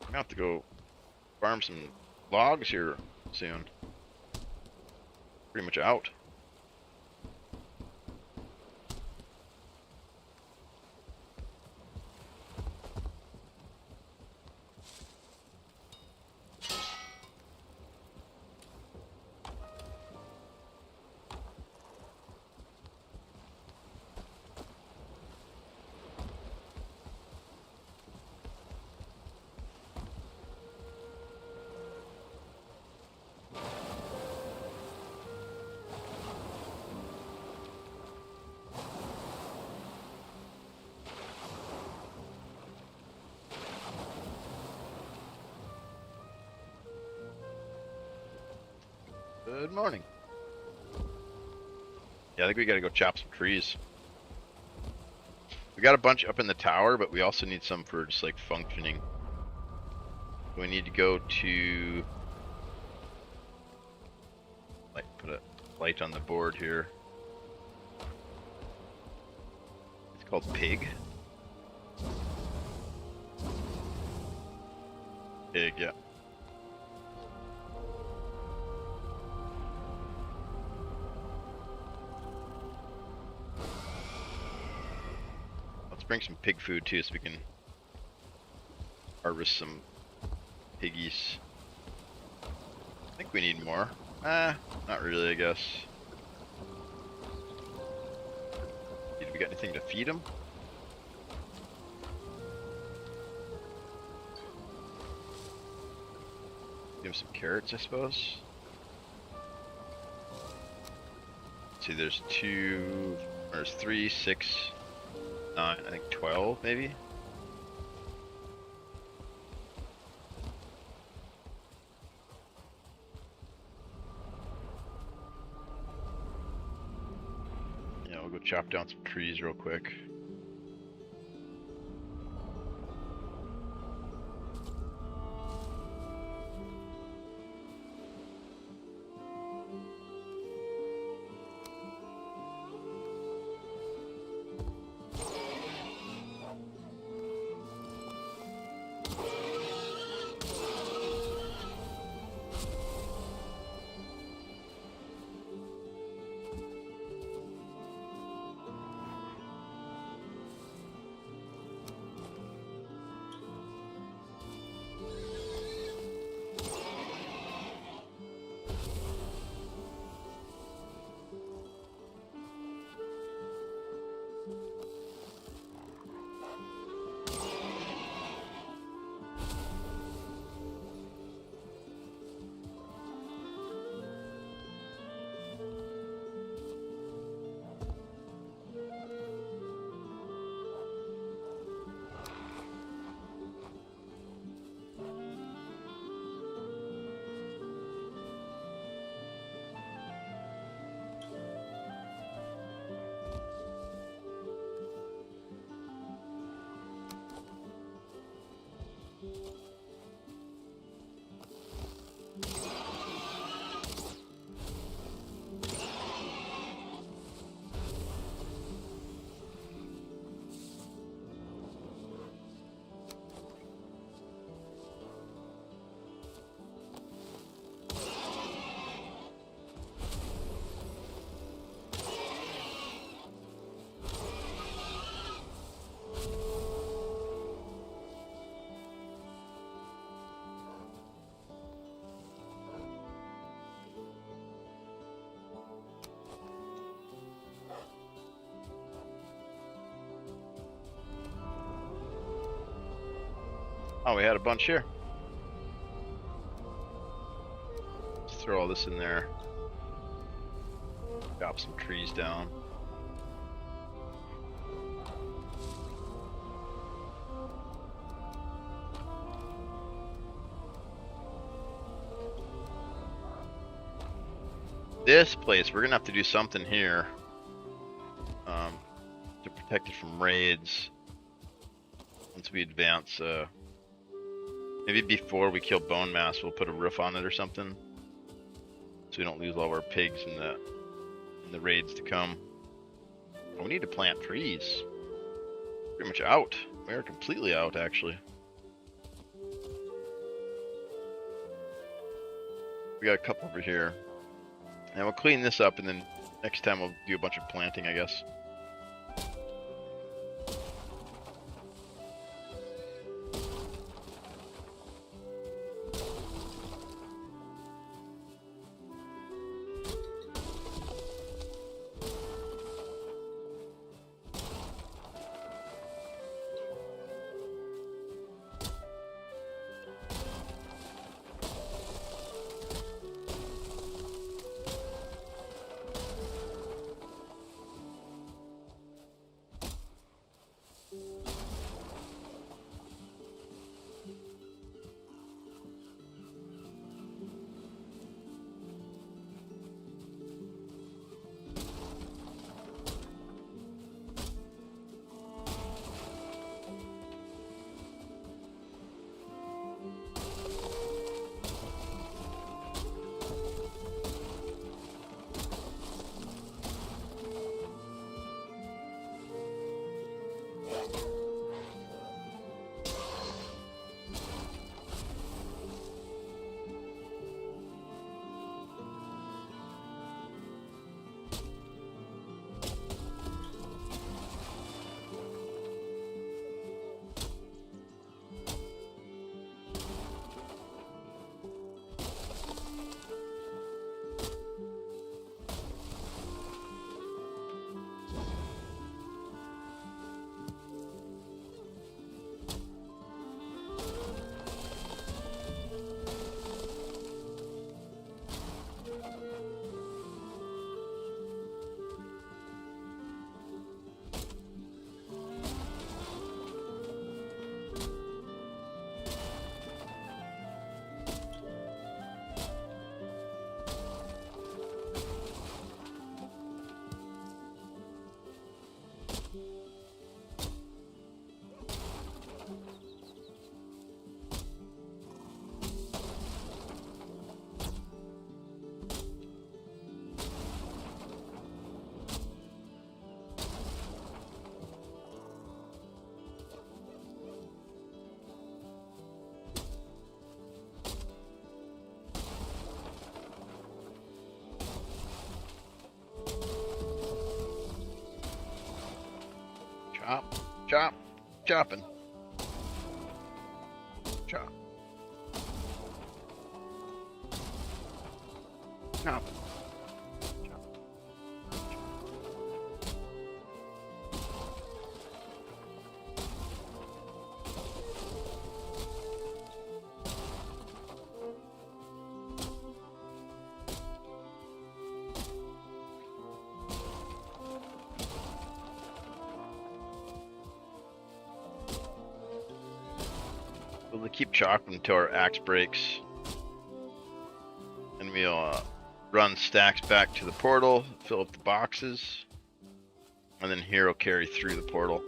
I'm gonna have to go farm some logs here soon. Pretty much out. Good morning. Yeah, I think we gotta go chop some trees. We got a bunch up in the tower, but we also need some for just like functioning. We need to go to like put a light on the board here. It's called Pig. Pig, yeah. Let's bring some pig food too so we can harvest some piggies. I think we need more. Not really, I guess. Did we got anything to feed them? Give them some carrots, I suppose. Let's see, there's 3, 6, 9, I think 12 maybe? Yeah, we'll go chop down some trees real quick. Oh, we had a bunch here. Let's throw all this in there. Chop some trees down. This place, we're gonna have to do something here to protect it from raids once we advance. Maybe before we kill bone mass, we'll put a roof on it or something, so we don't lose all of our pigs in the raids to come. Oh, we need to plant trees. Pretty much out. We are completely out, actually. We got a couple over here. And we'll clean this up, and then next time we'll do a bunch of planting, I guess. Chop, chop, chopping. Chop. Chopping. We'll keep chopping until our axe breaks. And we'll run stacks back to the portal, fill up the boxes, and then here will carry through the portal.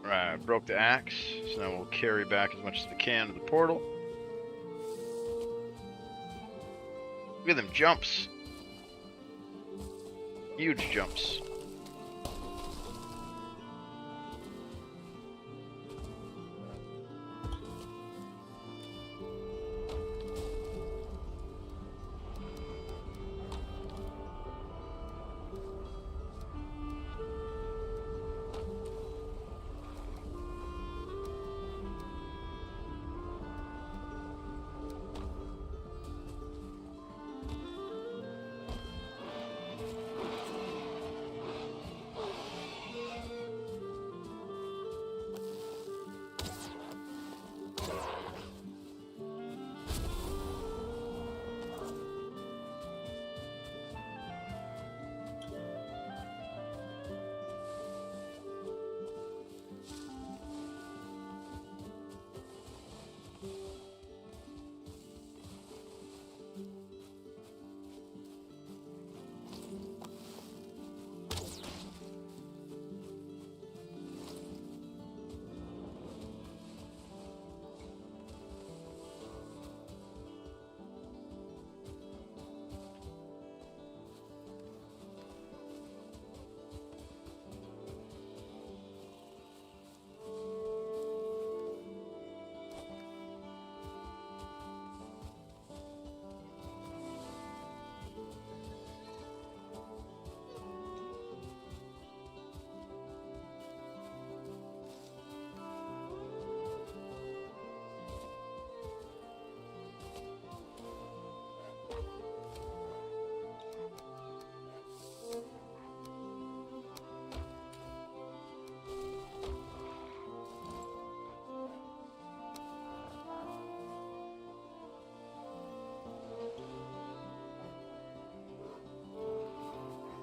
Alright, broke the axe, so now we'll carry back as much as we can to the portal. Look at them jumps. Huge jumps.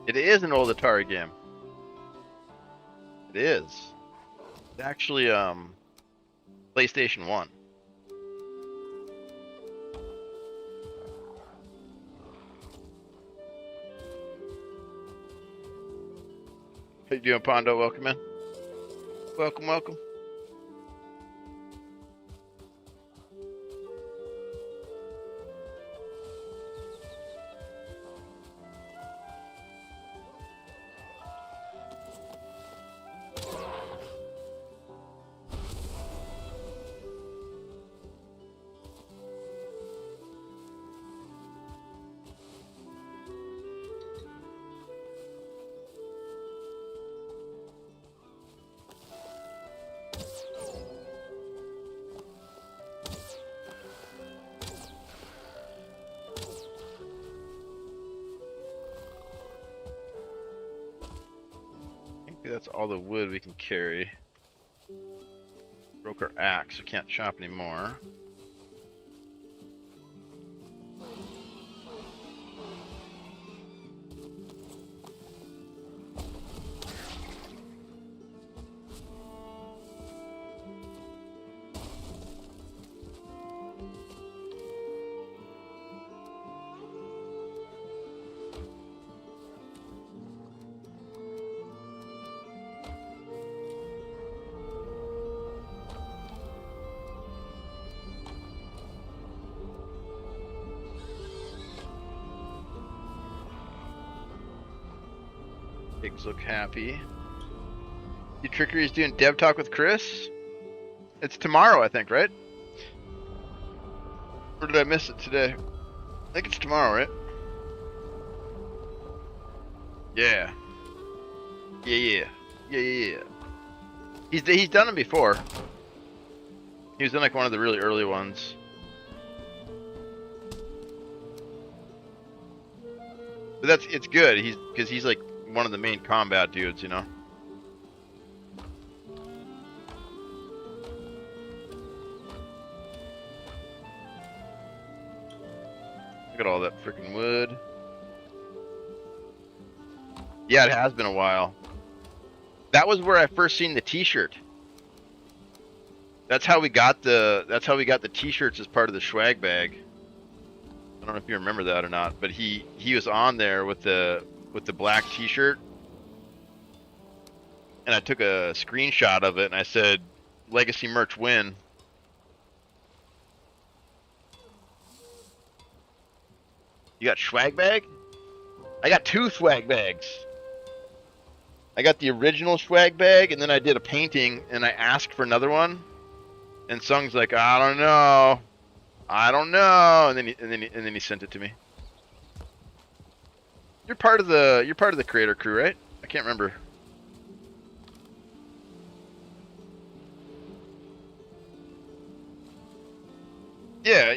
It is an old Atari game. It is. It's actually PlayStation 1. How you doing, Pondo? Welcome in. Welcome, welcome. that's all the wood we can carry. Broke our axe, so can't chop anymore. Pigs look happy. You Trickery is doing dev talk with Chris? It's tomorrow, I think, right? Or did I miss it today? I think it's tomorrow, right? Yeah. Yeah. He's done them before. He was in like one of the really early ones. But it's good. Because he's like one of the main combat dudes, you know. Look at all that freaking wood. Yeah, it has been a while. That was where I first seen the T-shirt. That's how we got the T-shirts as part of the swag bag. I don't know if you remember that or not, but he was on there with the black T-shirt, and I took a screenshot of it and I said, "Legacy merch win." You got swag bag? I got 2 swag bags. I got the original swag bag, and then I did a painting, and I asked for another one, and Sung's like, "I don't know," and then he sent it to me. You're part of the creator crew, right? I can't remember. Yeah,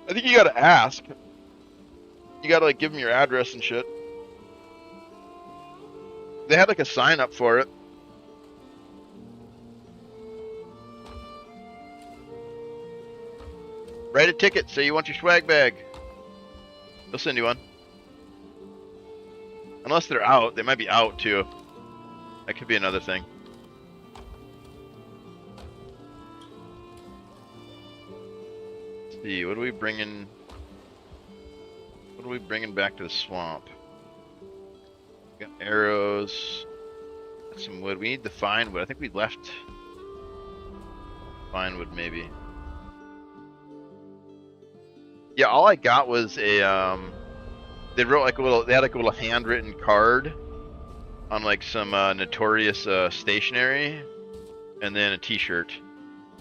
I think you gotta ask. You gotta like give them your address and shit. They had like a sign up for it. Write a ticket, say you want your swag bag. They'll send you one. Unless they're out, they might be out too. That could be another thing. Let's see, what are we bringing? What are we bringing back to the swamp? We got arrows, got some wood. We need the fine wood. I think we left fine wood maybe. Yeah, all I got was a they wrote like they had like a little handwritten card on like some notorious stationery, and then a T-shirt.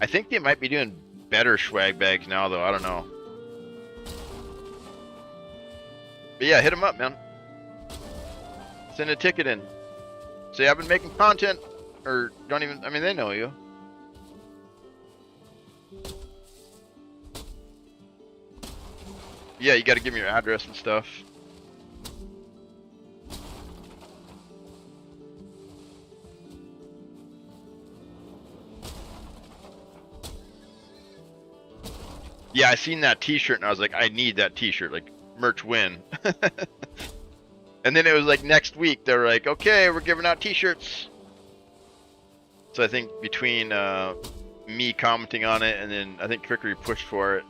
I think they might be doing better swag bags now though. I don't know. But yeah, hit them up, man. Send a ticket in. Say I've been making content, or don't even. I mean, they know you. Yeah, you got to give me your address and stuff. Yeah, I seen that T-shirt and I was like, I need that T-shirt. Like, merch win. And then it was like next week they were like, okay, we're giving out T-shirts. So I think between me commenting on it and then I think Trickery pushed for it.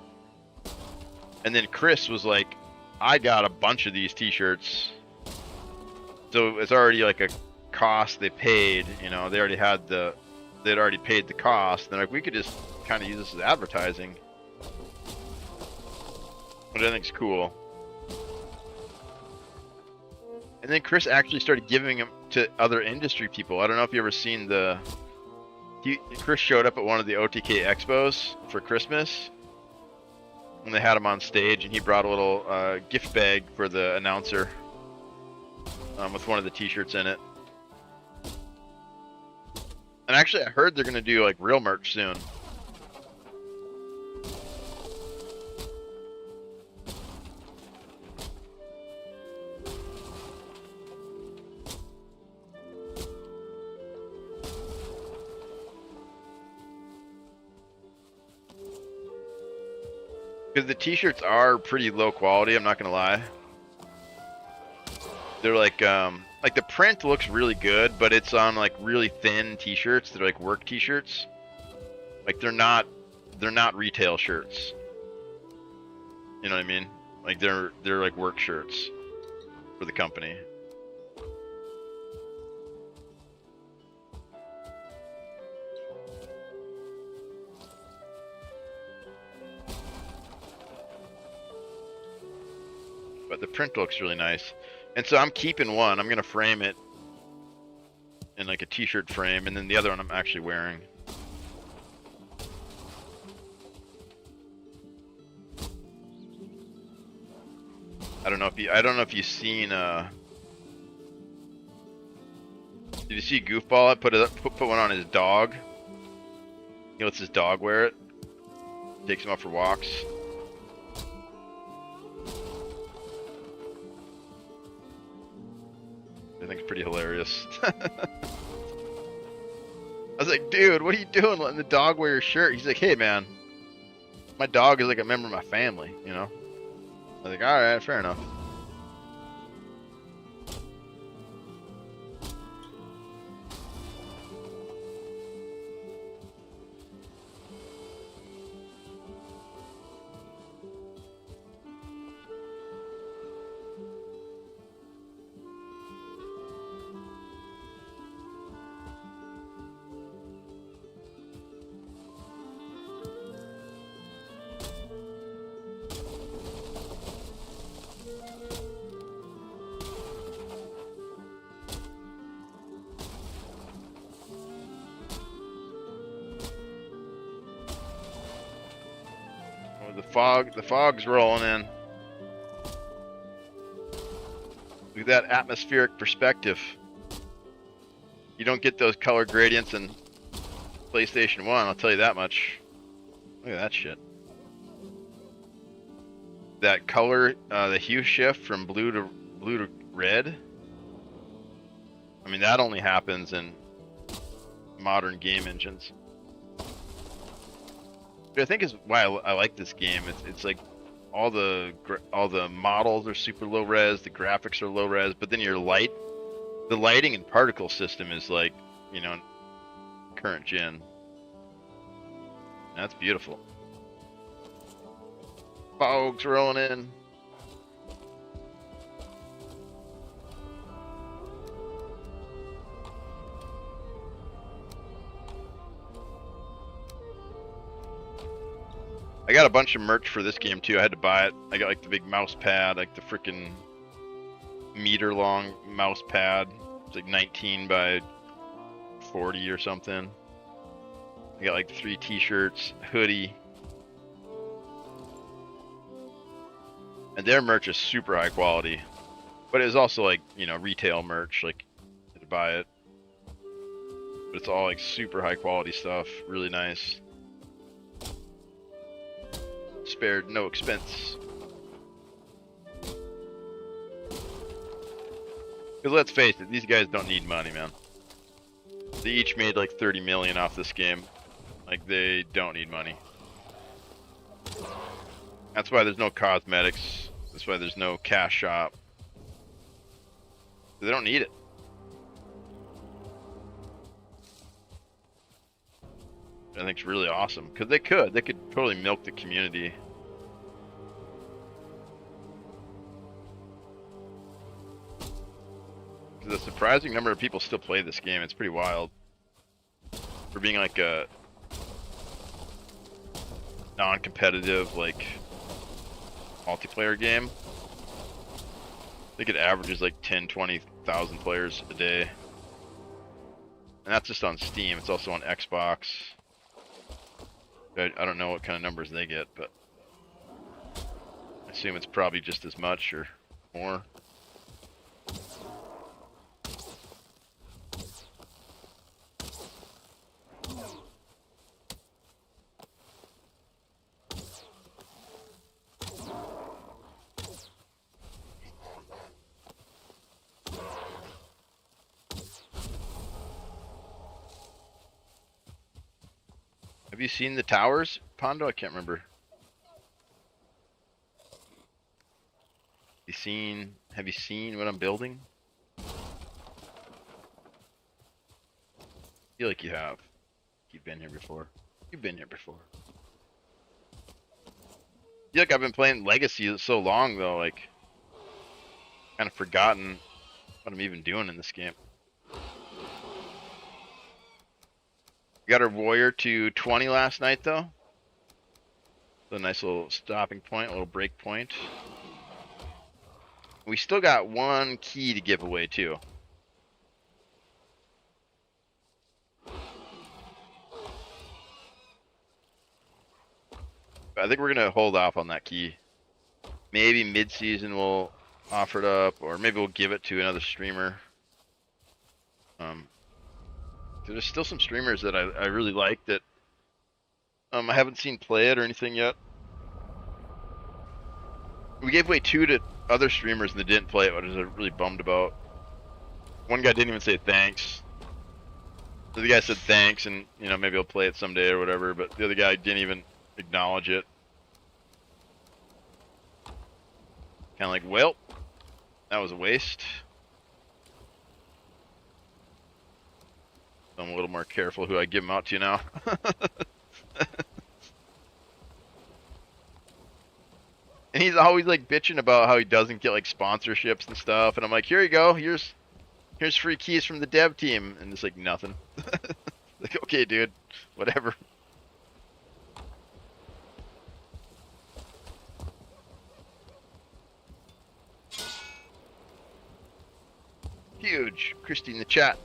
And then Chris was like, I got a bunch of these T-shirts. So it's already like a cost they paid, you know, they'd already paid the cost. And they're like, we could just kind of use this as advertising. But I think it's cool. And then Chris actually started giving them to other industry people. I don't know if you ever seen Chris showed up at one of the OTK expos for Christmas. And they had him on stage, and he brought a little gift bag for the announcer with one of the T-shirts in it. And actually, I heard they're gonna do like real merch soon. Because the t-shirts are pretty low quality, I'm not gonna lie. They're like the print looks really good, but it's on like really thin t-shirts. They're like work t-shirts. Like they're not retail shirts. You know what I mean? Like they're like work shirts for the company. But the print looks really nice. And so I'm keeping one. I'm gonna frame it in like a t-shirt frame, and then the other one I'm actually wearing. I don't know if you've seen did you see Goofball put one on his dog? He lets his dog wear it. Takes him out for walks. I think it's pretty hilarious. I was like, dude, what are you doing letting the dog wear your shirt? He's like, hey man, my dog is like a member of my family, you know? I was like, alright, fair enough. The fog's rolling in. Look at that atmospheric perspective. You don't get those color gradients in PlayStation 1, I'll tell you that much. Look at that shit. That color, the hue shift from blue to red. I mean, that only happens in modern game engines. I think is why I like this game. It's like all the models are super low res, the graphics are low res, but then the lighting and particle system is like, you know, current gen. That's beautiful. Fog's rolling in. I got a bunch of merch for this game too. I had to buy it. I got like the big mouse pad, like the freaking meter long mouse pad. It's like 19 by 40 or something. I got like 3 t-shirts, hoodie. And their merch is super high quality. But it was also like, you know, retail merch, like I had to buy it. But it's all like super high quality stuff, really nice. Spared no expense. Because let's face it, these guys don't need money, man. They each made like 30 million off this game. Like, they don't need money. That's why there's no cosmetics. That's why there's no cash shop. They don't need it. I think it's really awesome. Because they could totally milk the community. The surprising number of people still play this game. It's pretty wild. For being like a non-competitive, like, multiplayer game. I think it averages like 10-20,000 players a day. And that's just on Steam. It's also on Xbox. I don't know what kind of numbers they get, but I assume it's probably just as much or more. Have you seen the towers, Pondo? I can't remember. seen what I'm building? I feel like you have. You've been here before. You've been here before. I feel like I've been playing Legacy so long though, like kind of forgotten what I'm even doing in this game. We got our warrior to 20 last night though. A nice little stopping point, a little break point. We still got one key to give away too. I think we're gonna hold off on that key. Maybe mid-season we'll offer it up, or maybe we'll give it to another streamer. There's still some streamers that I really like that I haven't seen play it or anything yet. We gave away 2 to other streamers and they didn't play it, which I was really bummed about. One guy didn't even say thanks. The other guy said thanks, and you know maybe he'll play it someday or whatever. But the other guy didn't even acknowledge it. Kind of like, well, that was a waste. So I'm a little more careful who I give them out to now. And he's always like bitching about how he doesn't get like sponsorships and stuff. And I'm like, here you go. Here's free keys from the dev team. And it's like nothing. Like, okay, dude, whatever. Huge. Christy in the chat.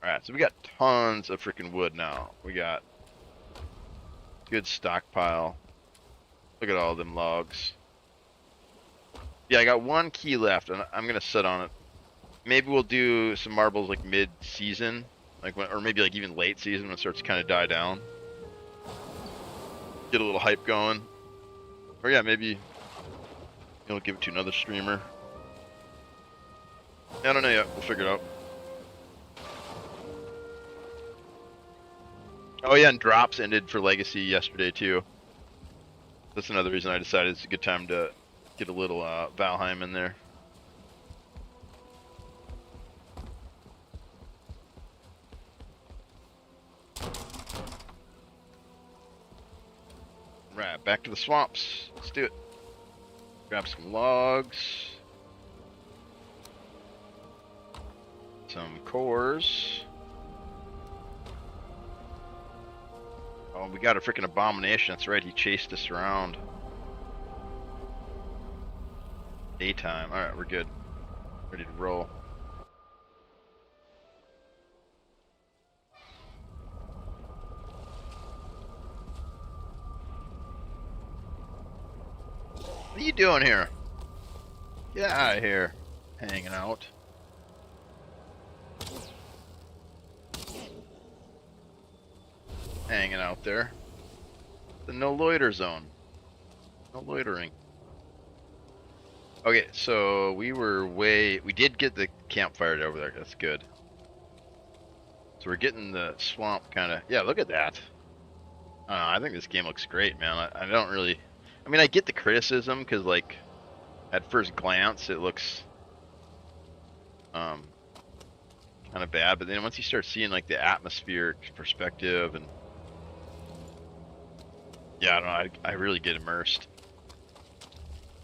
Alright, so we got tons of freaking wood now. We got good stockpile. Look at all them logs. Yeah, I got one key left, and I'm gonna sit on it. Maybe we'll do some marbles like mid-season, like when, or maybe like even late season when it starts to kind of die down. Get a little hype going. Or yeah, maybe we'll give it to another streamer. I don't know yet. We'll figure it out. Oh yeah, and drops ended for Legacy yesterday too. That's another reason I decided it's a good time to get a little Valheim in there. Right, back to the swamps. Let's do it. Grab some logs. Some cores. Oh, we got a freaking abomination. That's right, he chased us around. Daytime. Alright, we're good. Ready to roll. What are you doing here? Get out of here. Hanging out. Hanging out there. The no loiter zone. No loitering. Okay, so we did get the campfire over there. That's good. So we're getting the swamp kind of. Yeah, look at that. I think this game looks great, man. I don't really. I mean, I get the criticism because, like, at first glance, it looks kind of bad. But then once you start seeing like the atmospheric perspective and yeah, I don't know. I really get immersed.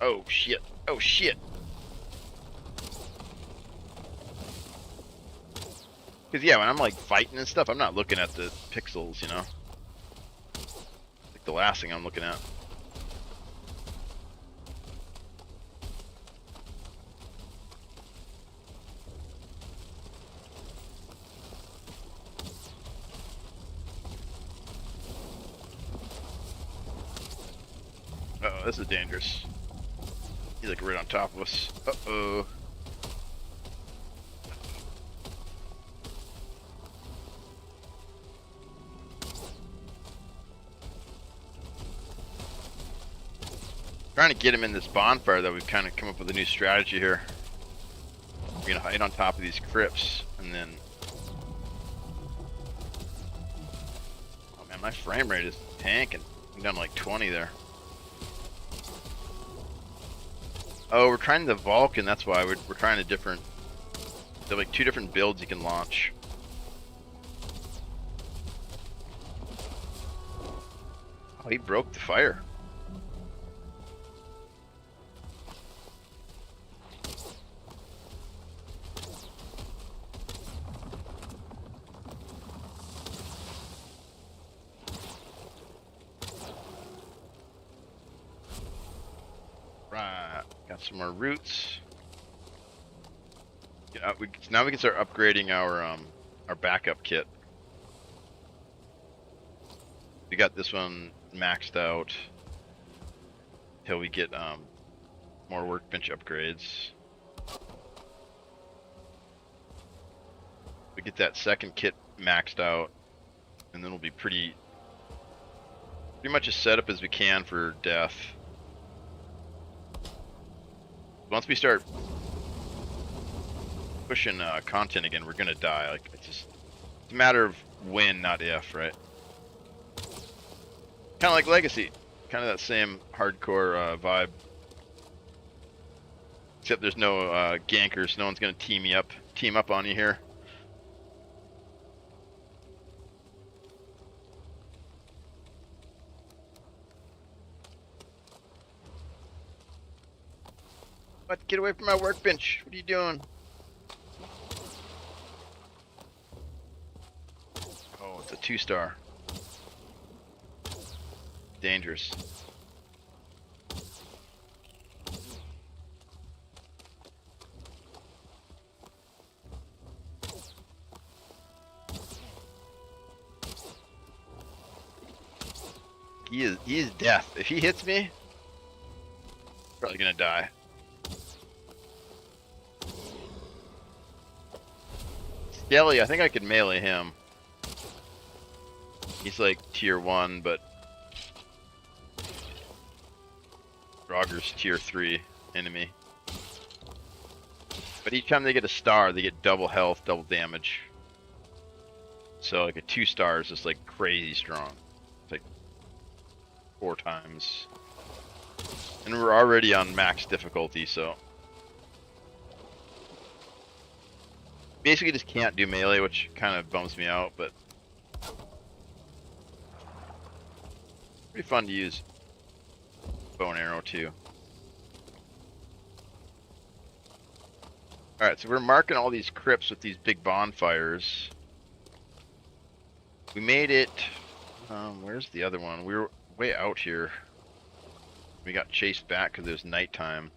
Oh shit! Oh shit! Because yeah, when I'm like fighting and stuff, I'm not looking at the pixels, you know. Like the last thing I'm looking at. Uh-oh, this is dangerous. He's like right on top of us. Uh-oh. Trying to get him in this bonfire though, we've kind of come up with a new strategy here. We're gonna hide on top of these crypts and then My frame rate is tanking. I'm down to like 20 there. Oh, we're trying the Vulcan. That's why we're trying a different. There are like 2 different builds you can launch. Oh, he broke the fire. Right, got some more roots. Yeah, now we can start upgrading our backup kit. We got this one maxed out until we get more workbench upgrades. We get that second kit maxed out, and then we'll be pretty much as set up as we can for death. Once we start pushing content again, we're gonna die. Like it's a matter of when, not if, right? Kind of like Legacy, kind of that same hardcore vibe. Except there's no gankers. No one's gonna team up on you here. What? Get away from my workbench! What are you doing? Oh, it's a 2-star. Dangerous. He is death. If he hits me, I'm probably gonna die. Skelly, I think I could melee him. He's like tier 1, but Roger's tier 3 enemy. But each time they get a star, they get double health, double damage. So like a 2-star is just like crazy strong. It's like 4 times. And we're already on max difficulty, so basically just can't do melee, which kind of bums me out, but pretty fun to use bow and arrow too. Alright, so we're marking all these crypts with these big bonfires. We made it, where's the other one? We were way out here. We got chased back because it was nighttime.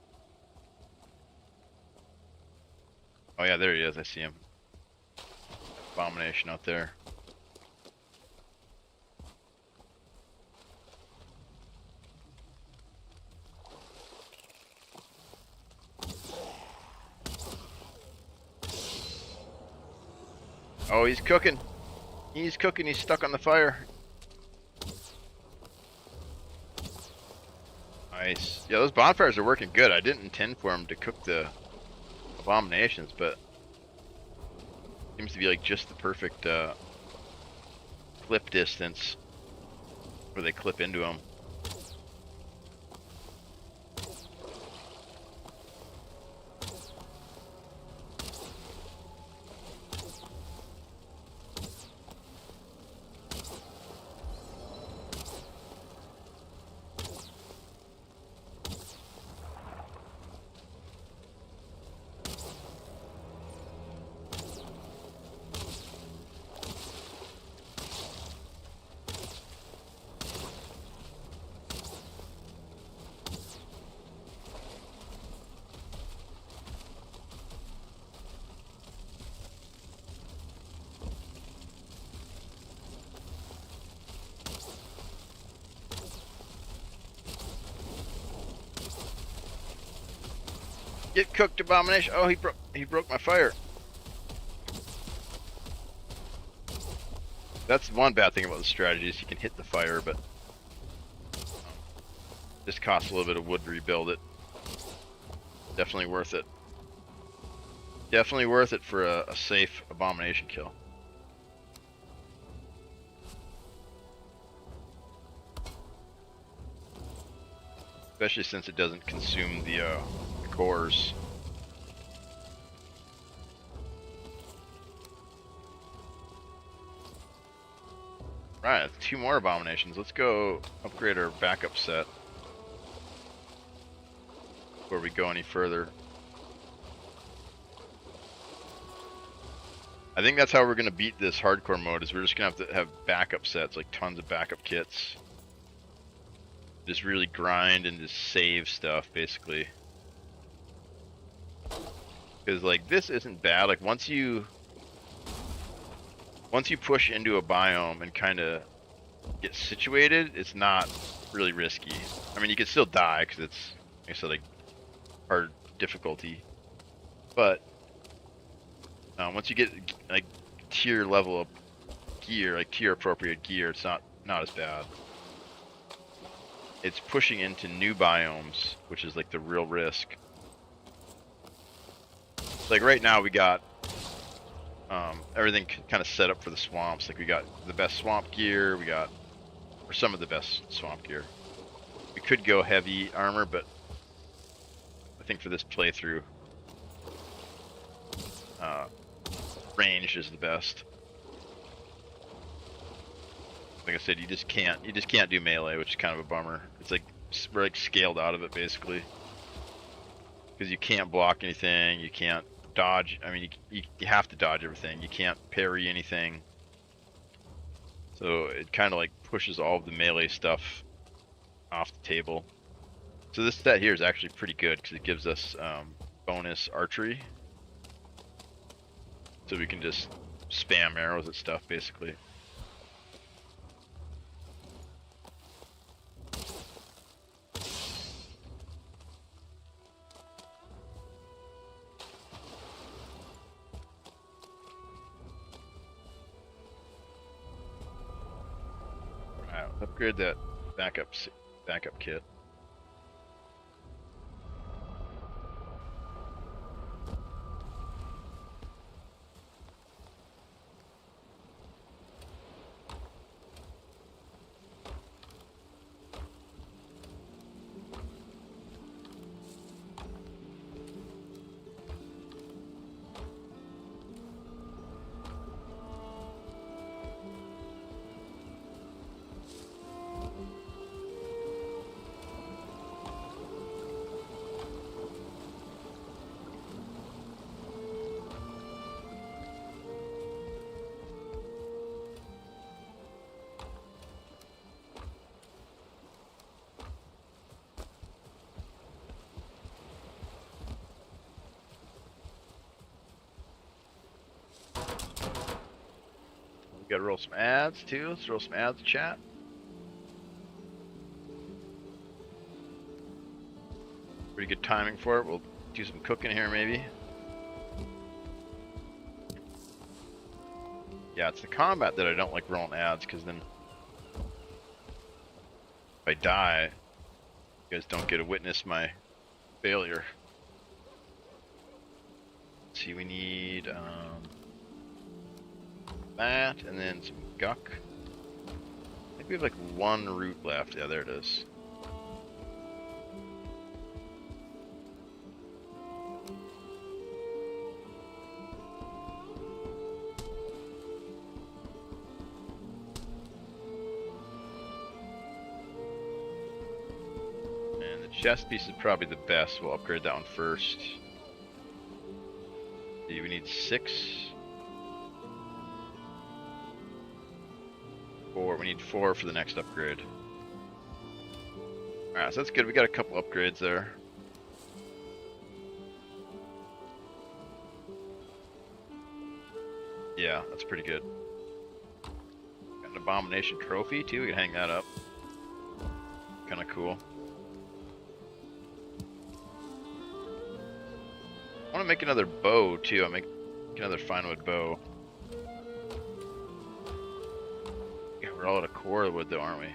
Oh yeah, there he is, I see him. Abomination out there. Oh, he's cooking. He's cooking, he's stuck on the fire. Nice. Yeah, those bonfires are working good. I didn't intend for them to cook the abominations, but seems to be like just the perfect clip distance where they clip into them. Get cooked, abomination! Oh, he broke my fire. That's one bad thing about the strategy is you can hit the fire, but just costs a little bit of wood to rebuild it. Definitely worth it. Definitely worth it for a safe abomination kill. especially since it doesn't consume the cores. Right, 2 more abominations. Let's go upgrade our backup set before we go any further. I think that's how we're gonna beat this hardcore mode. Is we're just gonna have to have backup sets, like tons of backup kits. Just really grind and just save stuff, basically. Because like this isn't bad. Like once you push into a biome and kind of get situated, it's not really risky. I mean, you can still die because it's, like I said, like hard difficulty. But once you get like tier level up gear, like tier appropriate gear, it's not as bad. It's pushing into new biomes, which is like the real risk. Like right now we got everything kind of set up for the swamps. Like we got the best swamp gear, or some of the best swamp gear. We could go heavy armor, but I think for this playthrough, range is the best. Like I said, you just can't do melee, which is kind of a bummer. It's like we're like scaled out of it basically, because you can't block anything, you can't dodge. I mean, you have to dodge everything. You can't parry anything. So it kind of like pushes all of the melee stuff off the table. So this set here is actually pretty good because it gives us bonus archery. So we can just spam arrows at stuff basically. Alright, upgrade that backup kit. We gotta roll some ads too. Let's roll some ads, chat. Pretty good timing for it. We'll do some cooking here maybe. Yeah, it's the combat that I don't like rolling ads, because then if I die, you guys don't get to witness my failure. Let's see, we need that, and then some guck. I think we have like 1 root left. Yeah, there it is. And the chest piece is probably the best. We'll upgrade that one first. See, we need 6. 4. We need 4 for the next upgrade. Alright, so that's good. We got a couple upgrades there. Yeah, that's pretty good. Got an abomination trophy too. We can hang that up. Kind of cool. I want to make another bow too. I'll make another fine wood bow. Yeah, we're all out of core wood though, aren't we?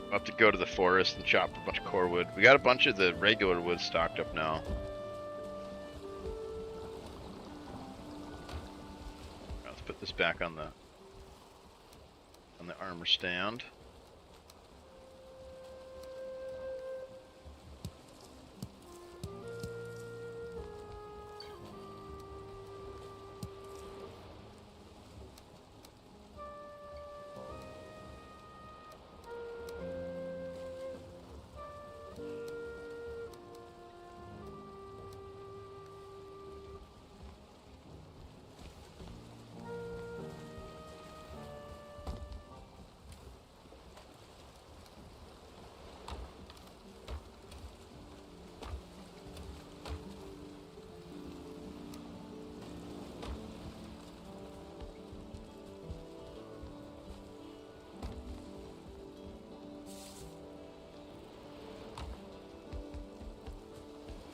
We'll have to go to the forest and chop a bunch of core wood. We got a bunch of the regular wood stocked up now. Let's put this back on the armor stand.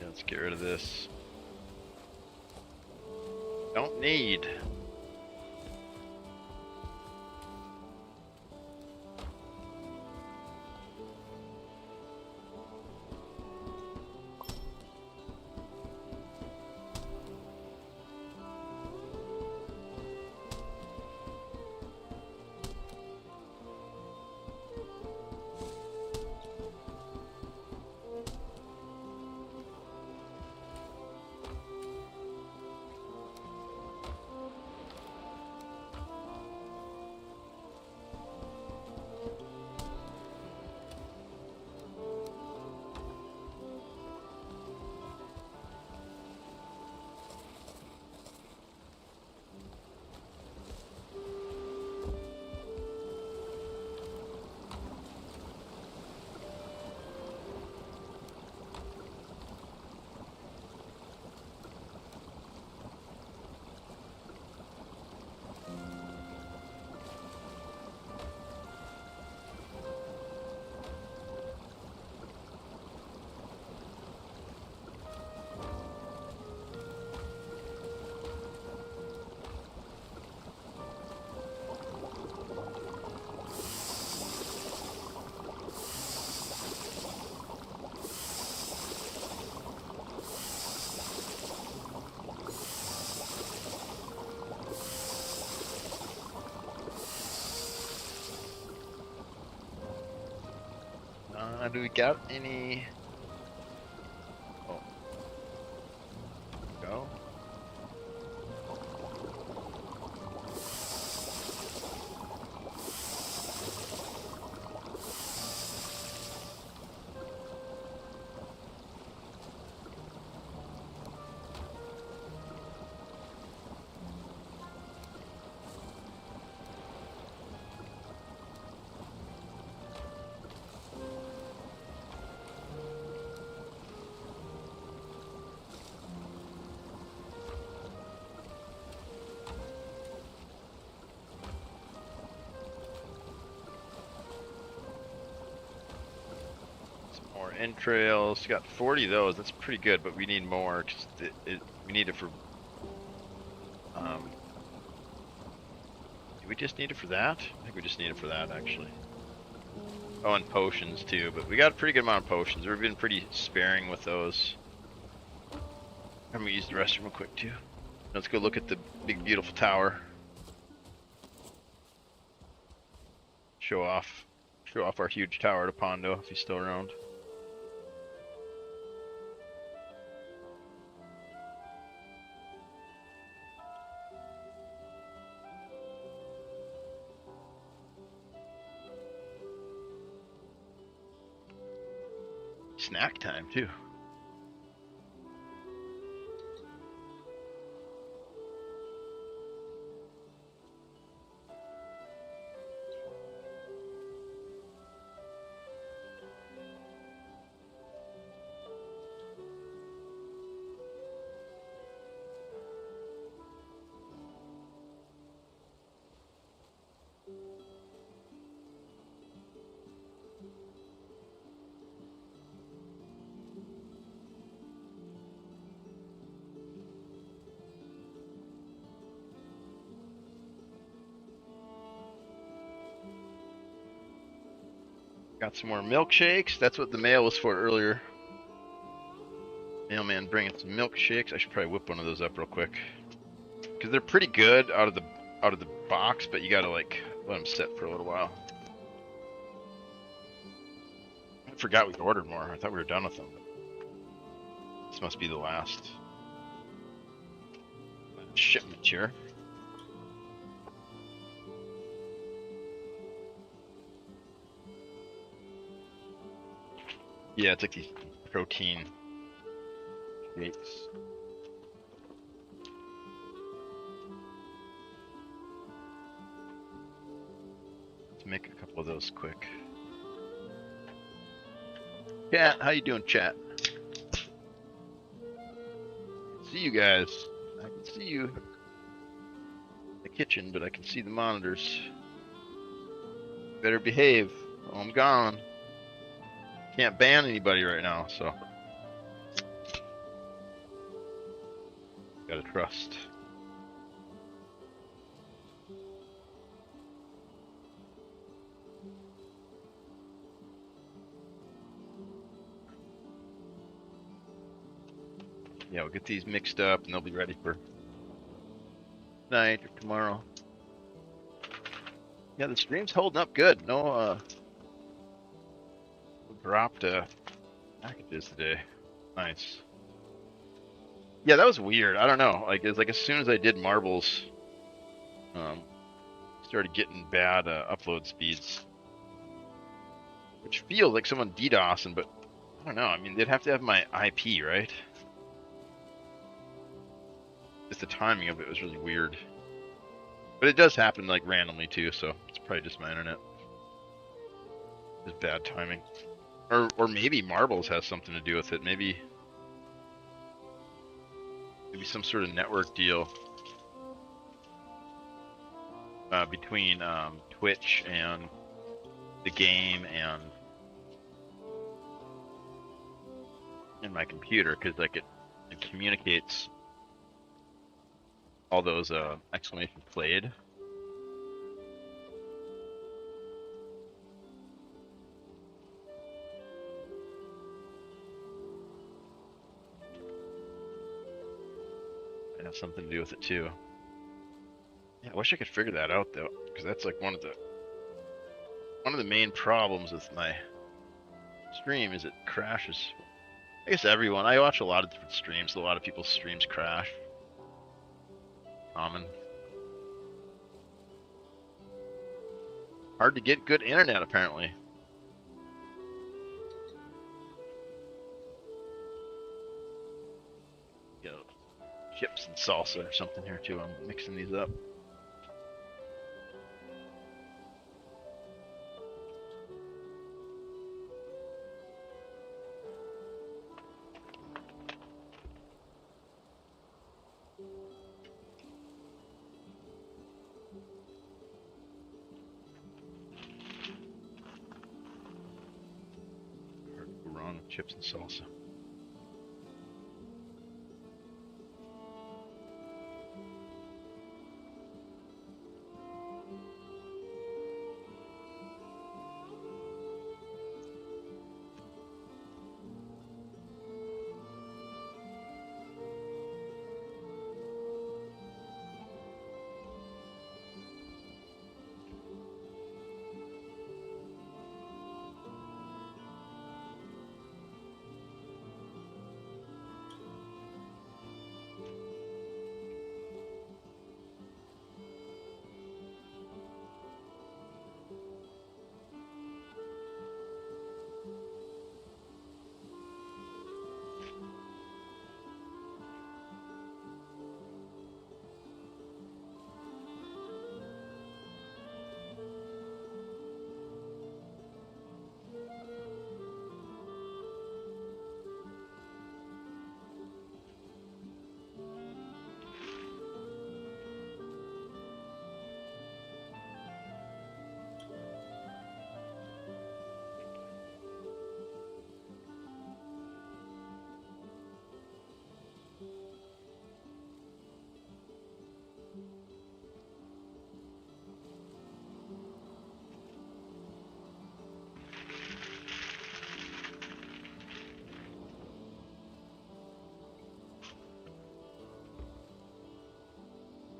Let's get rid of this. Don't need. Do we got any? Oh, go. More entrails. Got 40 of those. That's pretty good, but we need more because we need it for. Do we just need it for that? I think we just need it for that actually. Oh, and potions too. But we got a pretty good amount of potions. We've been pretty sparing with those. I'm gonna use the restroom real quick too. Let's go look at the big beautiful tower. Show off our huge tower to Pondo if he's still around. Snack time too. Got some more milkshakes. That's what the mail was for earlier. Mailman bringing some milkshakes. I should probably whip one of those up real quick because they're pretty good out of the box, but you gotta like Let them sit for a little while. I forgot we ordered more. I thought we were done with them. This must be the last shipment here. Yeah, it's like these protein shakes. Let's make a couple of those quick. Chat, how you doing, chat? See you guys. I can see you in the kitchen, but I can see the monitors. Better behave. Oh, I'm gone. Can't ban anybody right now, so gotta trust. Yeah, we'll get these mixed up and they'll be ready for tonight or tomorrow. Yeah, the stream's holding up good. No dropped packages today. Nice. Yeah, that was weird. I don't know. Like it's like as soon as I did marbles, started getting bad upload speeds, which feels like someone DDoSing, but I don't know. I mean, they'd have to have my IP, right? Just the timing of it was really weird. But it does happen like randomly too, so it's probably just my internet. It's bad timing. Or maybe marbles has something to do with it. Maybe some sort of network deal between Twitch and the game and my computer, because like it communicates all those exclamation played. It has something to do with it too. Yeah, I wish I could figure that out though, because that's like one of the main problems with my stream is it crashes. I guess everyone. I watch a lot of different streams. A lot of people's streams crash. Common. Hard to get good internet apparently. Get chips and salsa or something here too. I'm mixing these up. Hard to go wrong with chips and salsa.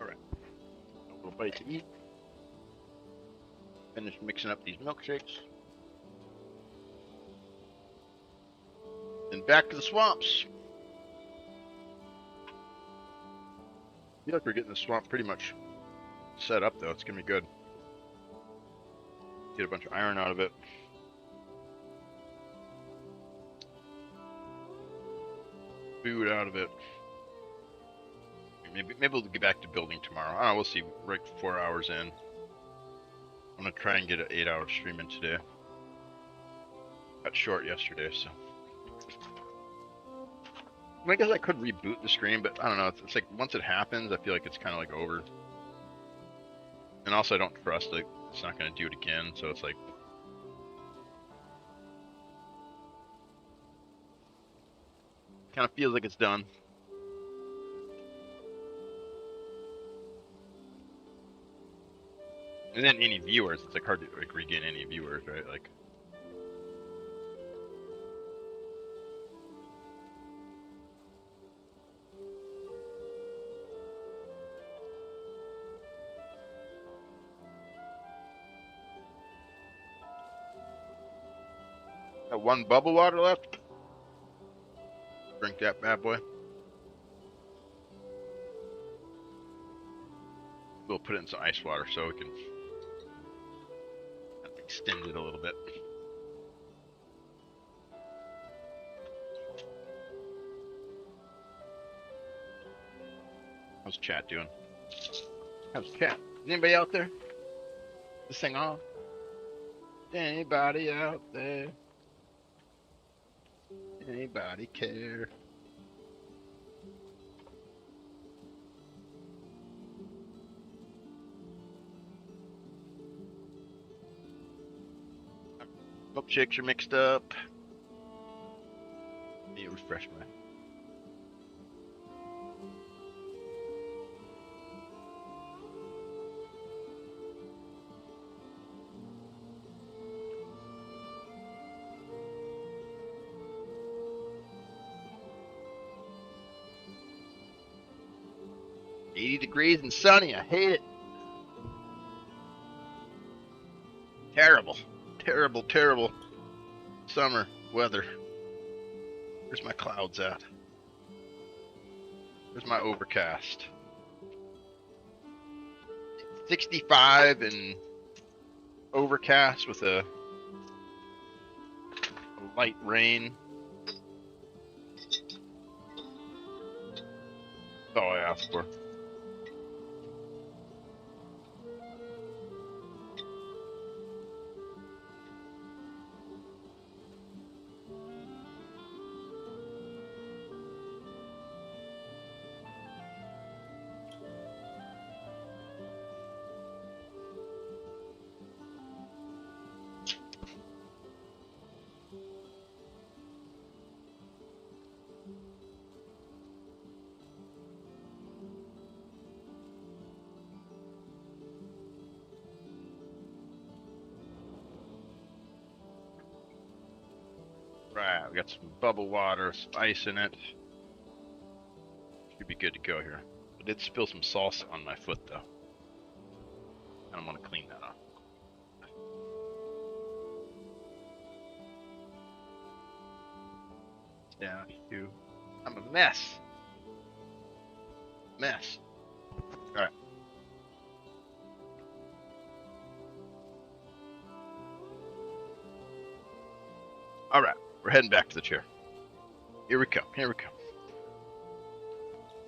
All right. A little bite to eat. finish mixing up these milkshakes. And back to the swamps. I feel like we're getting the swamp pretty much set up, though. It's going to be good. Get a bunch of iron out of it. Food out of it. Maybe we'll get back to building tomorrow. I don't know, we'll see. We're like 4 hours in. I'm going to try and get an 8-hour stream in today. Got short yesterday, so. I guess I could reboot the stream, but I don't know. It's like once it happens, I feel like it's kind of like over. And also, I don't trust like it's not going to do it again. So it's like, kind of feels like it's done. And then any viewers, it's like hard to like regain any viewers, right? Like. Got one bubble water left. Drink that bad boy. We'll put it in some ice water so we can extend it a little bit. How's chat doing? How's chat? Anybody out there? This thing on? Anybody out there? Anybody care? Milkshakes are mixed up. Need to refresh my. $80 degrees and sunny. I hate it. Terrible, terrible, terrible summer weather. Where's my clouds at? Where's my overcast? 65 and overcast with a light rain. That's all I asked for. Right, we got some bubble water, some ice in it. Should be good to go here. I did spill some salsa on my foot though. I don't want to clean that off. Down to, I'm a mess. Mess. All right. All right, we're heading back to the chair. Here we come. Here we come.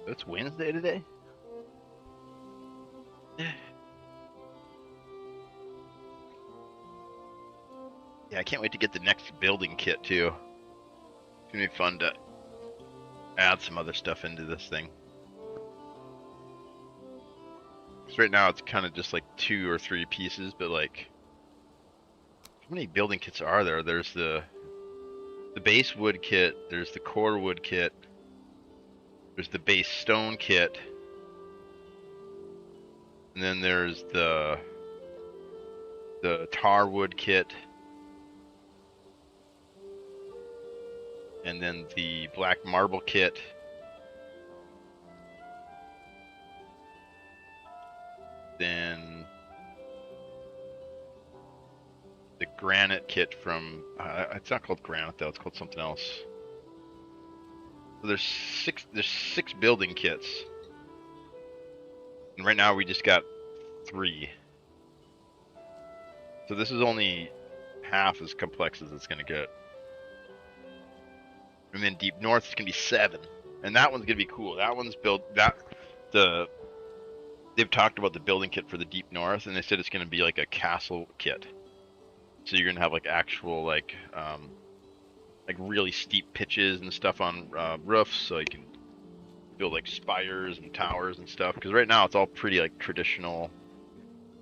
It's Wednesday today? Yeah, I can't wait to get the next building kit too. It's gonna be fun to add some other stuff into this thing. Because right now it's kind of just like 2 or 3 pieces, but like, how many building kits are there? There's the base wood kit, there's the core wood kit, there's the base stone kit, and then there's the tar wood kit, and then the black marble kit, then granite kit from. It's not called granite though. It's called something else. So there's six building kits, and right now we just got 3. So this is only half as complex as it's gonna get. And then Deep North is gonna be 7, and that one's gonna be cool. That one's built they've talked about the building kit for the Deep North, and they said it's gonna be like a castle kit. So you're gonna have like actual like really steep pitches and stuff on roofs, so you can build like spires and towers and stuff. Because right now it's all pretty like traditional,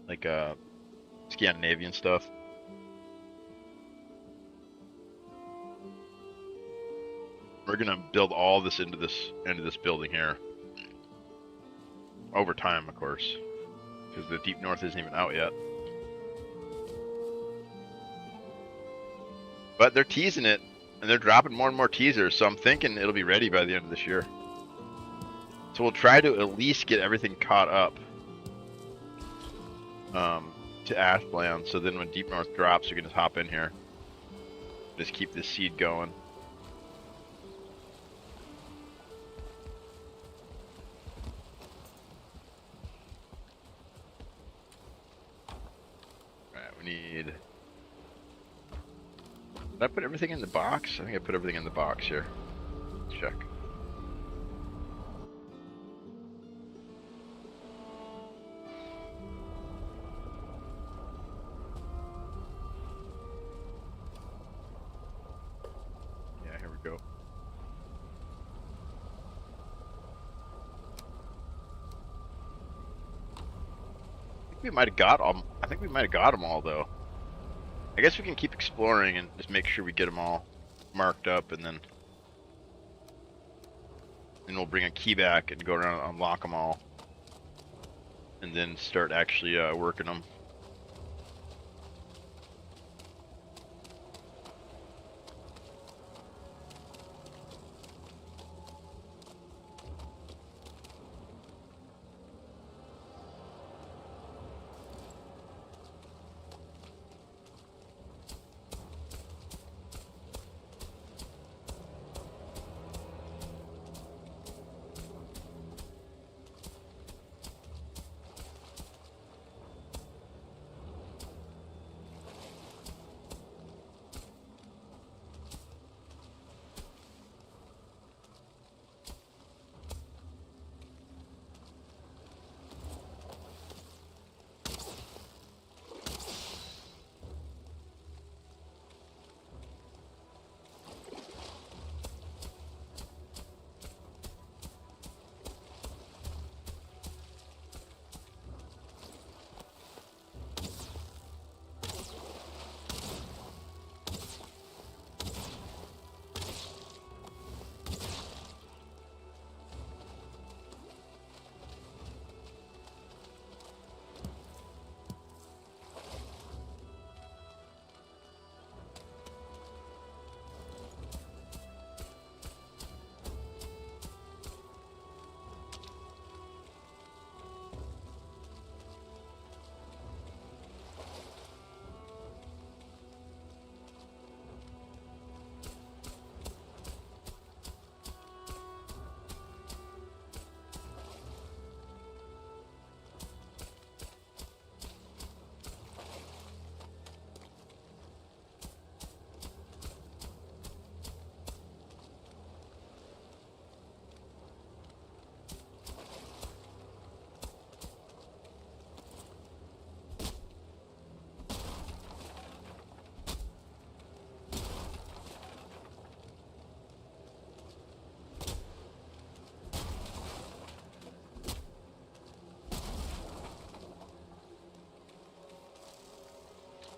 like Scandinavian stuff. We're gonna build all this into this building here over time, of course, because the Deep North isn't even out yet. But they're teasing it, and they're dropping more and more teasers, so I'm thinking it'll be ready by the end of this year. So we'll try to at least get everything caught up to Ashland, so then when Deep North drops, you can just hop in here. Just keep this seed going. Alright, we need... Did I put everything in the box? I think I put everything in the box here. Let's check. Yeah, here we go. I think we might have got them. I think we might have got them all though. I guess we can keep exploring and just make sure we get them all marked up, and then we'll bring a key back and go around and unlock them all, and then start actually working them.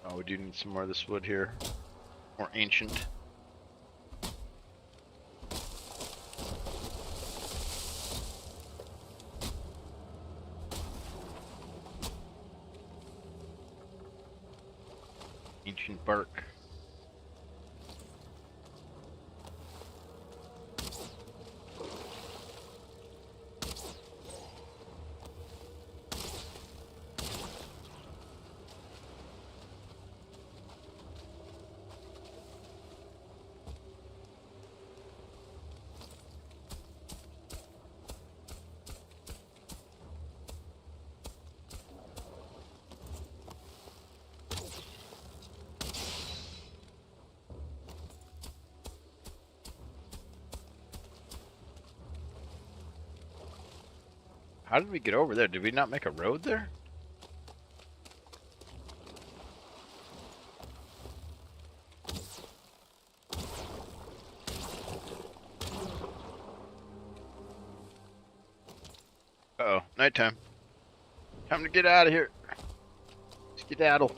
Oh, we do need some more of this wood here. More ancient. Ancient bark. How did we get over there? Did we not make a road there? Uh-oh, nighttime. Time to get out of here. Skedaddle.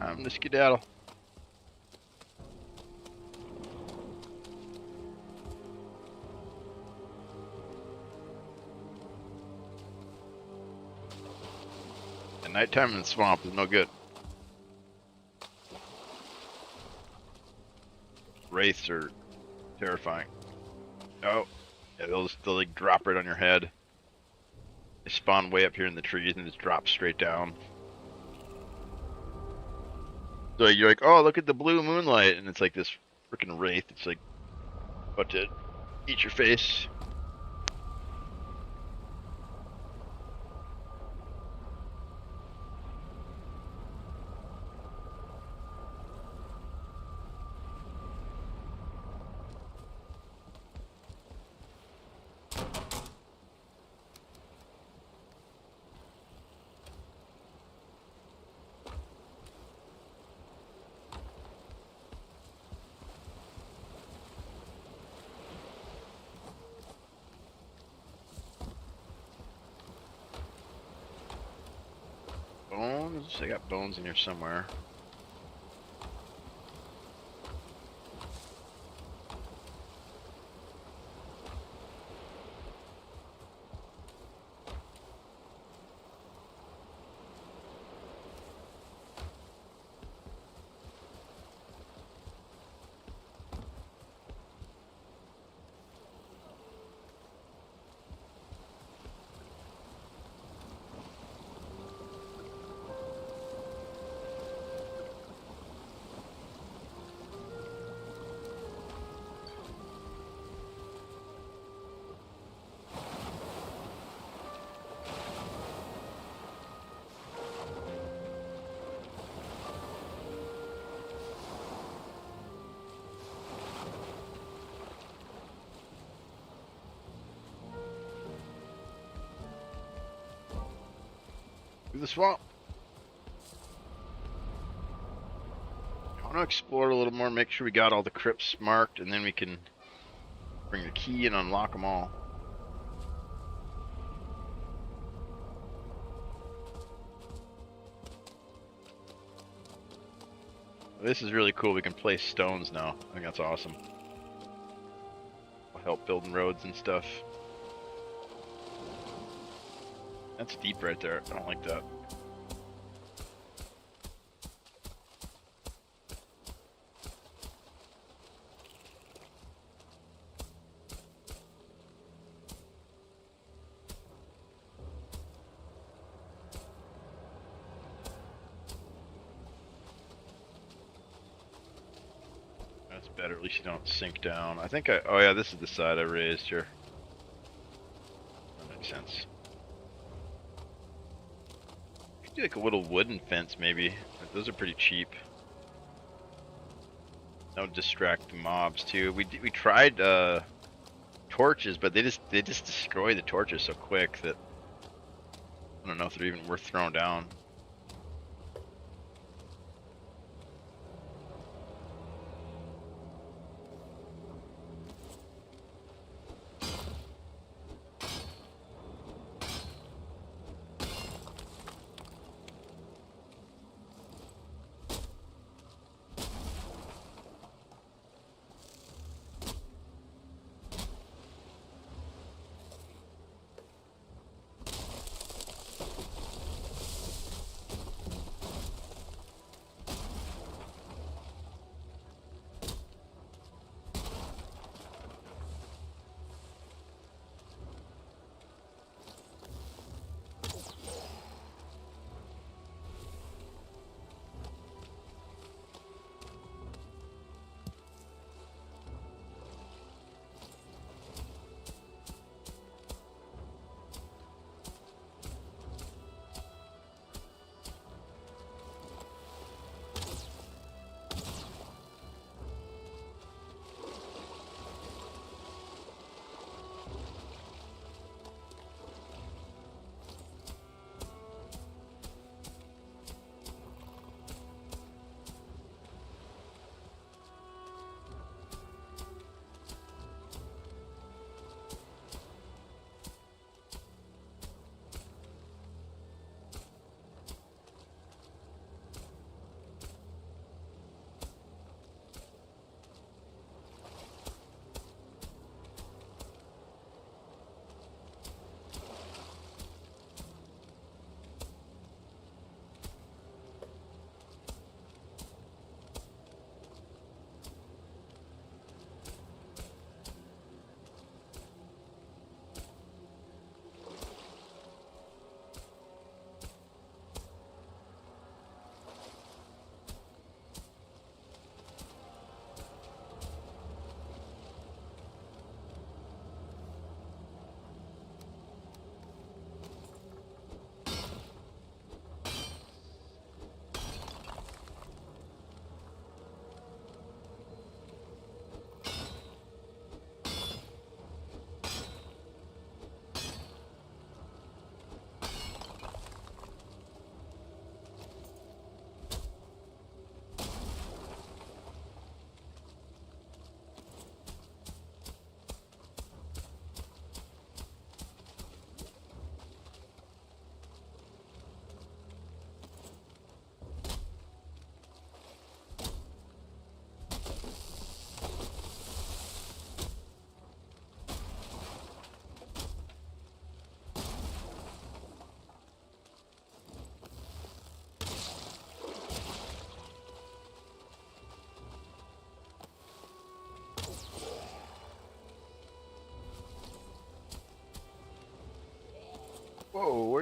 Time to skedaddle. At nighttime in the swamp is no good. Wraiths are terrifying. Oh, yeah, they'll like drop right on your head. They spawn way up here in the trees and just drop straight down. So you're like, oh, look at the blue moonlight, and it's like this freaking wraith. It's like about to eat your face. Bones? I got bones in here somewhere. Through the swamp. I want to explore a little more, make sure we got all the crypts marked, and then we can bring the key and unlock them all. This is really cool. We can place stones now. I think that's awesome. Will help building roads and stuff. That's deep right there. I don't like that. That's better. At least you don't sink down. I think oh yeah, this is the side I raised here. That makes sense. Do like a little wooden fence maybe. Those are pretty cheap. That would distract the mobs too. We tried torches, but they just destroy the torches so quick that I don't know if they're even worth throwing down.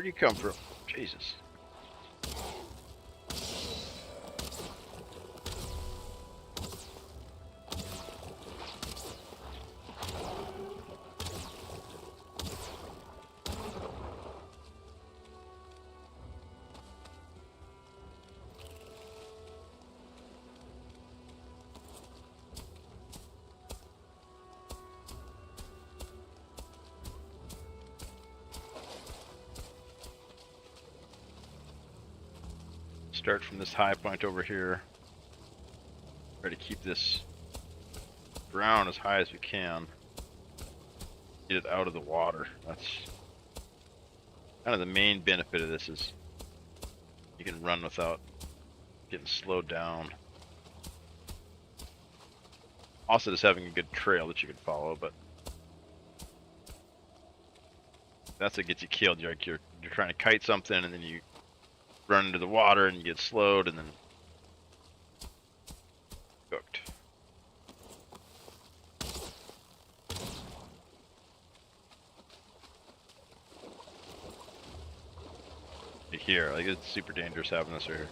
Where'd you come from? Jesus. Start from this high point over here. Try to keep this ground as high as we can. Get it out of the water. That's kind of the main benefit of this, is you can run without getting slowed down. Also just having a good trail that you can follow, but that's what gets you killed. You're trying to kite something and then you run into the water and you get slowed and then cooked. Here, like, it's super dangerous having this right here.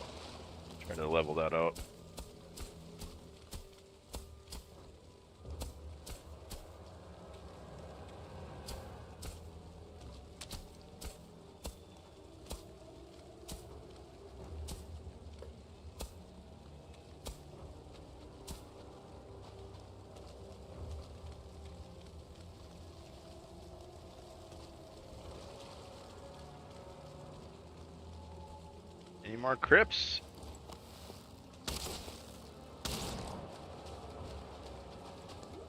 Trying to level that out. Any more crypts?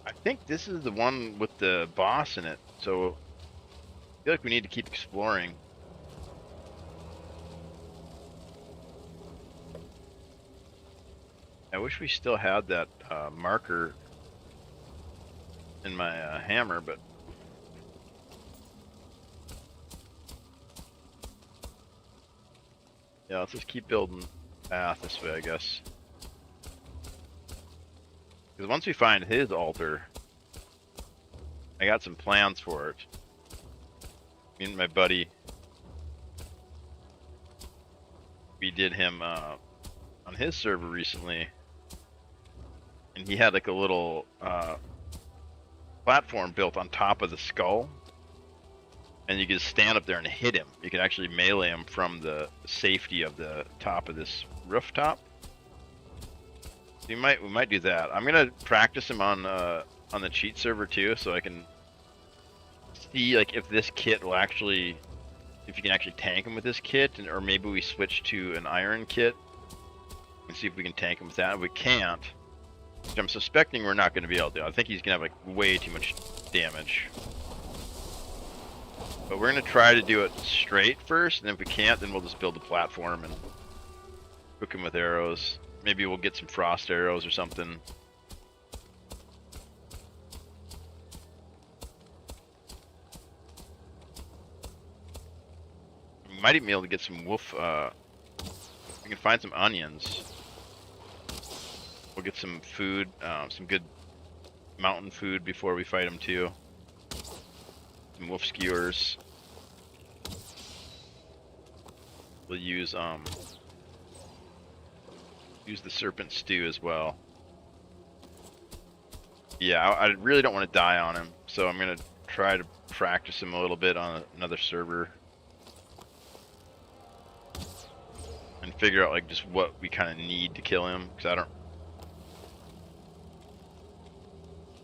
I think this is the one with the boss in it, so I feel like we need to keep exploring. I wish we still had that marker in my hammer, but yeah, let's just keep building path this way, I guess. Because once we find his altar, I got some plans for it. Me and my buddy, we did him on his server recently, and he had like a little platform built on top of the skull, and you could stand up there and hit him. You could actually melee him from the safety of the top of this rooftop. So we might do that. I'm gonna practice him on the cheat server too, so I can see like if this kit will actually, if you can actually tank him with this kit, or maybe we switch to an iron kit and see if we can tank him with that. If we can't, which I'm suspecting we're not going to be able to do. I think he's gonna have like way too much damage. But we're gonna try to do it straight first, and if we can't, then we'll just build a platform and cook him with arrows. Maybe we'll get some frost arrows or something. We might even be able to get some wolf. We can find some onions. We'll get some food, some good mountain food before we fight him too. Some wolf skewers. We'll use the serpent stew as well. Yeah, I really don't want to die on him, so I'm gonna try to practice him a little bit on another server and figure out like just what we kind of need to kill him, because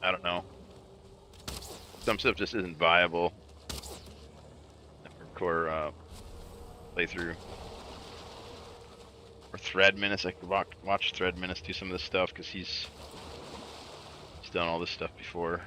I don't know. Some stuff just isn't viable. Hardcore playthrough. Or Thread Menace, I could watch Thread Menace do some of this stuff, because he's done all this stuff before.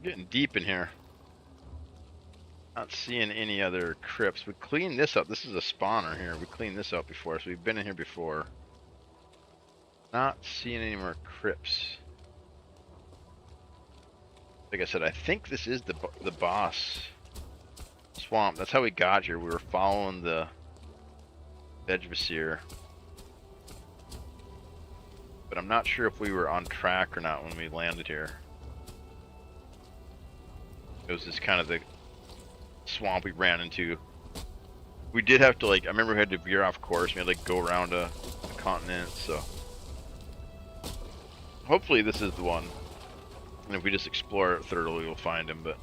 getting deep in here. Not seeing any other crypts. We cleaned this up. This is a spawner here. We cleaned this up before, so we've been in here before. Not seeing any more crypts. Like I said, I think this is the boss swamp. That's how we got here. We were following the Vegvasir. But I'm not sure if we were on track or not when we landed here. It was just kind of the swamp we ran into. We did have to, like, I remember we had to veer off course. We had to, like, go around a continent, so. Hopefully this is the one. And if we just explore it thoroughly, we'll find him, but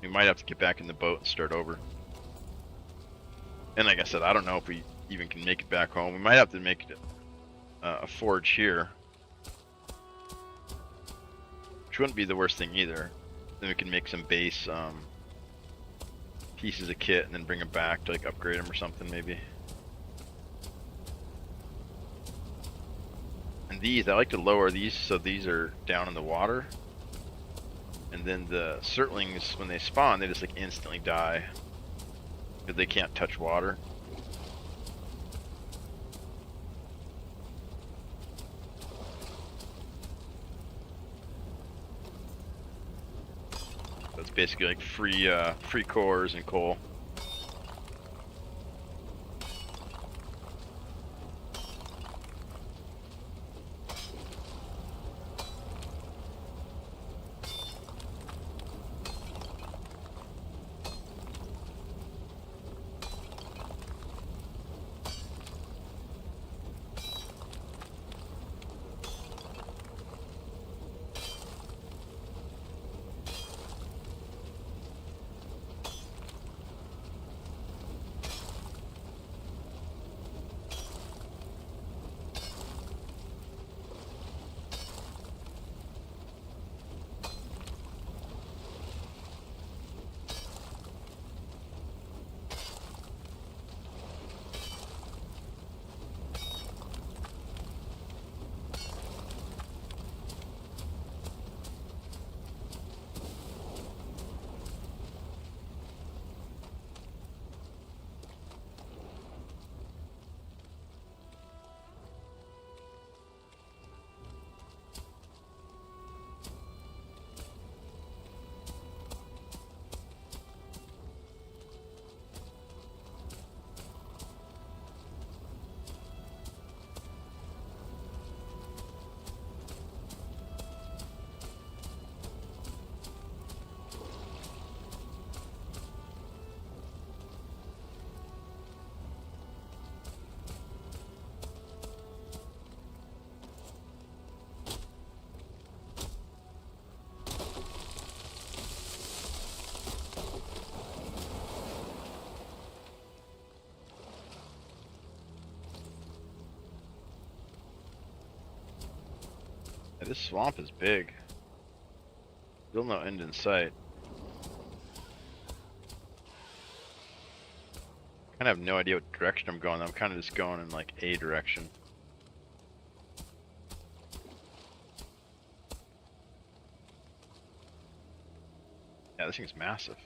we might have to get back in the boat and start over. And like I said, I don't know if we even can make it back home. We might have to make it a forge here, which wouldn't be the worst thing either. Then we can make some base pieces of kit and then bring them back to, like, upgrade them or something maybe. And these, I like to lower these so these are down in the water. And then the Surtlings, when they spawn, they just, like, instantly die because they can't touch water. So it's basically like free cores and coal. Yeah, this swamp is big. Still no end in sight. Kind of have no idea what direction I'm going. I'm kind of just going in, like, a direction. Yeah, this thing's massive.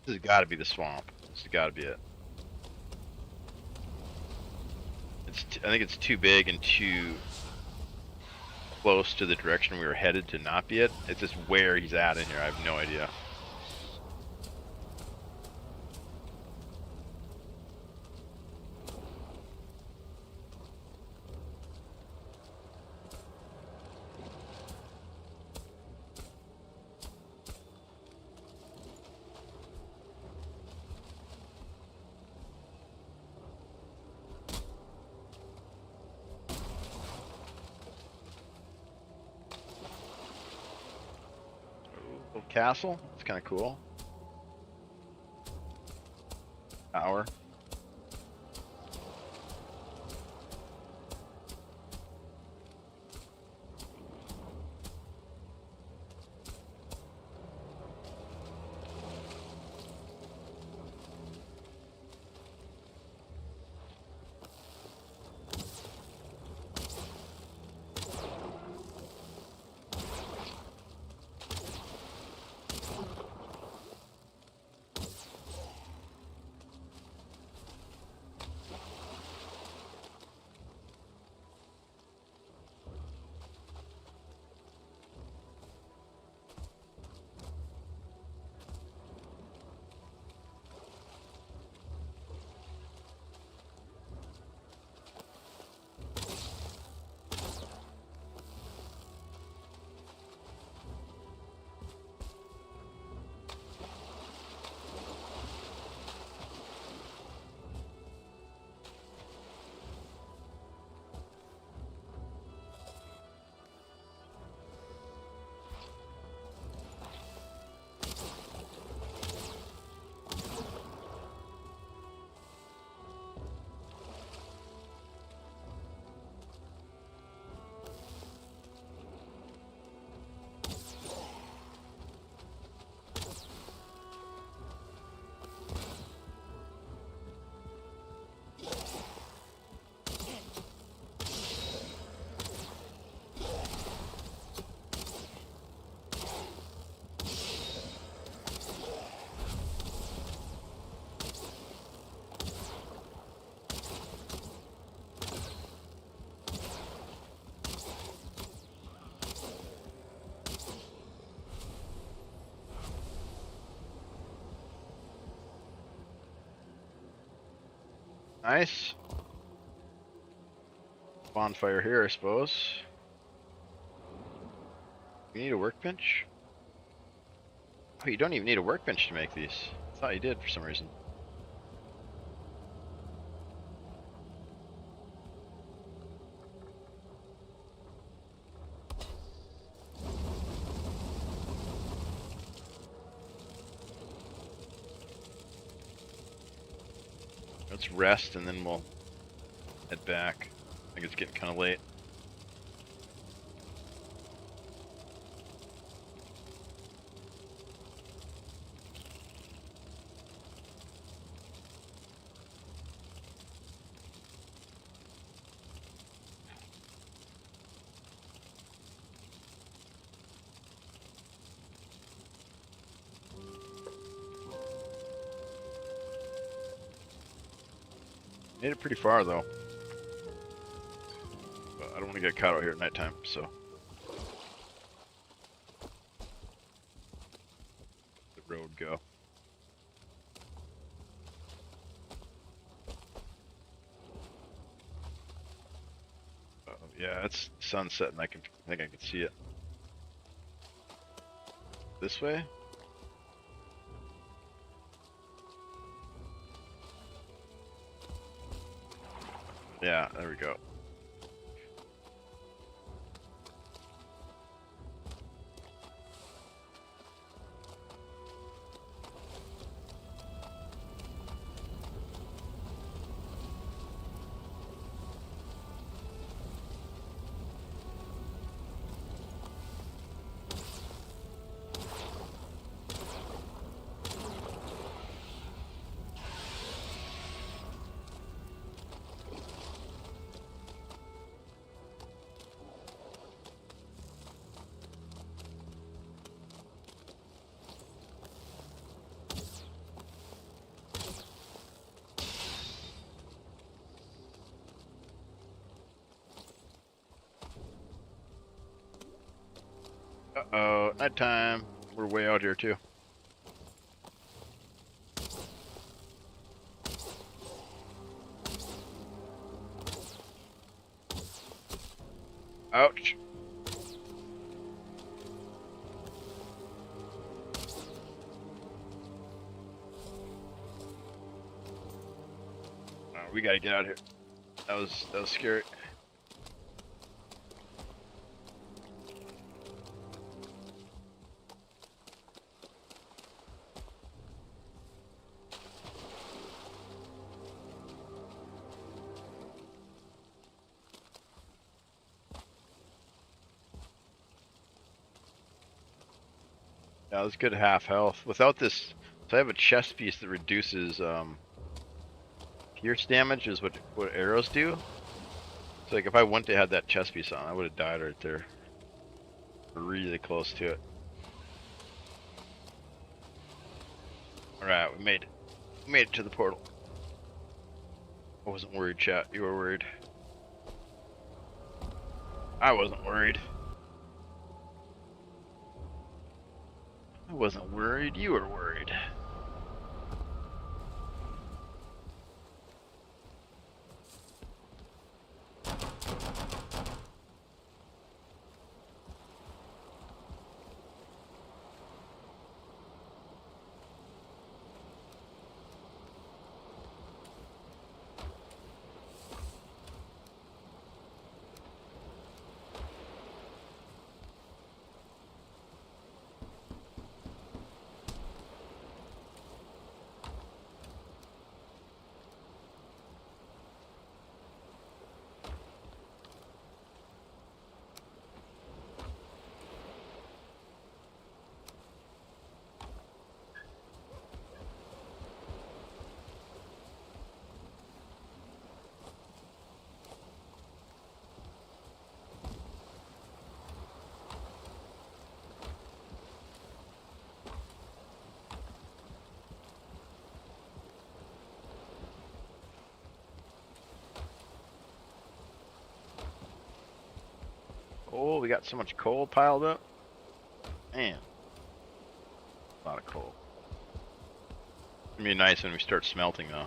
This has got to be the swamp. This has got to be it. I think it's too big and too close to the direction we were headed to not be it. It's just where he's at in here. I have no idea. Castle, it's kind of cool. Tower. Nice. Bonfire here, I suppose. We need a workbench? Oh, you don't even need a workbench to make these. I thought you did for some reason. Let's rest and then we'll head back. I think it's getting kind of late. Made it pretty far though. But I don't want to get caught out here at nighttime, so. The road go. Yeah, it's sunset and I think I can see it. This way? Yeah, there we go. Uh-oh, nighttime. We're way out here too. Ouch. We gotta get out of here. That was scary. Yeah, that's good half health. Without this, so I have a chest piece that reduces pierce damage is what arrows do. So like if I wouldn't have had that chest piece on, I would have died right there. Really close to it. Alright, we made it. We made it to the portal. I wasn't worried, chat. You were worried. I wasn't worried. I wasn't worried. You were worried. Oh, we got so much coal piled up. Man. A lot of coal. It's gonna be nice when we start smelting though.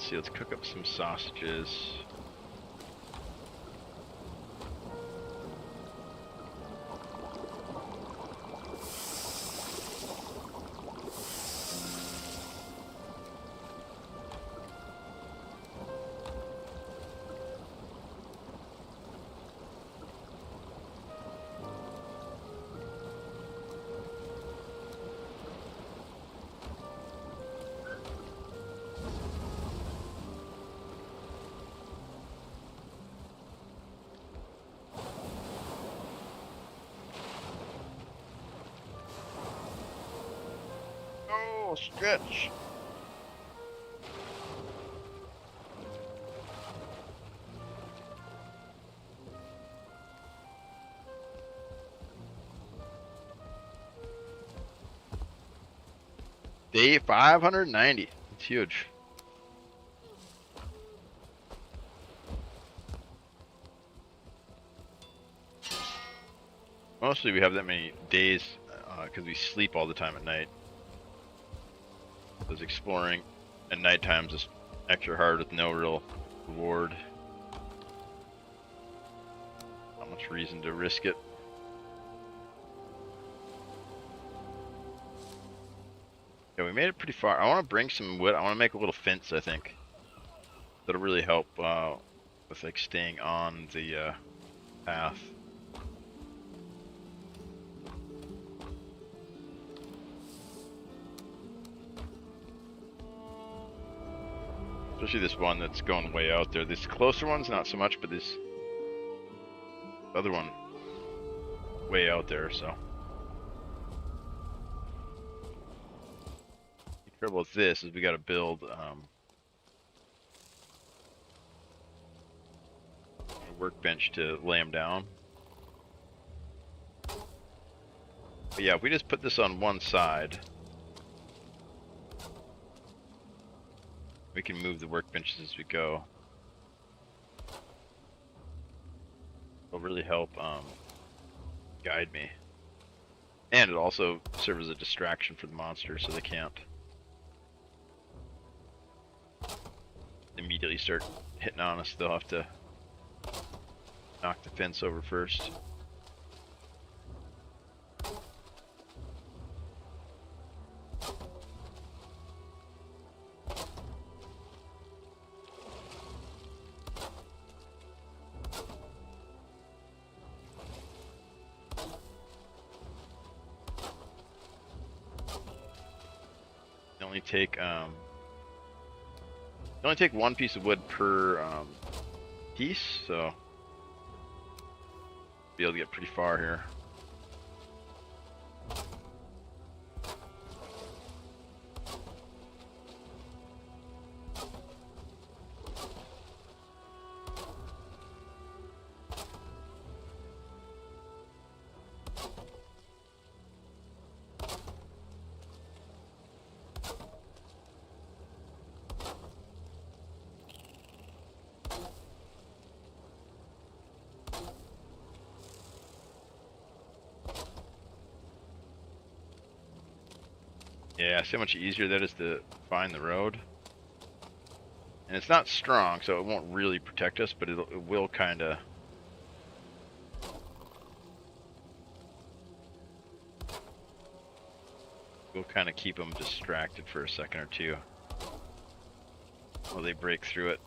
let's see, let's cook up some sausages. Oh, stretch. Day 590. It's huge. Mostly we have that many days because we sleep all the time at night. Because exploring at night times is extra hard with no real reward. Not much reason to risk it. Yeah, we made it pretty far. I want to bring some wood. I want to make a little fence, I think. That'll really help with like staying on the path. Especially this one that's going way out there. This closer one's not so much, but this other one way out there, so. The trouble with this is we gotta build a workbench to lay them down. But yeah, if we just put this on one side, we can move the workbenches as we go. It'll really help guide me. And it also serves as a distraction for the monsters so they can't immediately start hitting on us. They'll have to knock the fence over first. Only take one piece of wood per piece, so be able to get pretty far here. Yeah, see how much easier that is to find the road. And it's not strong, so it won't really protect us, but it will kind of... We'll kind of keep them distracted for a second or two while they break through it.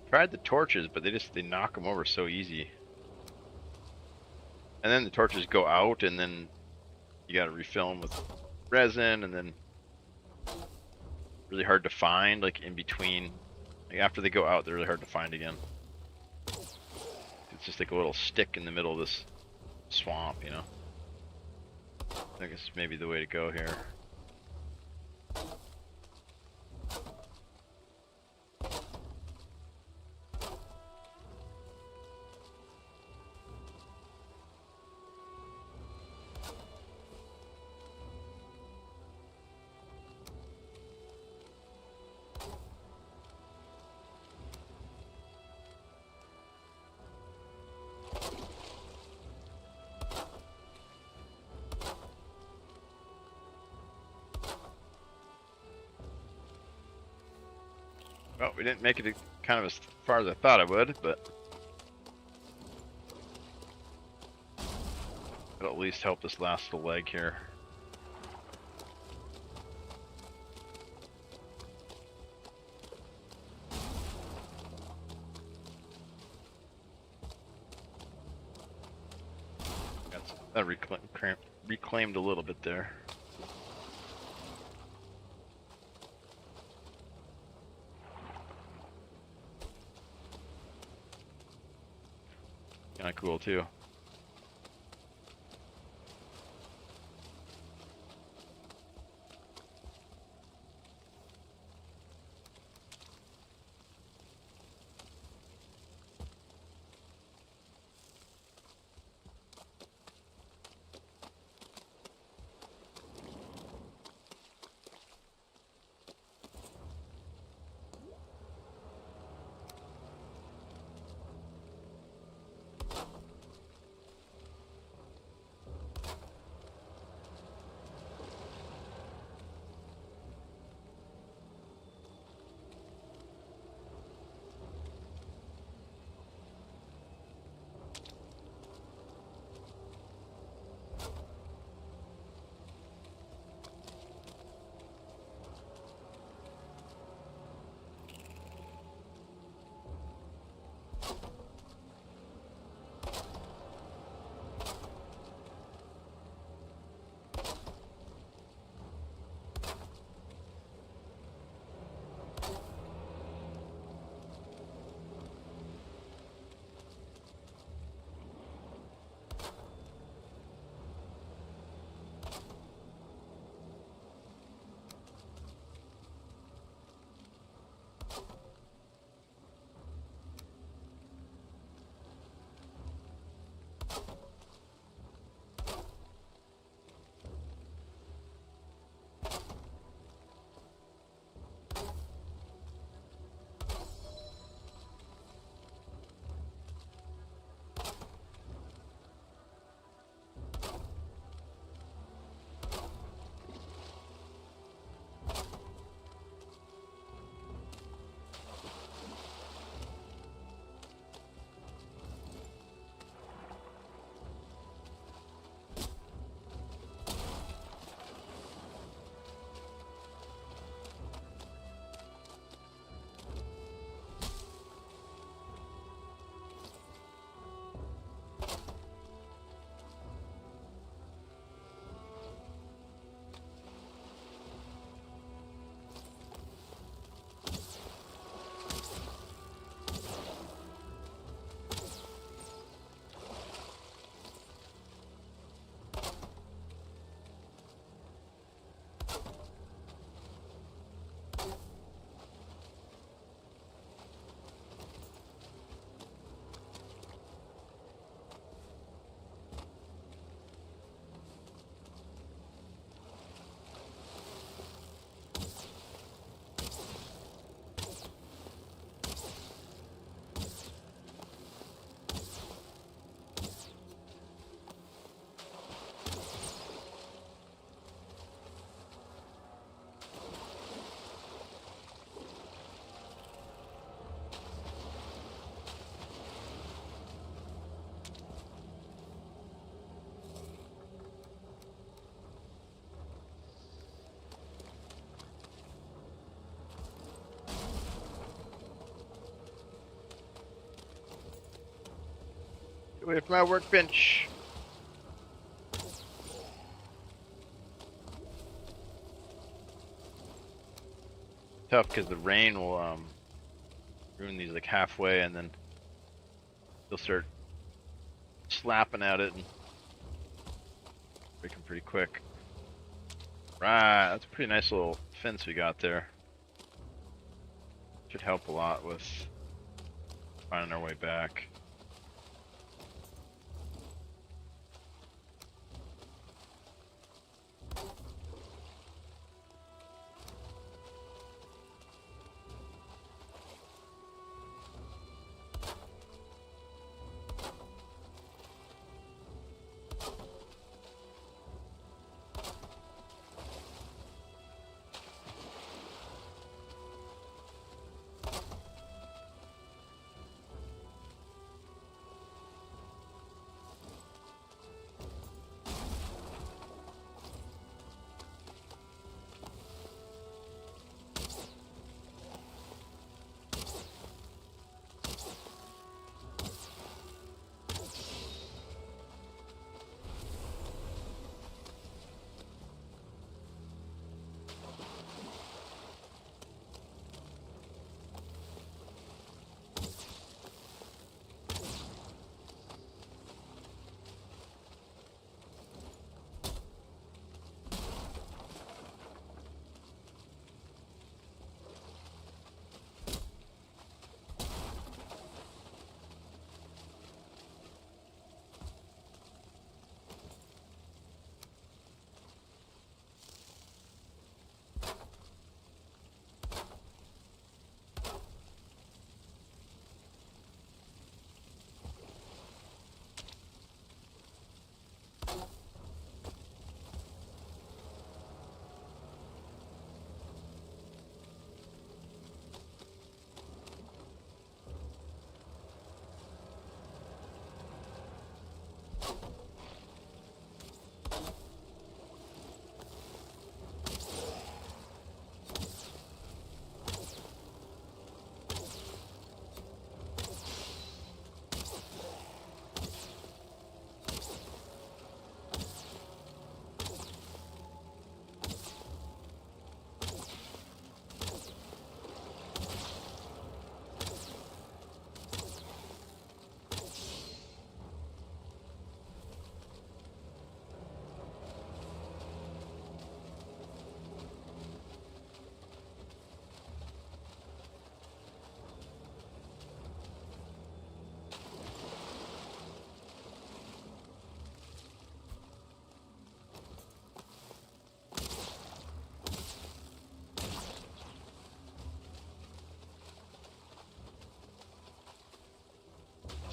Tried the torches, but they knock them over so easy. And then the torches go out, and then you gotta refill them with resin, and then really hard to find, like in between. Like after they go out, they're really hard to find again. It's just like a little stick in the middle of this swamp, you know. I guess maybe the way to go here. Well, we didn't make it kind of as far as I thought I would, but it'll at least help this last little leg here. That reclaimed a little bit there. Kind of cool too. Get away from my workbench. Tough because the rain will ruin these like halfway, and then they'll start slapping at it and break them pretty quick. Right, that's a pretty nice little fence we got there. Should help a lot with finding our way back.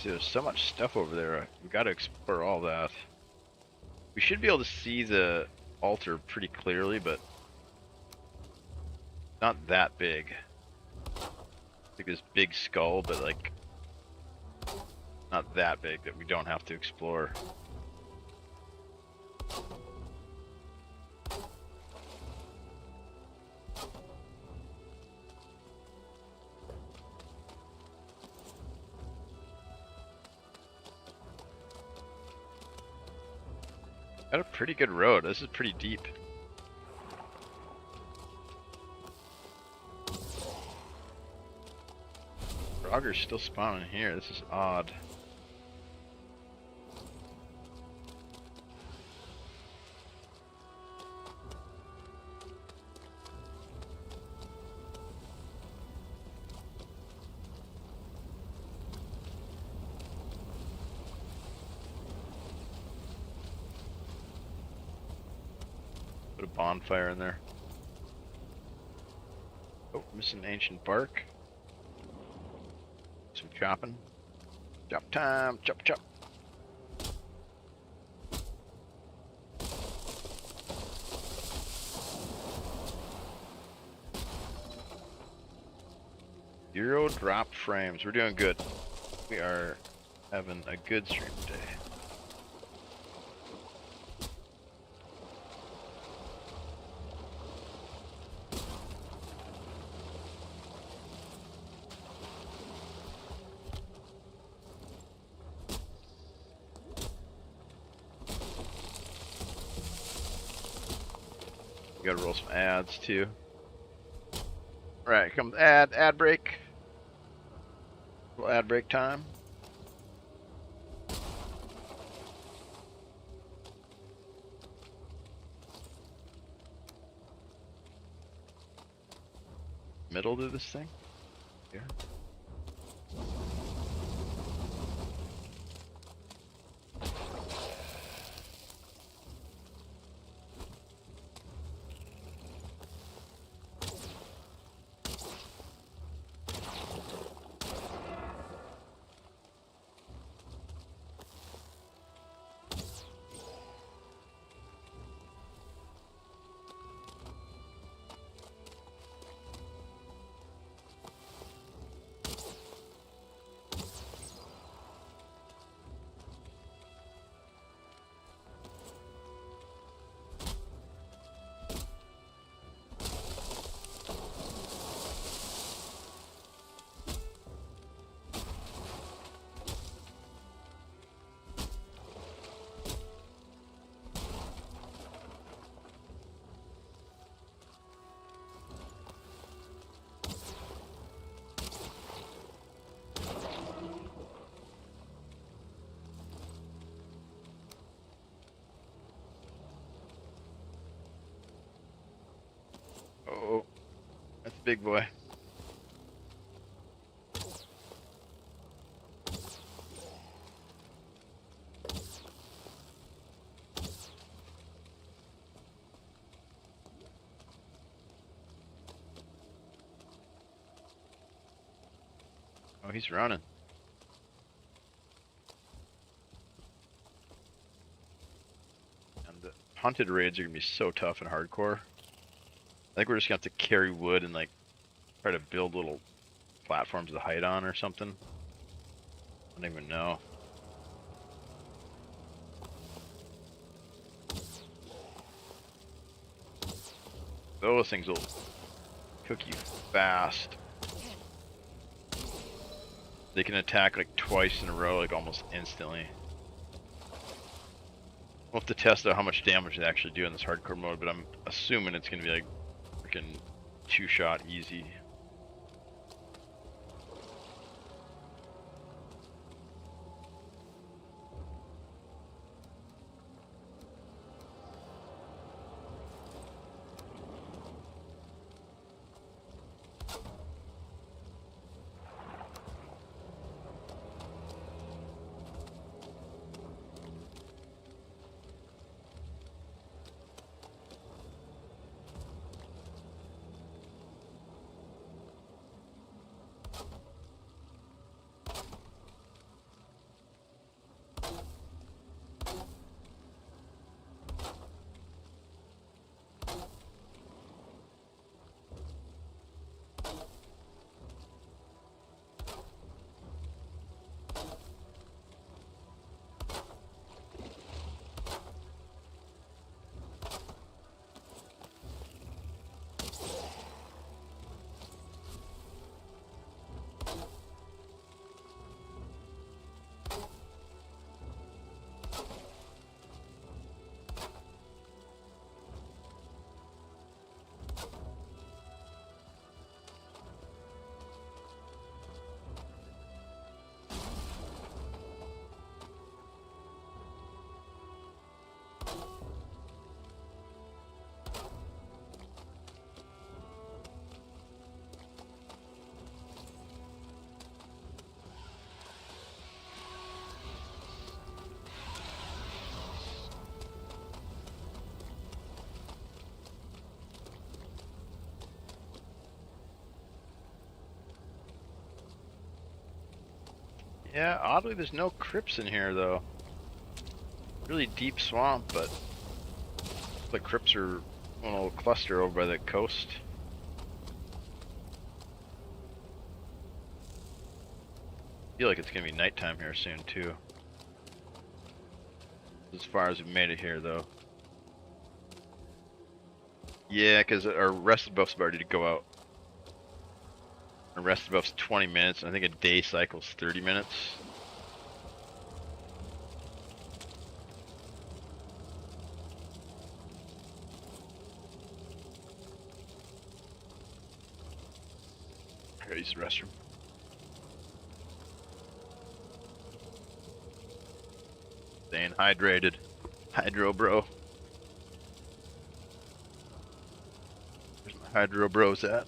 See, there's so much stuff over there. We got to explore all that. We should be able to see the altar pretty clearly, but not that big. Like this big skull, but like not that big that we don't have to explore. Got a pretty good road. This is pretty deep. Frogger's still spawning here. This is odd. Put a bonfire in there. Oh, missing ancient bark. Some chopping. Chop time. Chop, chop. Zero drop frames. We're doing good. We are having a good stream today. We gotta roll some ads too. Alright, comes ad break. Little ad break time. Middle to this thing? Yeah. Oh, that's a big boy. Oh, he's running. And the hunted raids are gonna be so tough and hardcore. I think we're just gonna have to carry wood and like try to build little platforms to hide on or something. I don't even know. Those things will cook you fast. They can attack like twice in a row, like almost instantly. We'll have to test out how much damage they actually do in this hardcore mode, but I'm assuming it's gonna be like freaking 2-shot easy. Yeah, oddly there's no crypts in here though. Really deep swamp, but the crypts are one little cluster over by the coast. I feel like it's gonna be nighttime here soon too. As far as we've made it here though. Yeah, because our rested buff's about ready to go out. Our rested buff's 20 minutes, and I think a day cycle's 30 minutes. I gotta use the restroom. Staying hydrated. Hydro bro. Where's my hydro bros at?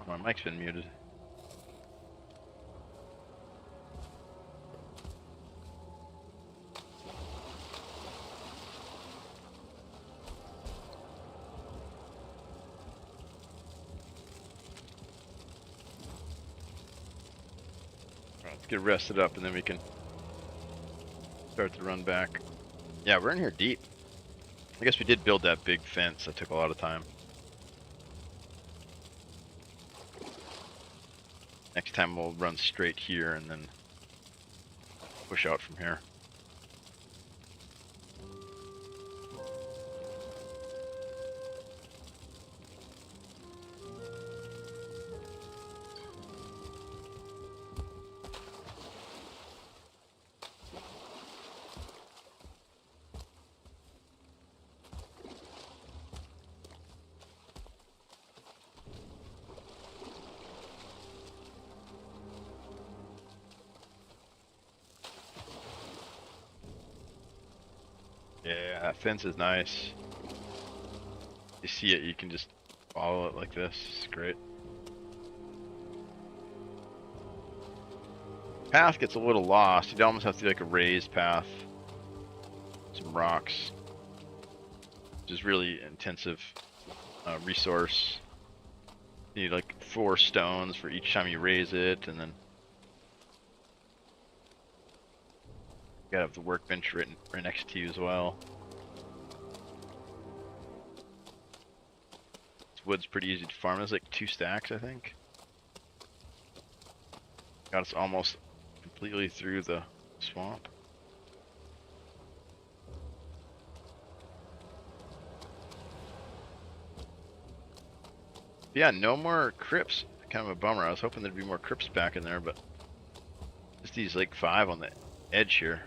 Oh, my mic's been muted. Alright, let's get rested up and then we can start to run back. Yeah, we're in here deep. I guess we did build that big fence. That took a lot of time. Next time we'll run straight here and then push out from here. Yeah, that fence is nice. You see it, you can just follow it like this. It's great. Path gets a little lost. You'd almost have to do like a raised path. Some rocks. Which is really intensive resource. You need like 4 stones for each time you raise it, and then you gotta have the workbench right next to you as well. wood's pretty easy to farm. There's like 2 stacks, I think. Got us almost completely through the swamp. Yeah, no more crypts. Kind of a bummer. I was hoping there'd be more crypts back in there, but just these like 5 on the edge here.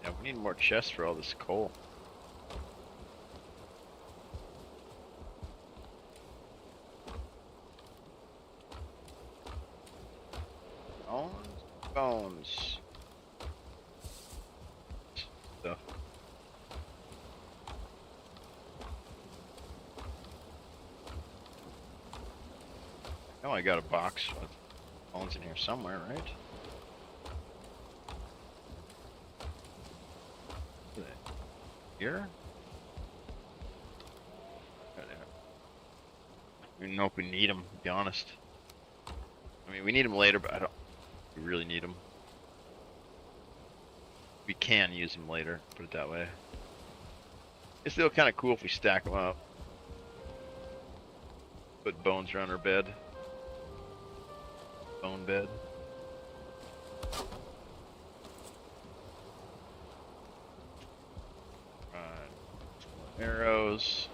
Yeah, we need more chests for all this coal. Bones. Stuff. Oh, I got a box with bones in here somewhere, right? Here? Right there. I don't even know if we need them, to be honest. I mean, we need them later, but I don't we really need them. We can use them later, put it that way. It's still kind of cool if we stack them up. Put bones around our bed. Bone bed. Arrows.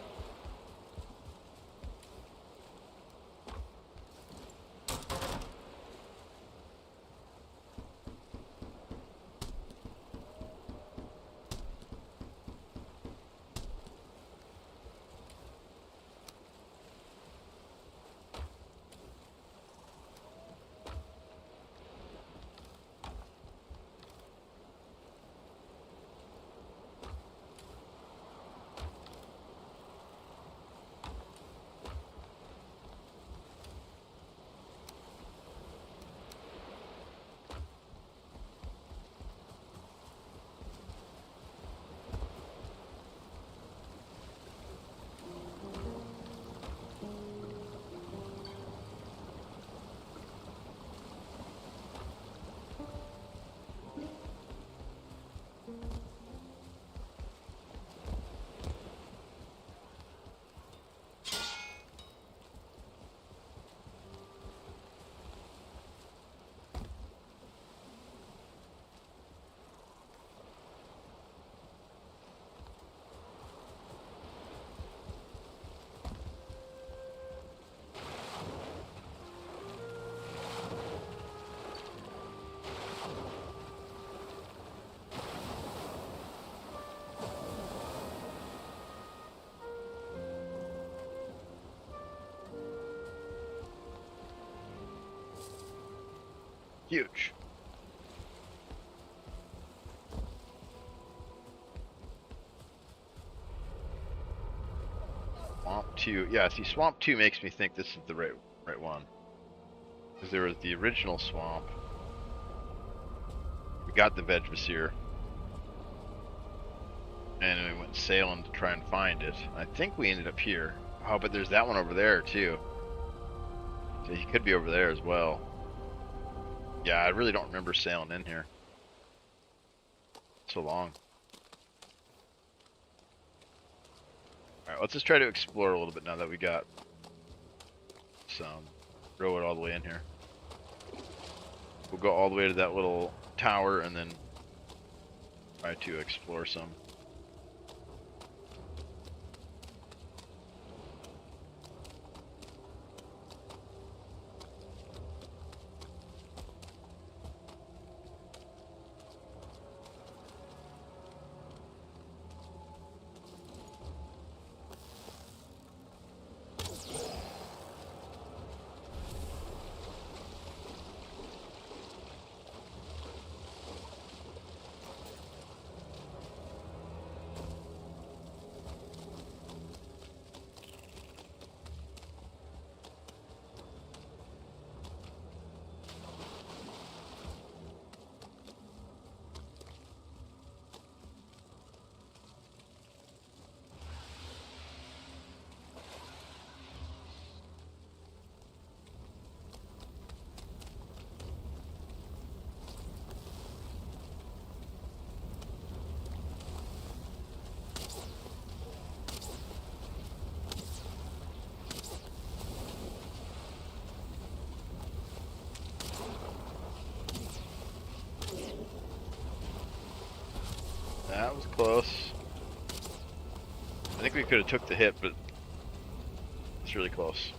Huge. Swamp 2. Yeah, see, Swamp 2 makes me think this is the right one. Because there was the original swamp. We got the Vegvisir. And we went sailing to try and find it. I think we ended up here. Oh, but there's that one over there, too. So he could be over there as well. Yeah, I really don't remember sailing in here. So long. Alright, let's just try to explore a little bit now that we got some road all the way in here. We'll go all the way to that little tower and then try to explore some. That was close. I think we could have took the hit, but it's really close.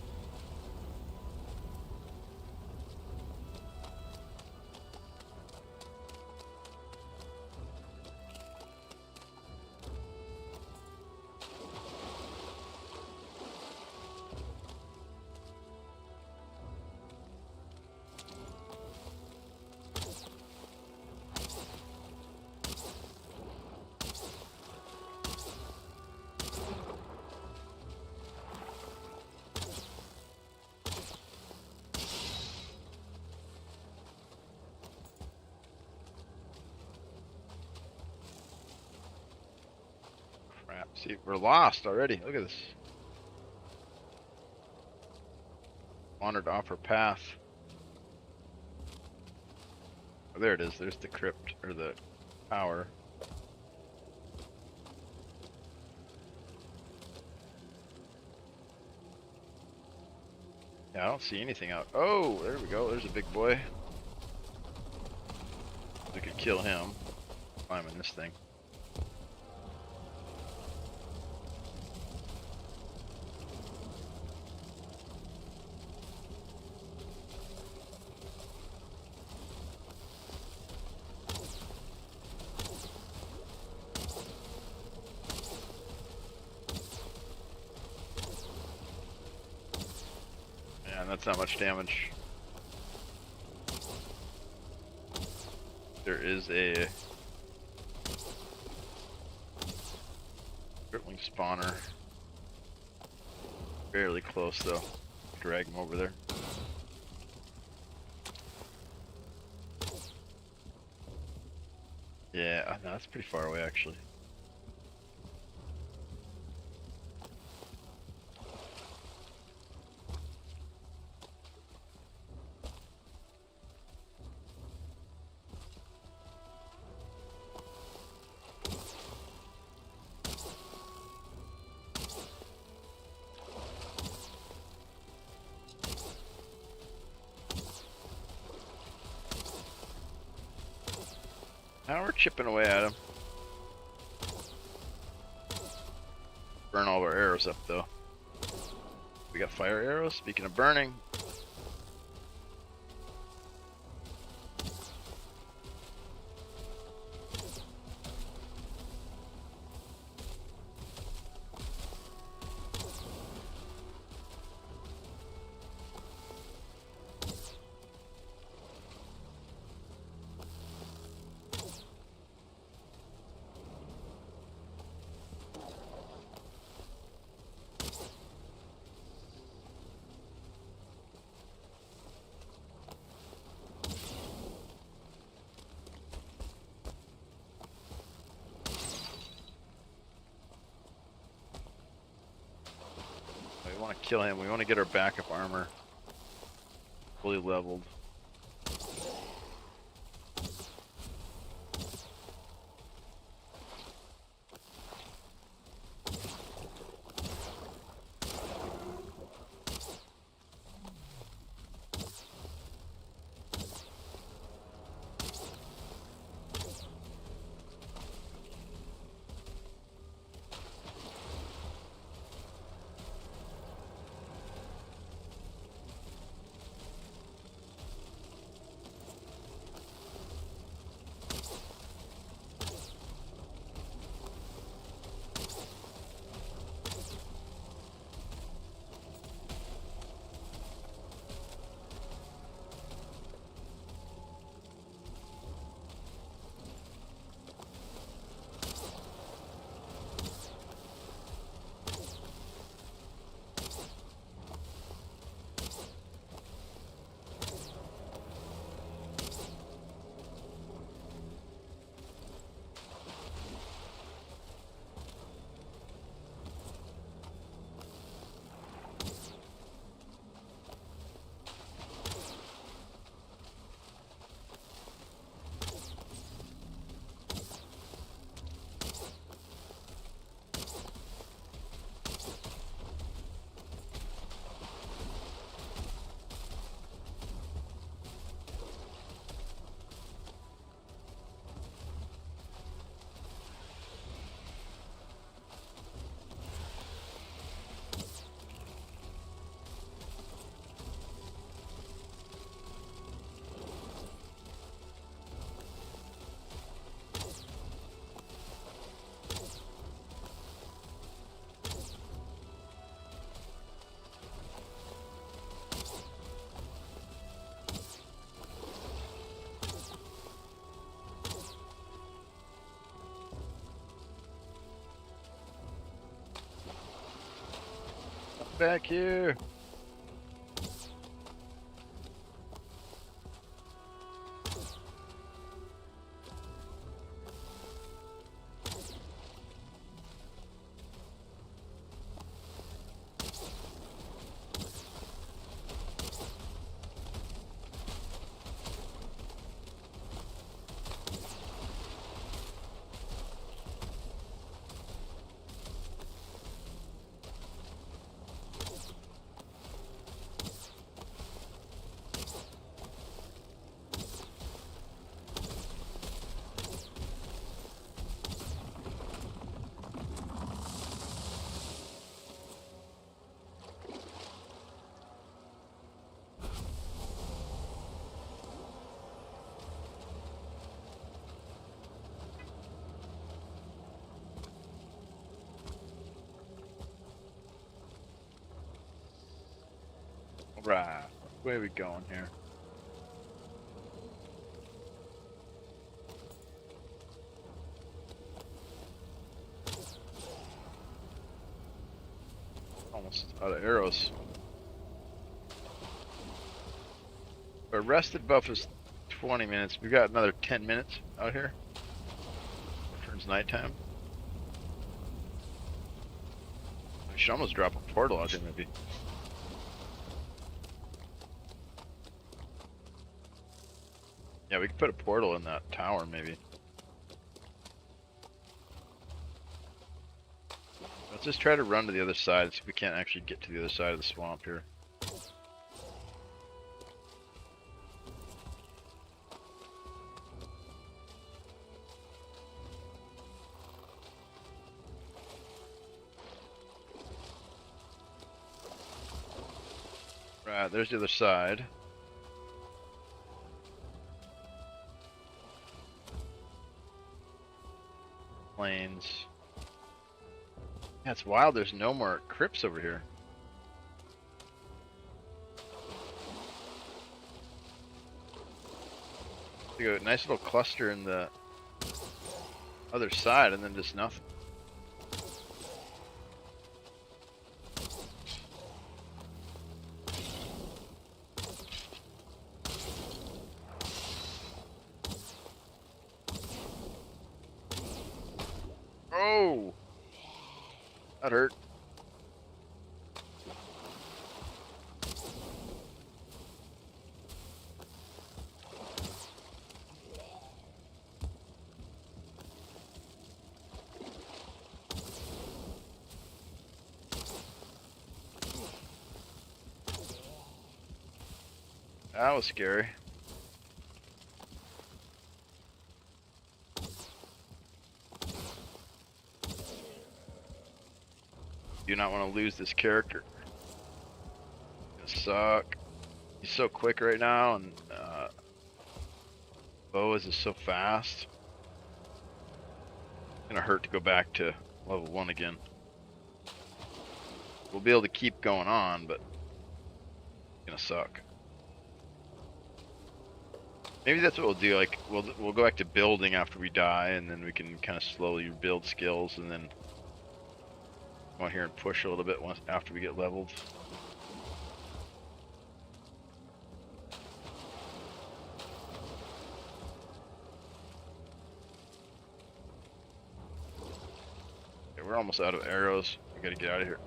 Crap, see, we're lost already. Look at this. Wandered off our path. Oh, there it is. There's the crypt, or the tower. Yeah, I don't see anything out. Oh, there we go. There's a big boy. We could kill him. Climbing this thing. Yeah, that's not much damage. There is a Crippling spawner. Fairly close though. Drag him over there. Yeah, no, that's pretty far away actually. Now we're chipping away at him. Burn all of our arrows up though. We got fire arrows, speaking of burning. want to kill him. We want to get our backup armor fully leveled. Back here. Right. Where are we going here? Almost out of arrows. Our rested buff is 20 minutes. We've got another 10 minutes out here. Turns nighttime. I should almost drop a portal out here, maybe. Yeah, we could put a portal in that tower, maybe. Let's just try to run to the other side, see if we can't actually get to the other side of the swamp here. Right, there's the other side. Plains. Yeah, it's wild, there's no more crypts over here. You got a nice little cluster in the other side and then just nothing. Oh! That hurt. That was scary. Do not want to lose this character. It's gonna suck. He's so quick right now, and Boas is so fast. It's gonna hurt to go back to level 1 again. We'll be able to keep going on, but it's gonna suck. Maybe that's what we'll do. Like we'll go back to building after we die, and then we can kind of slowly build skills, and then go on here and push a little bit once after we get leveled. Okay, we're almost out of arrows. We gotta get out of here.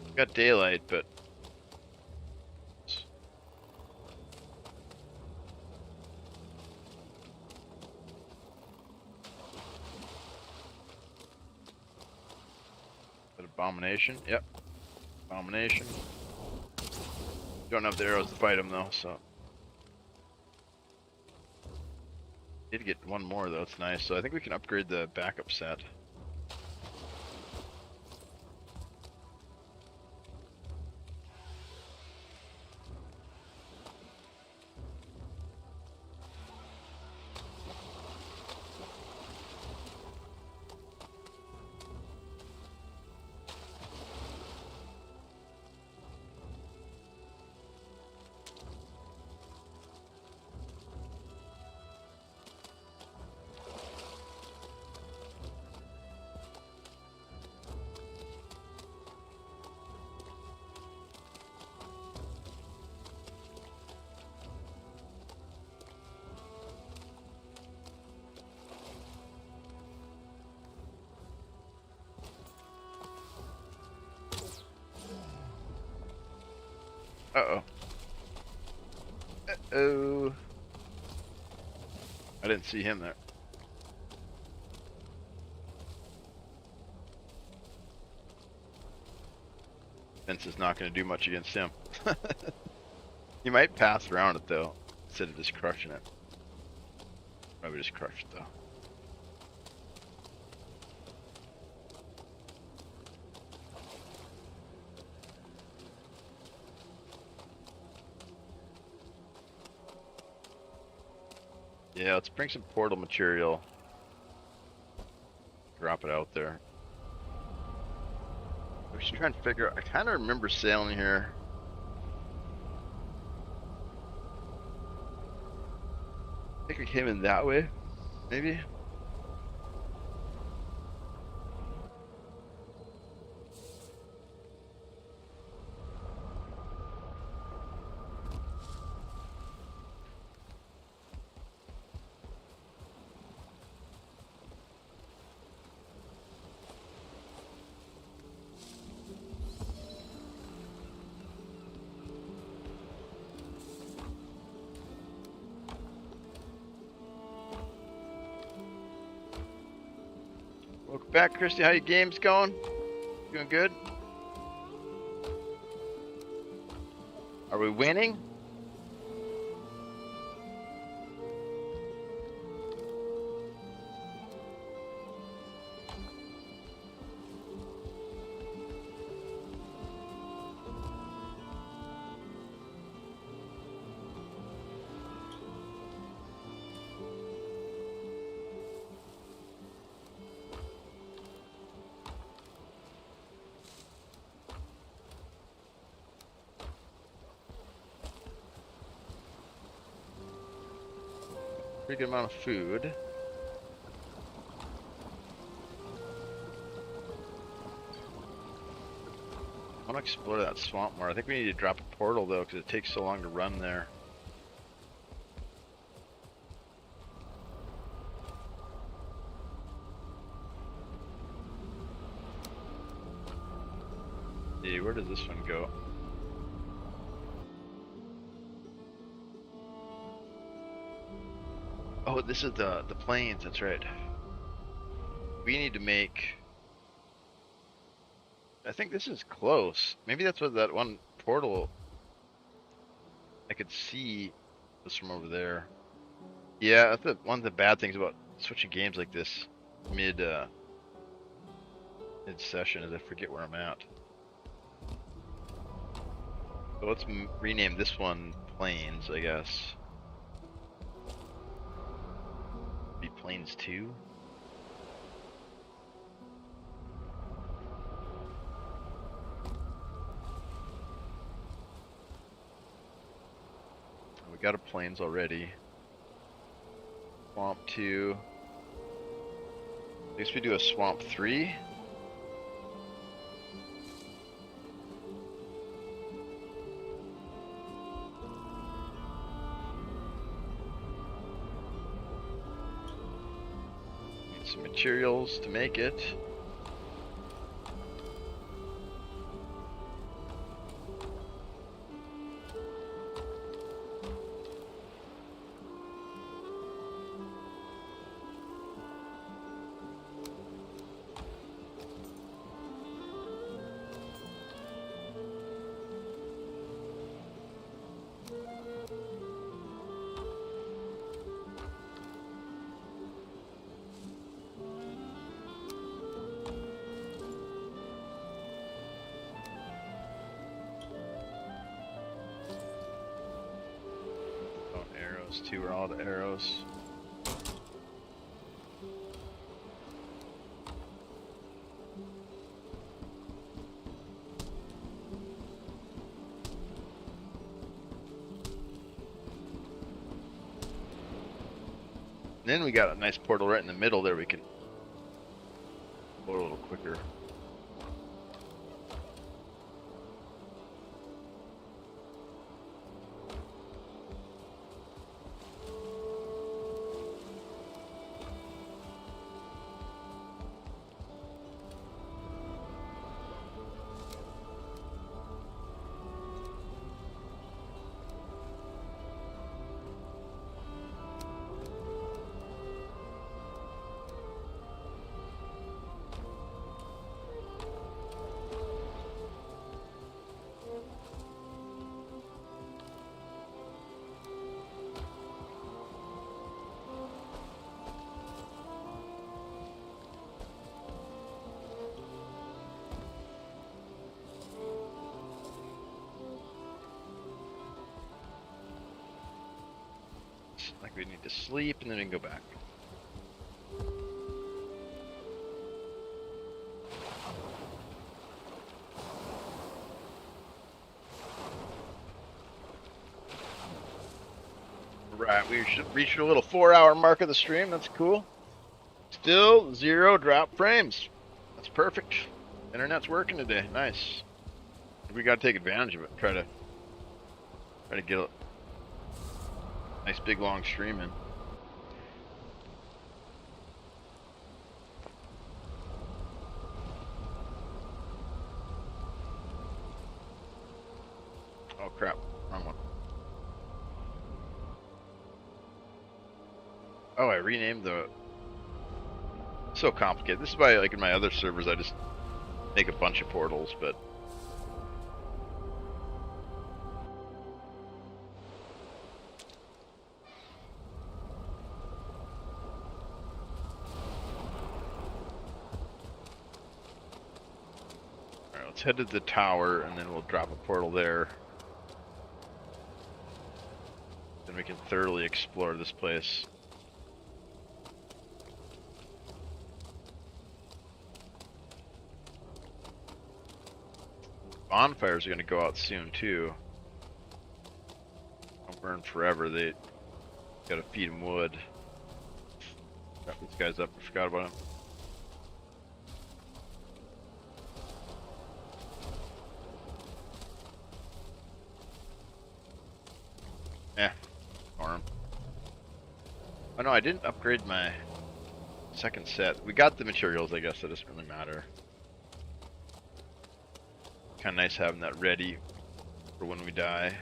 We got daylight, but abomination. Yep. Abomination. Don't have the arrows to fight him though, so. Did get one more though, it's nice. So I think we can upgrade the backup set. Uh-oh. Uh-oh. I didn't see him there. Fence is not going to do much against him. He might pass around it though, instead of just crushing it. Probably just crush it though. Yeah, let's bring some portal material. Drop it out there. We should try and figure out. I kind of remember sailing here. I think we came in that way, maybe. Welcome back, Christy. How your games going? Doing good? Are we winning? Pretty good amount of food. I want to explore that swamp more. I think we need to drop a portal though, because it takes so long to run there. See, where does this one go? Oh, this is the plains, that's right. We need to make... I think this is close. Maybe that's what that one portal I could see this from over there. Yeah, that's one of the bad things about switching games like this mid session is I forget where I'm at. So let's rename this one Plains, I guess. Be Plains 2. We got a Plains already. Swamp 2. I guess we do a Swamp 3. Need some materials to make it. Arrows too, are all the arrows. And then we got a nice portal right in the middle there. We can go a little quicker. Like we need to sleep and then we can go back. Right, we should reach a little 4-hour mark of the stream. That's cool. Still 0 drop frames. That's perfect. Internet's working today. Nice. We gotta take advantage of it. Try to get a nice big long stream in. Oh crap, wrong one. Oh, I renamed the... So complicated. This is why, like in my other servers, I just make a bunch of portals, but... Alright, let's head to the tower, and then we'll drop a portal there. Then we can thoroughly explore this place. Bonfires are going to go out soon too. Don't burn forever. They got to feed them wood. Got these guys up. I forgot about them. Farm. Oh no, I didn't upgrade my second set. We got the materials, I guess. That doesn't really matter. Kind of nice having that ready for when we die.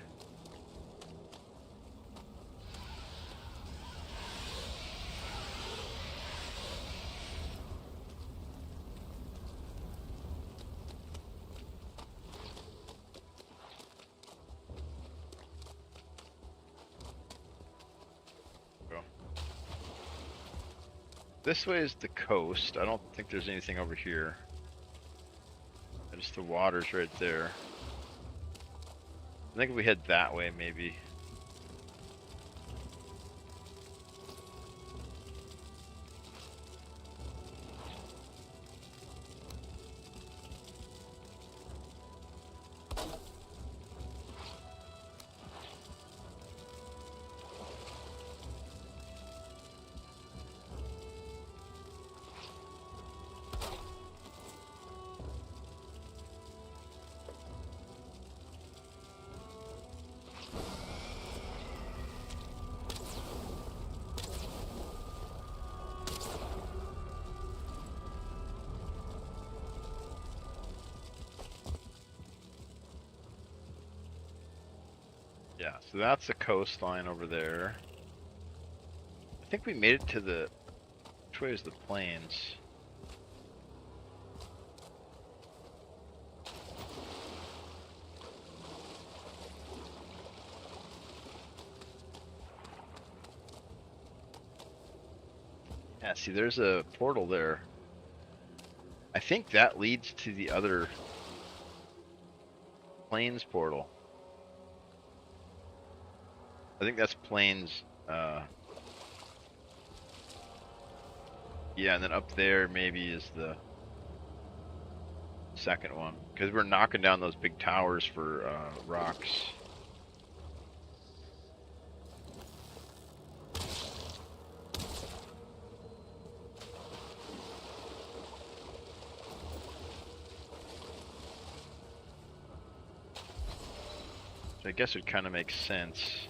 This way is the coast. I don't think there's anything over here. Just the water's right there. I think if we head that way, maybe. Yeah, so that's the coastline over there. I think we made it to the... Which way is the plains? Yeah, see, there's a portal there. I think that leads to the other plains portal. I think that's plains. Yeah, and then up there maybe is the second one. Because we're knocking down those big towers for rocks. So I guess it kind of makes sense.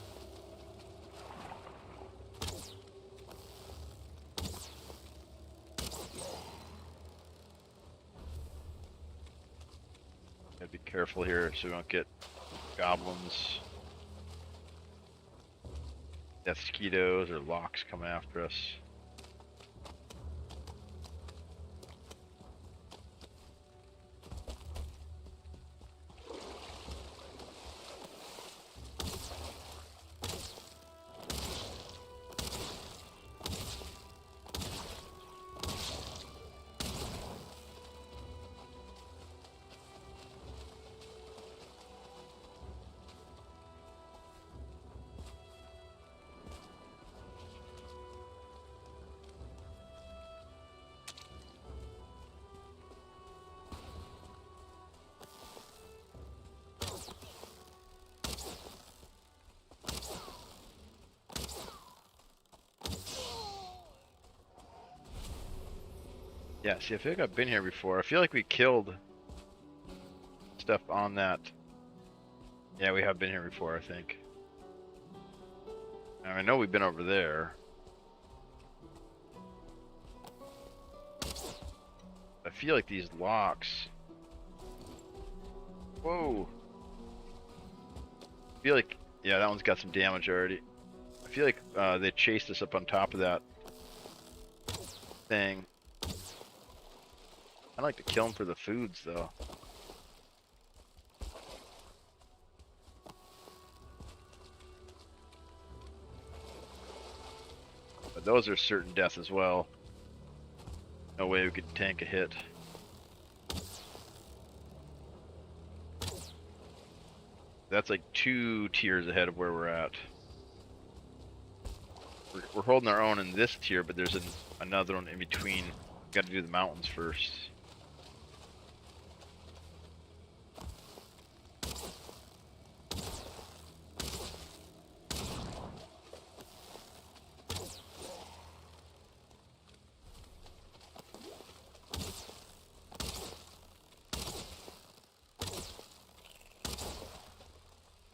Gotta be careful here so we don't get goblins, death mosquitoes, or locks coming after us. Yeah, see, I feel like I've been here before. I feel like we killed stuff on that. Yeah, we have been here before, I think. I know we've been over there. I feel like these locks... Whoa! I feel like... Yeah, that one's got some damage already. I feel like they chased us up on top of that thing. I'd like to kill them for the foods, though. But those are certain death as well. No way we could tank a hit. That's like 2 tiers ahead of where we're at. We're holding our own in this tier, but there's another one in between. Got to do the mountains first.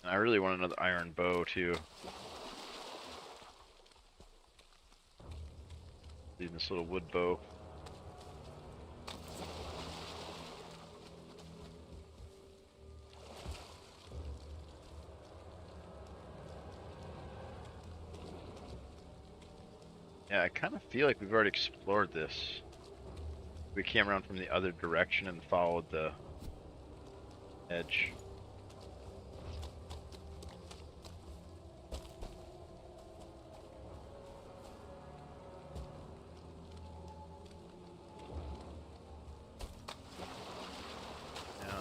And I really want another iron bow too. Leaving this little wood bow. Yeah, I kind of feel like we've already explored this. We came around from the other direction and followed the edge.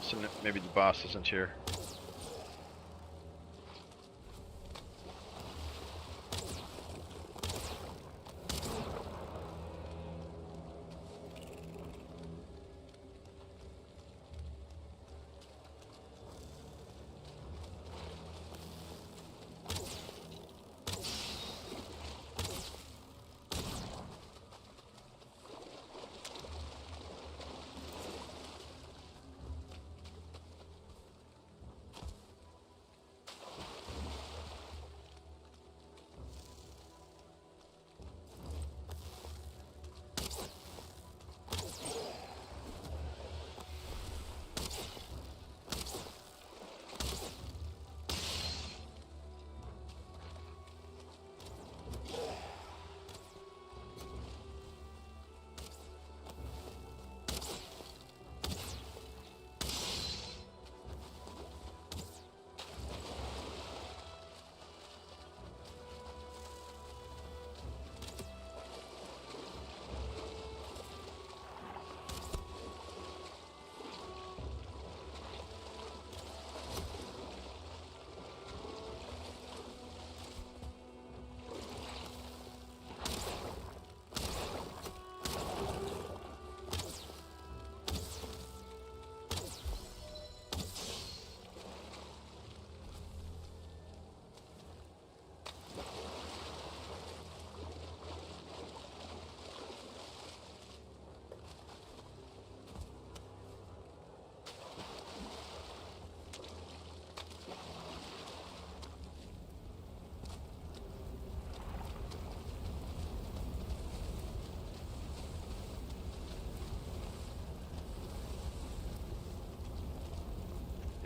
So maybe the boss isn't here.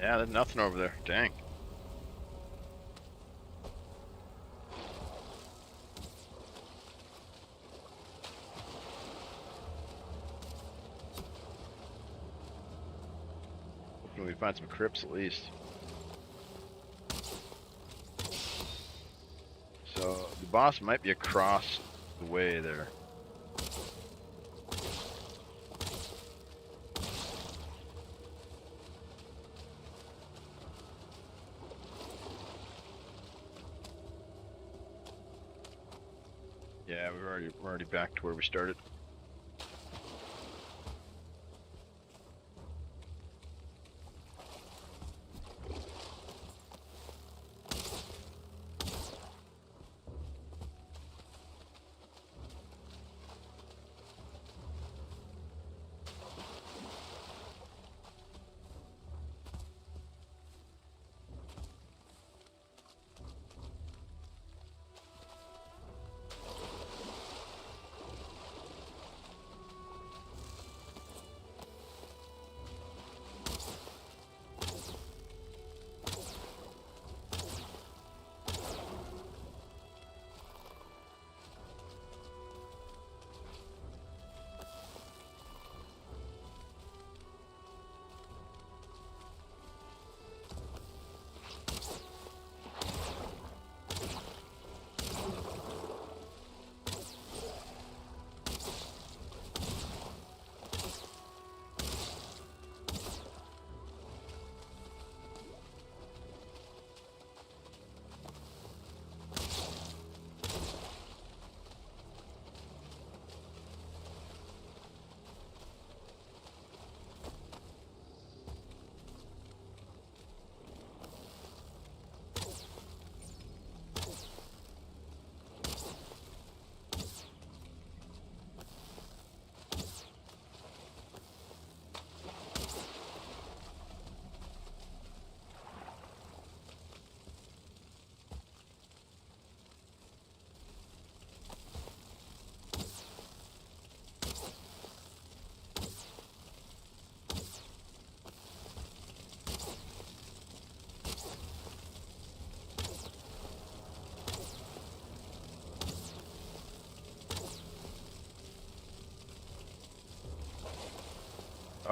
Yeah, there's nothing over there. Dang. Hopefully we find some crypts at least. So the boss might be across the way there. Yeah, we're already back to where we started.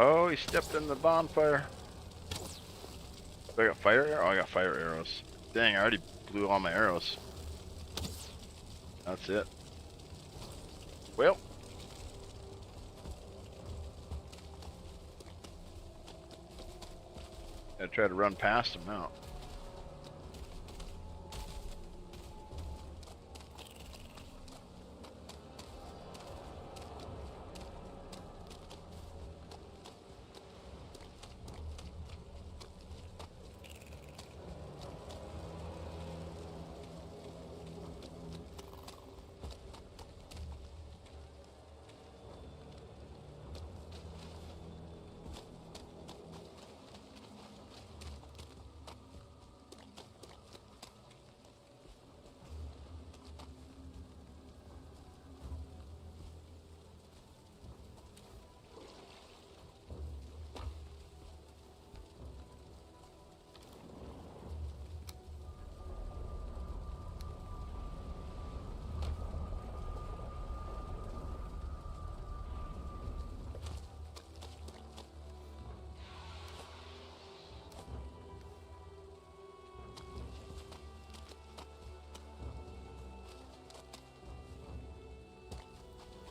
Oh, he stepped in the bonfire. I got fire arrows? Oh, I got fire arrows. Dang, I already blew all my arrows. That's it. Well. I try to run past them now.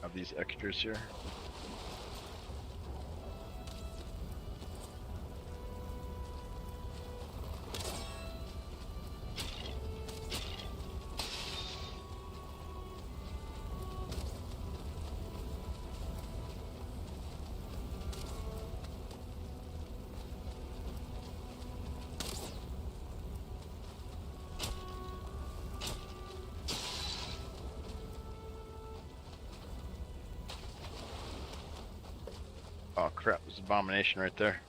Have these extras here. Oh crap, there's an abomination right there.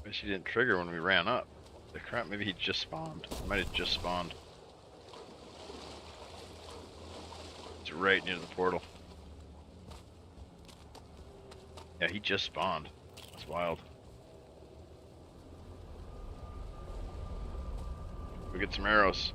Guess he didn't trigger when we ran up. The crap, maybe he just spawned. He might have just spawned. It's right near the portal. Yeah, he just spawned. That's wild. We get some arrows.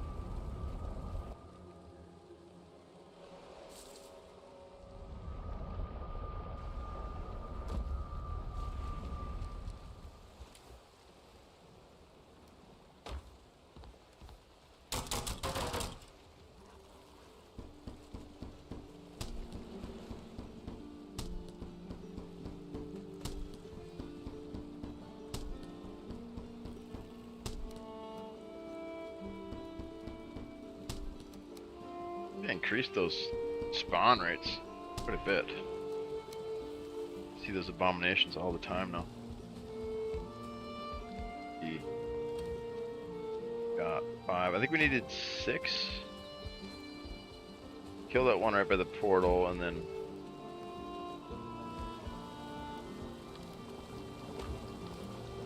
They increased those spawn rates quite a bit. See those abominations all the time now. We got 5. I think we needed 6. Kill that one right by the portal, and then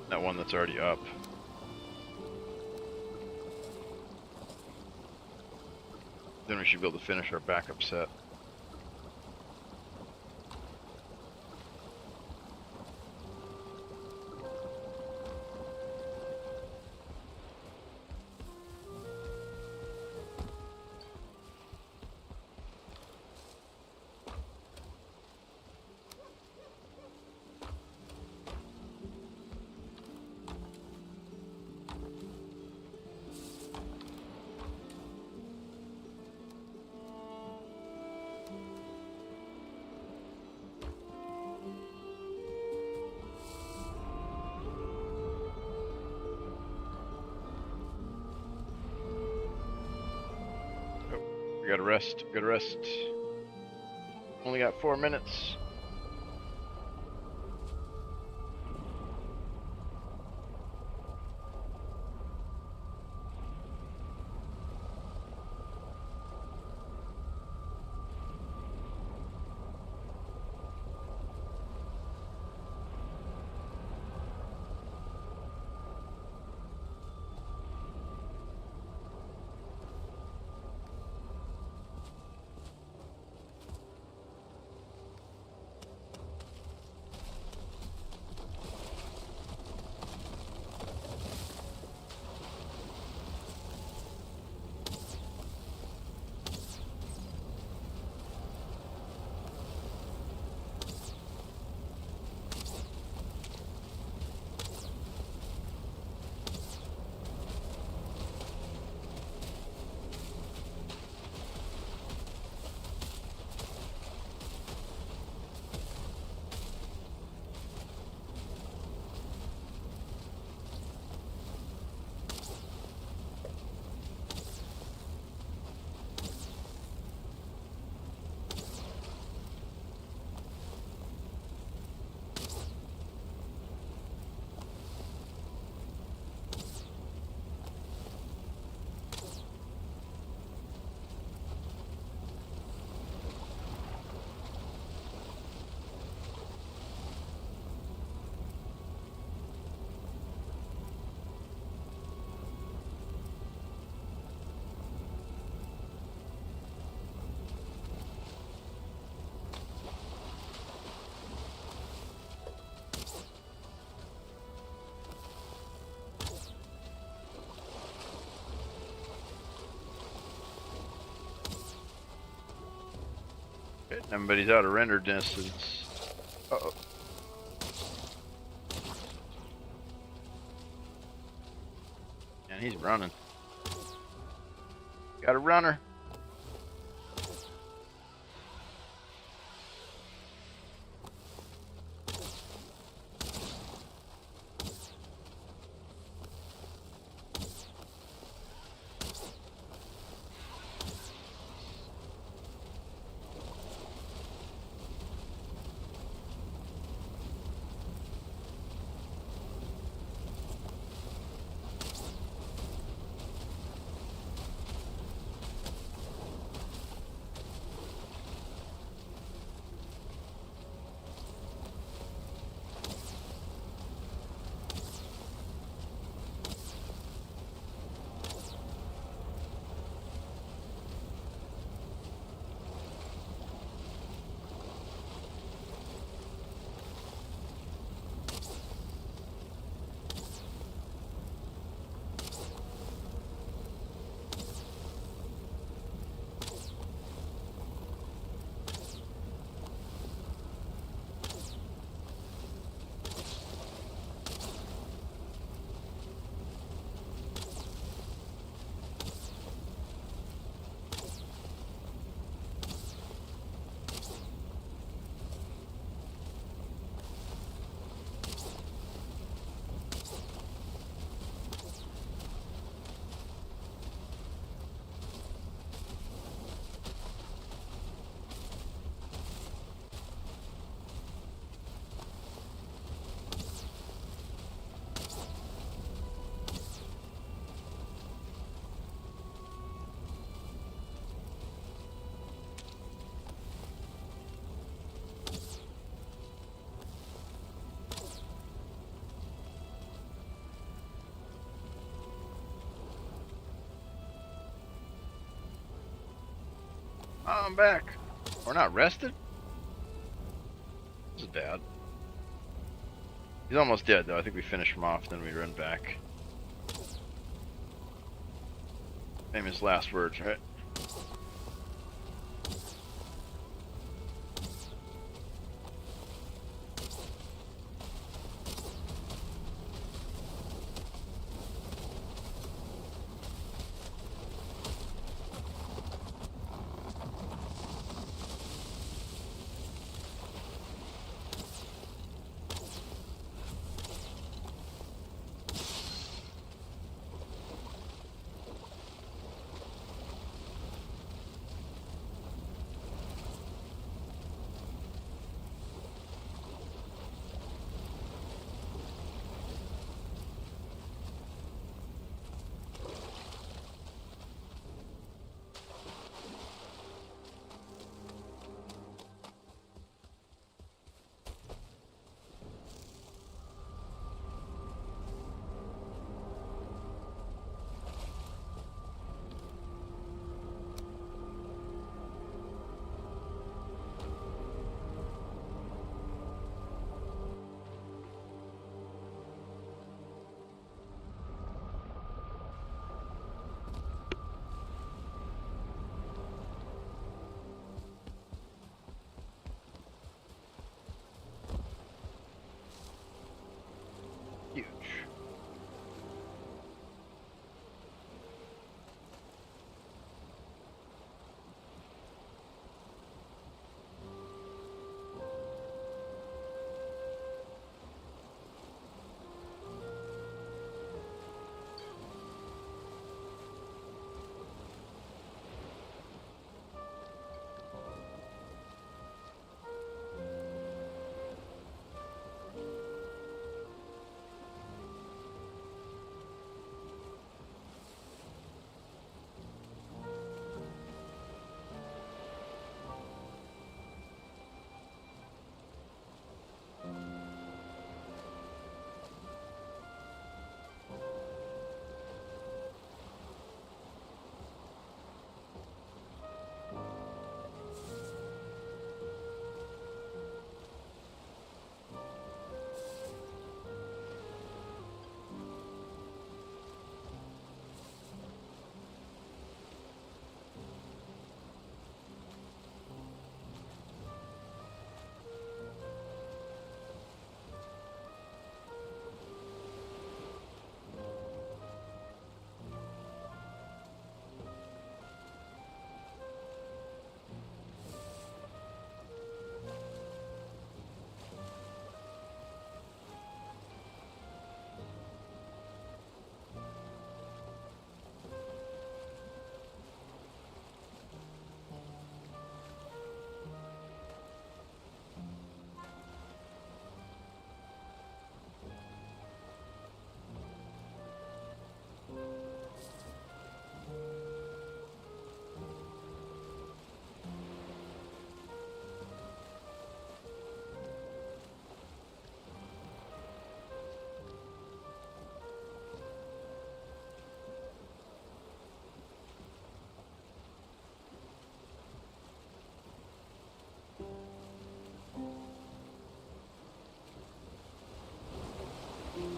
that one that's already up. Then we should be able to finish our backup set. We gotta rest. Gotta rest. Only got 4 minutes. Everybody's out of render distance. Uh-oh. And he's running. Got a runner. Oh, I'm back. We're not rested? This is bad. He's almost dead, though. I think we finish him off, then we run back. Famous last words, right?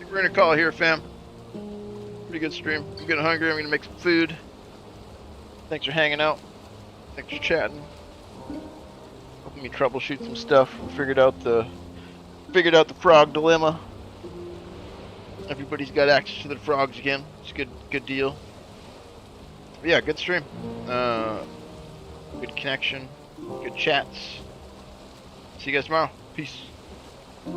we're gonna call it here, fam. Pretty good stream. I'm getting hungry. I'm gonna make some food. Thanks for hanging out. Thanks for chatting. Helping me troubleshoot some stuff. We figured out the frog dilemma. Everybody's got access to the frogs again. It's a good deal. But yeah, good stream. Good connection. Good chats. See you guys tomorrow. Peace.